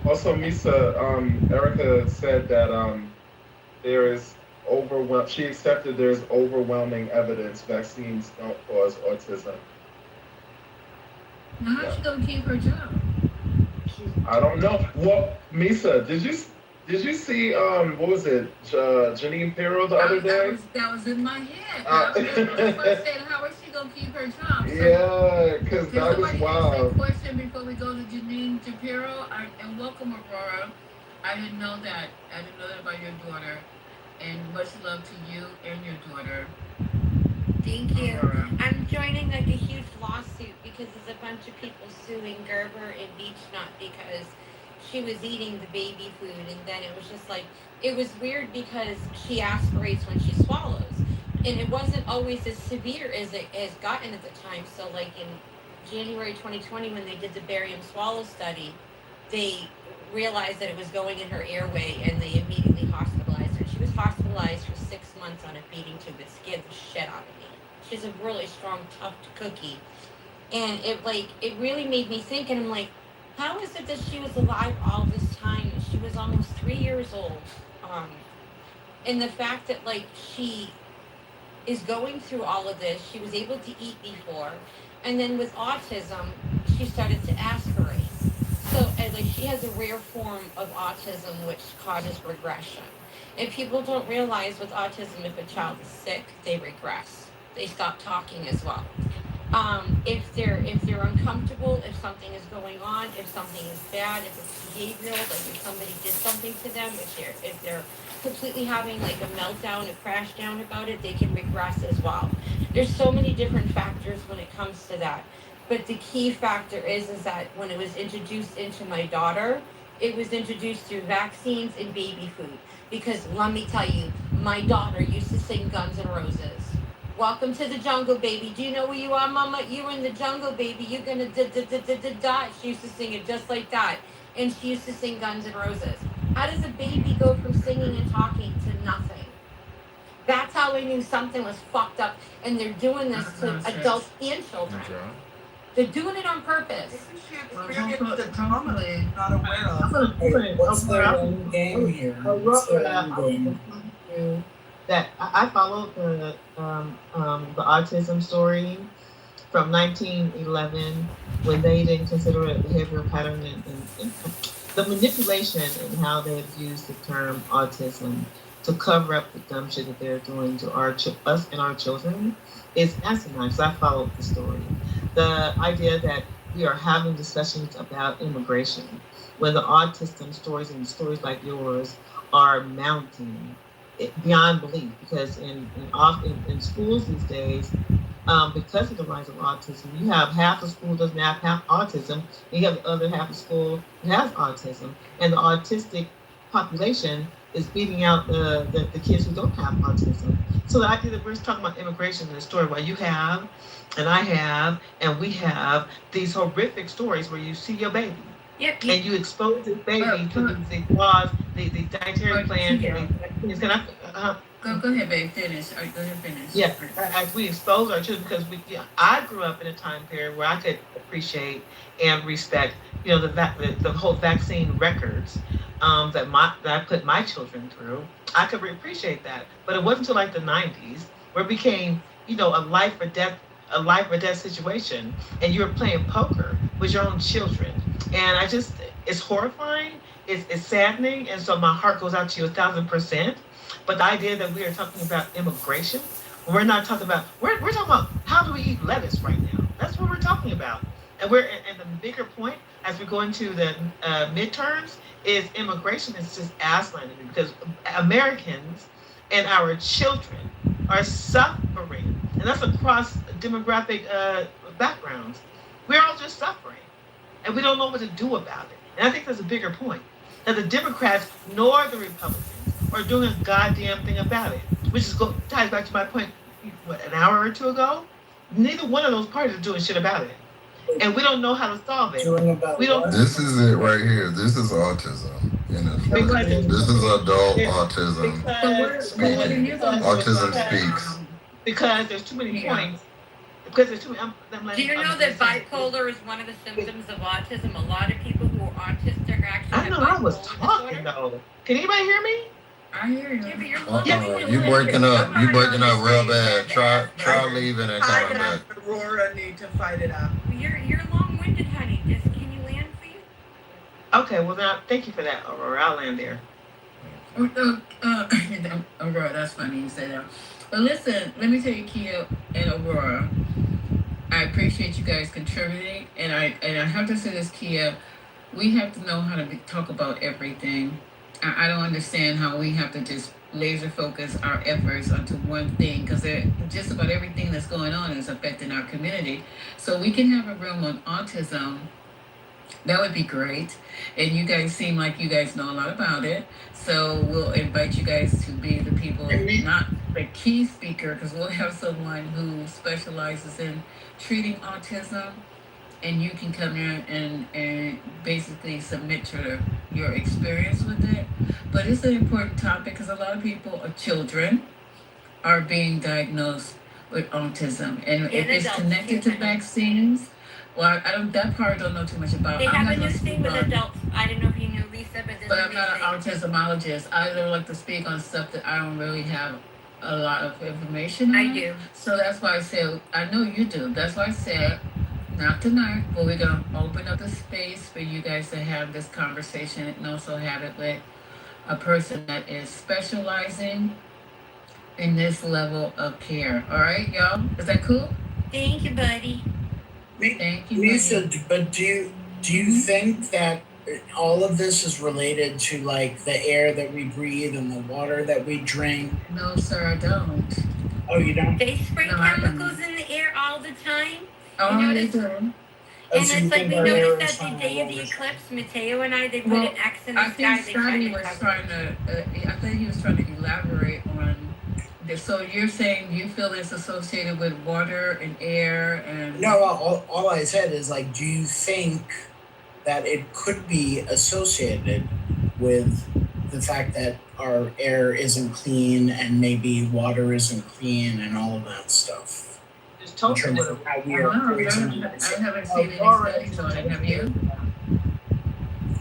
Also, Misa, Erica said that there is she accepted there's overwhelming evidence vaccines don't cause autism. Now, how's she going to keep her job? I don't know. Well, Misa, did you see what was it, Janine Pirro the other day? That was in my head. I said, how is she gonna keep her job? So, yeah, because that was wild. A question before we go to Janine Shapiro, and welcome, Aurora. I didn't know that about your daughter, and much love to you and your daughter. Thank you. Aurora. I'm joining a huge lawsuit because there's a bunch of people suing Gerber and Beechnut because she was eating the baby food, and then it was just it was weird because she aspirates when she swallows, and it wasn't always as severe as it has gotten at the time. So in January 2020, when they did the barium swallow study, they realized that it was going in her airway, and they immediately hospitalized her. She was hospitalized for 6 months on a feeding tube. It scared the shit out of me. She's a really strong, tough cookie. And it really made me think, and I'm like, how is it that she was alive all this time? She was almost 3 years old. And the fact that she is going through all of this, she was able to eat before. And then with autism, she started to aspirate. also, like, she has a rare form of autism which causes regression. And people don't realize with autism, if a child is sick, they regress. They stop talking as well. If they're uncomfortable, if something is going on, if something is bad, if it's behavioral, like if somebody did something to them, if they're completely having like a meltdown, a crash down about it, they can regress as well. There's so many different factors when it comes to that. But the key factor is that when it was introduced into my daughter, it was introduced through vaccines and baby food. Because let me tell you, my daughter used to sing Guns N' Roses. Welcome to the jungle, baby. Do you know where you are, mama? You're in the jungle, baby. You're gonna die. She used to sing it just like that. And she used to sing Guns N' Roses. How does a baby go from singing and talking to nothing? That's how I knew something was fucked up. And they're doing this to adults and children. They're doing it on purpose. Hopefully, not aware of. what's their end game here? What's their end game? That I followed the autism story from 1911 when they didn't consider it a behavioral pattern and the manipulation and how they have used the term autism to cover up the dumb shit that they're doing to us and our children is asinine. So I followed the story. The idea that we are having discussions about immigration when the autism stories and stories like yours are mounting beyond belief, because in schools these days, because of the rise of autism, you have half the school doesn't have autism, and you have the other half of school who has autism, and the autistic population is beating out the kids who don't have autism. So the idea that we're talking about immigration in the story, where you have, and I have, and we have these horrific stories where you see your baby. Yep. And you expose this baby to the laws, the dietary plan. Can I? Go ahead, babe. Finish. All right, go ahead, finish. Yeah, as we expose our children, because I grew up in a time period where I could appreciate and respect, the whole vaccine records that I put my children through. I could appreciate that, but it wasn't until like the 90s where it became, a life or death situation, and you were playing poker with your own children. And it's horrifying, it's saddening, and so my heart goes out to you 1,000%. But the idea that we are talking about immigration, we're not talking about, we're talking about how do we eat lettuce right now? That's what we're talking about. And the bigger point as we go into the midterms is immigration is just asinine to me, because Americans and our children are suffering, and that's across demographic backgrounds. We're all just suffering, and we don't know what to do about it. And I think there's a bigger point, that the Democrats nor the Republicans are doing a goddamn thing about it, which ties back to my point, an hour or two ago? Neither one of those parties are doing shit about it. And we don't know how to solve it. We don't. This is it right here. This is autism. This is adult autism. Autism speaks. Because there's too many points. Because there's too many. Do you know that bipolar is one of the symptoms of autism? A lot of people who are autistic are actually. I know I was talking though. Can anybody hear me? I hear you. You breaking up. You breaking up real bad. Try leaving and coming back. Aurora need to fight it out. You're long-winded, honey. Just can you land, please? Okay, well now thank you for that, Aurora. I'll land there. Aurora, that's funny you say that. But listen, let me tell you, Kia and Aurora, I appreciate you guys contributing, and I have to say this, Kia, we have to know how to talk about everything. I don't understand how we have to just laser focus our efforts onto one thing, because just about everything that's going on is affecting our community. So we can have a room on autism. That would be great. And you guys seem like you guys know a lot about it. So we'll invite you guys to be the people, not the key speaker, because we'll have someone who specializes in treating autism. And you can come here and basically submit your experience with it. But it's an important topic because a lot of people, children, are being diagnosed with autism. And if it's connected to vaccines, well, that part I don't know too much about. They have a new thing with adults. I don't know if you knew, Lisa, but I'm not an autismologist. I don't like to speak on stuff that I don't really have a lot of information on. I do. So that's why I said, I know you do. That's why I said, Not tonight, but we're gonna open up the space for you guys to have this conversation and also have it with a person that is specializing in this level of care. All right, y'all? Is that cool? Thank you, buddy. Thank you, Lisa, buddy. but do you think that all of this is related to like the air that we breathe and the water that we drink? No, sir, I don't. Oh, you don't? They spray No, I don't. chemicals in the air all the time. Oh, they do. And so it's you like think we our air noticed is that the fine day of all the the time? eclipse, Mateo and I, they put Well, an X in I the think sky. They Scotty tried was to trying to, I think he was trying to elaborate on this. So you're saying you feel it's associated with water and air and... No, all I said is like, do you think that it could be associated with the fact that our air isn't clean and maybe water isn't clean and all of that stuff? Just told you In terms what of how we I are don't know, poisoning I haven't seen any already studies on it, have you?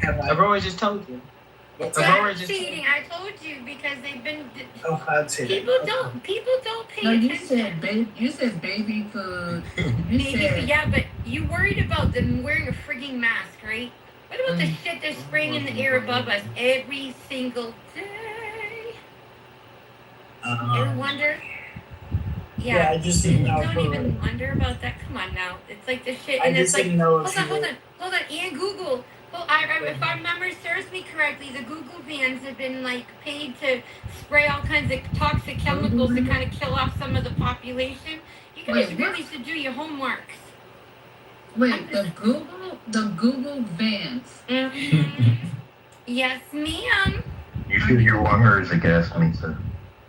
I've already just told you. What's I've that? already just told cheating. you. I told you because they've been. Oh, I'd say that. People don't pay No, you attention. said baby food. You Maybe, said... yeah, but you worried about them wearing a frigging mask, right? What about the shit they're spraying in the air above us every single day? Ever wonder? Yeah, I just didn't know. Don't even wonder about that. Come on now. It's like the shit, I and it's just like, didn't know hold if on, you hold were- on, and Google. Well, if our memory serves me correctly, the Google vans have been like paid to spray all kinds of toxic chemicals to kind of kill off some of the population. You guys really should do your homeworks. Wait, the Google vans. Yes, ma'am. You should hear her as a guest, Lisa.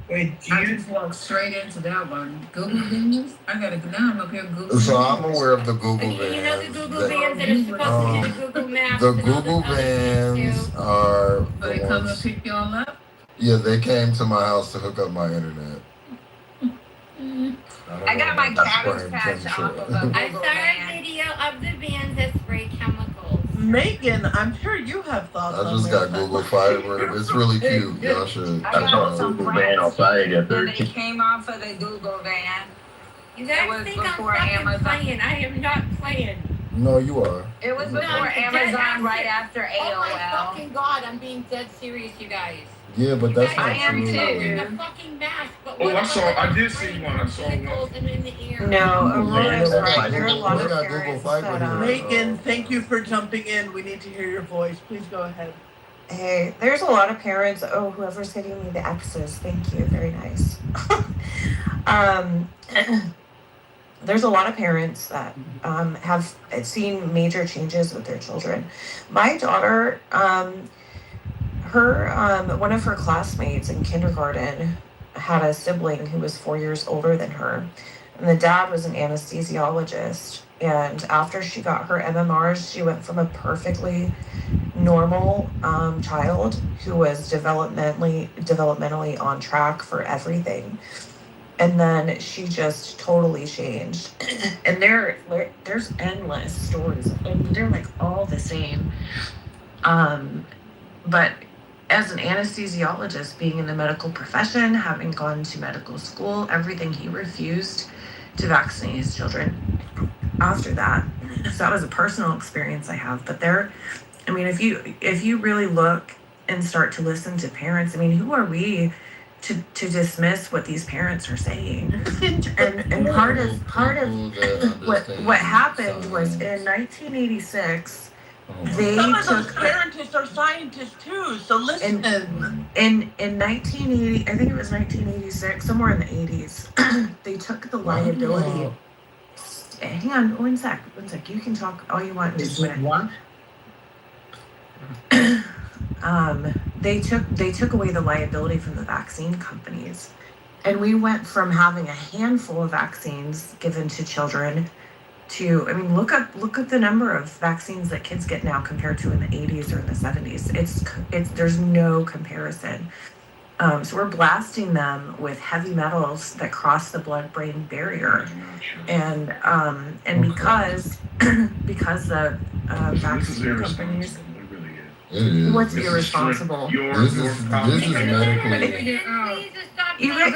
Wait, I just walked straight into that one. Google vans? I gotta go now. I'm up here Google. So I'm aware of the Google vans. You know the Google vans that are supposed to do the Google Maps. The and all Google this other shit vans too. are So the they come and ones. pick y'all up? Yeah, they came to my house to hook up my internet. I got my Cabbage Patch off of a I saw a video of the vans that spray chemicals. Megan, I'm sure you have thoughts I on just this. got Google Fiber. It's really cute. Y'all should. I saw a Google van outside at They 13. came off of the Google van. You guys was think I'm before fucking Amazon. playing? I am not playing. No, you are. It was No, before I'm dead Amazon, ass right serious. after Oh my AOL. fucking god, I'm being dead serious, you guys. Yeah, but that's I not am true. too. Wearing a fucking mask, but Oh, what I about saw. I the did see spraying one. I saw one. chemicals in the air? No, Aurora's Yeah, right. There are a lot We of got Google parents Fiber that, here. Megan, thank you for jumping in. We need to hear your voice. Please go ahead. Hey, there's a lot of parents. Oh, whoever's getting me the X's, thank you. Very nice. There's a lot of parents that have seen major changes with their children. My daughter, one of her classmates in kindergarten had a sibling who was 4 years older than her, and the dad was an anesthesiologist. And after she got her MMRs, she went from a perfectly normal child who was developmentally on track for everything, and then she just totally changed. And there's endless stories, and they're like all the same. But as an anesthesiologist, being in the medical profession, having gone to medical school, everything, he refused to vaccinate his children after that. So that was a personal experience I have. But if you really look and start to listen to parents, I mean, who are we to dismiss what these parents are saying? And part of what happened was in 1986, Some of those parents are scientists too, so listen. In 1980, I think it was 1986, somewhere in the 80s, they took the liability. Hang on, one sec. You can talk all you want in just a minute. What? They took away the liability from the vaccine companies, and we went from having a handful of vaccines given to children to, I mean, look up the number of vaccines that kids get now compared to in the 80s or in the 70s. It's there's no comparison. So we're blasting them with heavy metals that cross the blood-brain barrier, and because the vaccine companies. It is. What's irresponsible? This is medically. You guys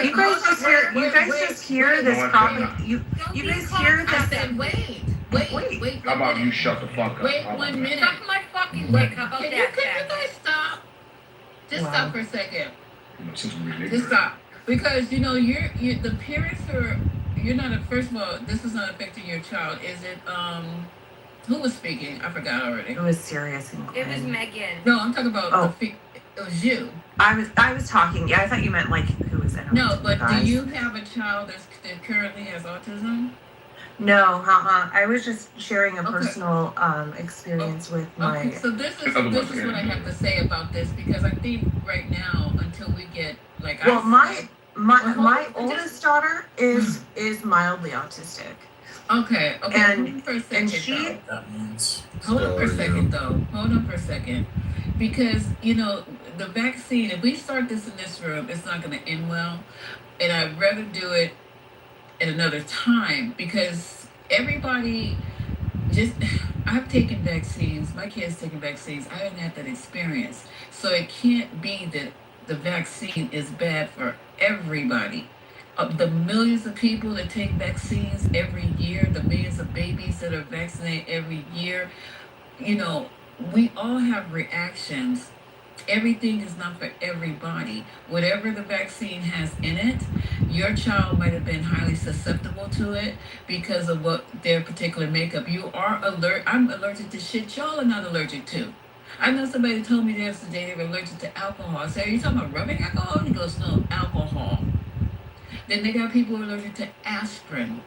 just hear this problem. You guys hear this. Wait. Wait. How about you shut the fuck up? Wait How about 1 that? minute. Suck my fucking dick. How about Can that, you Jack? guys stop? Just Wow. stop for a second. Since we're Just ignorant. stop. Because you're the parents are you're not a first of all, this is not affecting your child. Is it who was speaking? I forgot already. It was serious and It was Glenn. Megan. No, I'm talking about it was you. I was talking. Yeah, I thought you meant like who was interrupting No, the but do guys. you have a child that currently has autism? No, I was just sharing a personal experience with my. Okay, so this is what I have to say about this because I think right now until we get like Well, my oldest daughter is mildly autistic. Okay. And- hold on for a second, and she- though. That means. Hold on for a second, though. Hold on for a second. Because, the vaccine, if we start this in this room, it's not going to end well. And I'd rather do it at another time because everybody I've taken vaccines. My kids taken vaccines. I haven't had that experience. So it can't be that the vaccine is bad for everybody. The millions of people that take vaccines every year, the millions of babies that are vaccinated every year, we all have reactions. Everything is not for everybody. Whatever the vaccine has in it, your child might have been highly susceptible to it because of what their particular makeup. You are I'm allergic to shit y'all are not allergic to. I know somebody told me yesterday they were allergic to alcohol. I said, are you talking about rubbing alcohol? He goes, no, alcohol. Then they got people allergic to aspirin.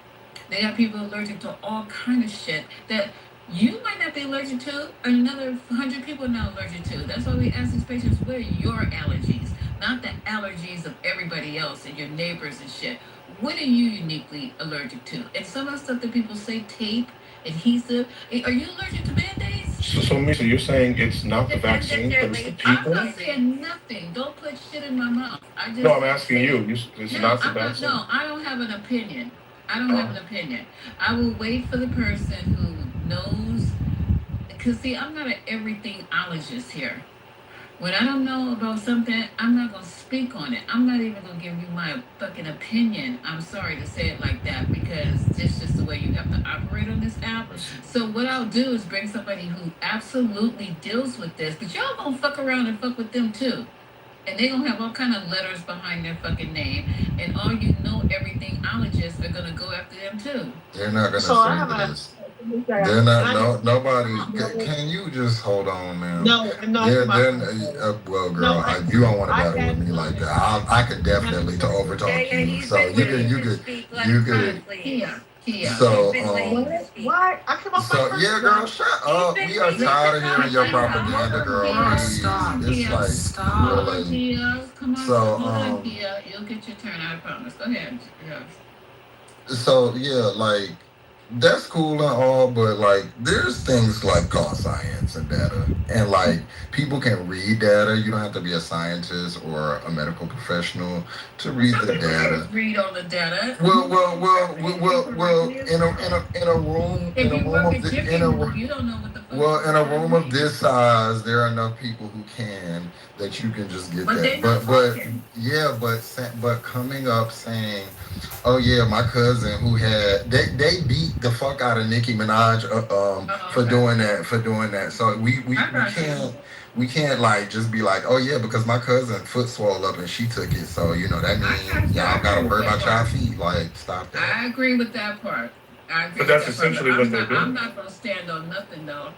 They got people allergic to all kind of shit that you might not be allergic to, and another 100 people are not allergic to. That's why we ask these patients, what are your allergies? Not the allergies of everybody else and your neighbors and shit. What are you uniquely allergic to? And some of the stuff that people say, tape, adhesive, are you allergic to Band-Aids? So Misa, you're saying it's not the vaccine, but it's the people? I'm not saying nothing. Don't put shit in my mouth. No, I'm asking you. It's not the vaccine? No, I don't have an opinion. I will wait for the person who knows. Because, see, I'm not an everythingologist here. When I don't know about something, I'm not going to speak on it. I'm not even going to give you my fucking opinion. I'm sorry to say it like that because it's just the way you have to operate on this app. So what I'll do is bring somebody who absolutely deals with this. But y'all going to fuck around and fuck with them too. And they're going to have all kind of letters behind their fucking name. And all everythingologists are going to go after them too. They're not going to say this. They're not, nobody, can you just hold on now? Well, girl, you don't want to battle with me like that. I could definitely overtalk you. So you could. Kia. So, why? I come off so yeah, girl, shut up. We are tired of hearing your propaganda, girl. Stop. It's like, Stop. really. Kia, come on. So, Hold on, Kia. You'll get your turn, I promise. Go ahead. Yeah. So, yeah, like, that's cool and all, but like there's things like called science and data, and like people can read data. You don't have to be a scientist or a medical professional to read the data. Read all the data. Well. In a room of this size, there are enough people who can that you can just get that. But coming up saying, oh yeah, my cousin who had they beat the fuck out of Nicki Minaj for doing that. So we can't like just be like, oh yeah, because my cousin foot swelled up and she took it. So that means y'all gotta worry about y'all feet. Like, stop that. I agree with that part. But that's essentially what they're doing. I'm not gonna stand on nothing though.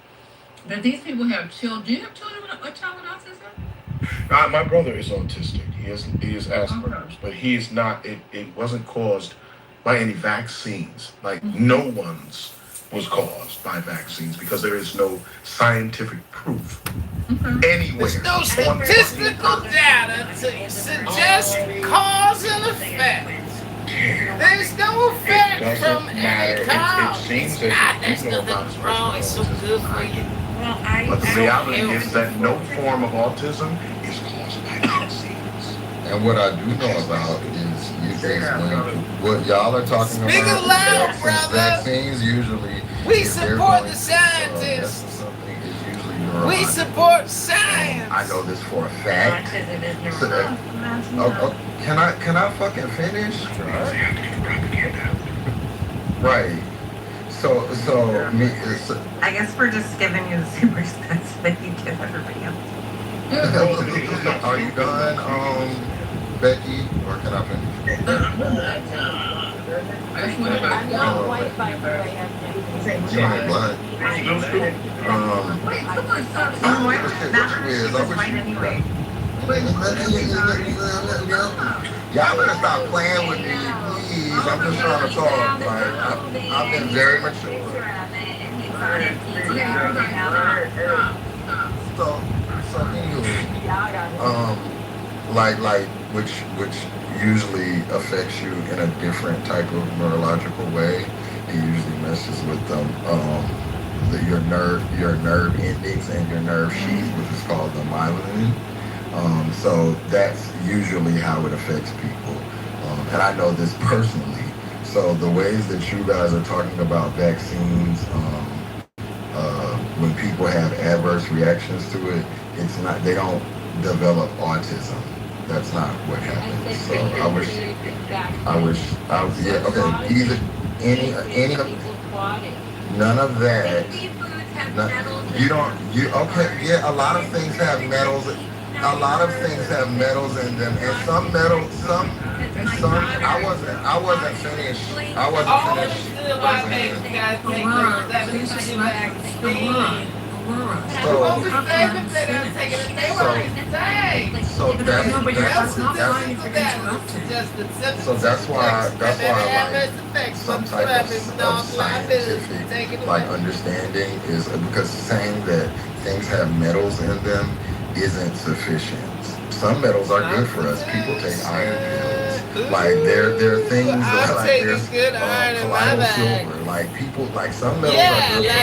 But these people have children. Do you have children with a child with autism? My brother is autistic. He is Asperger's, but he is not. It wasn't caused by any vaccines. Like no one's was caused by vaccines because there is no scientific proof anywhere. There's no statistical data to suggest cause and effect. There's no effect from any cause. It seems There's as nothing wrong. It's so good for you. But the reality is that no form of autism is caused by vaccines. And what I do know about is what y'all are talking about. Speak it loud, brother. Vaccines usually. We support the scientists. We support science. I know this for a fact. Can I fucking finish? Right. So me, so, I guess we're just giving you the same respect that you give everybody else. are you done, Becky, or can I finish? I'm not white, by the way. You ain't black. Oh, wait, not her, she was white anyway. Y'all better stop playing with me, please. I'm just trying to talk. Like, I've been very mature. So anywho, like which usually affects you in a different type of neurological way. It usually messes with your nerve endings and your nerve sheath, which is called the myelin. So that's usually how it affects people. And I know this personally. So the ways that you guys are talking about vaccines, when people have adverse reactions to it, it's not, they don't develop autism. That's not what happens. So yeah, okay, either, any of, none of that. Okay, yeah, a lot of things have metals. A lot of things have metals in them, and some, I wasn't finished. So that's why I like some type of scientific like understanding is because saying that things have metals in them isn't sufficient. Some metals are good for us. People take iron pills. Like there are things like there's colloidal silver. Like people like some metals are good for us.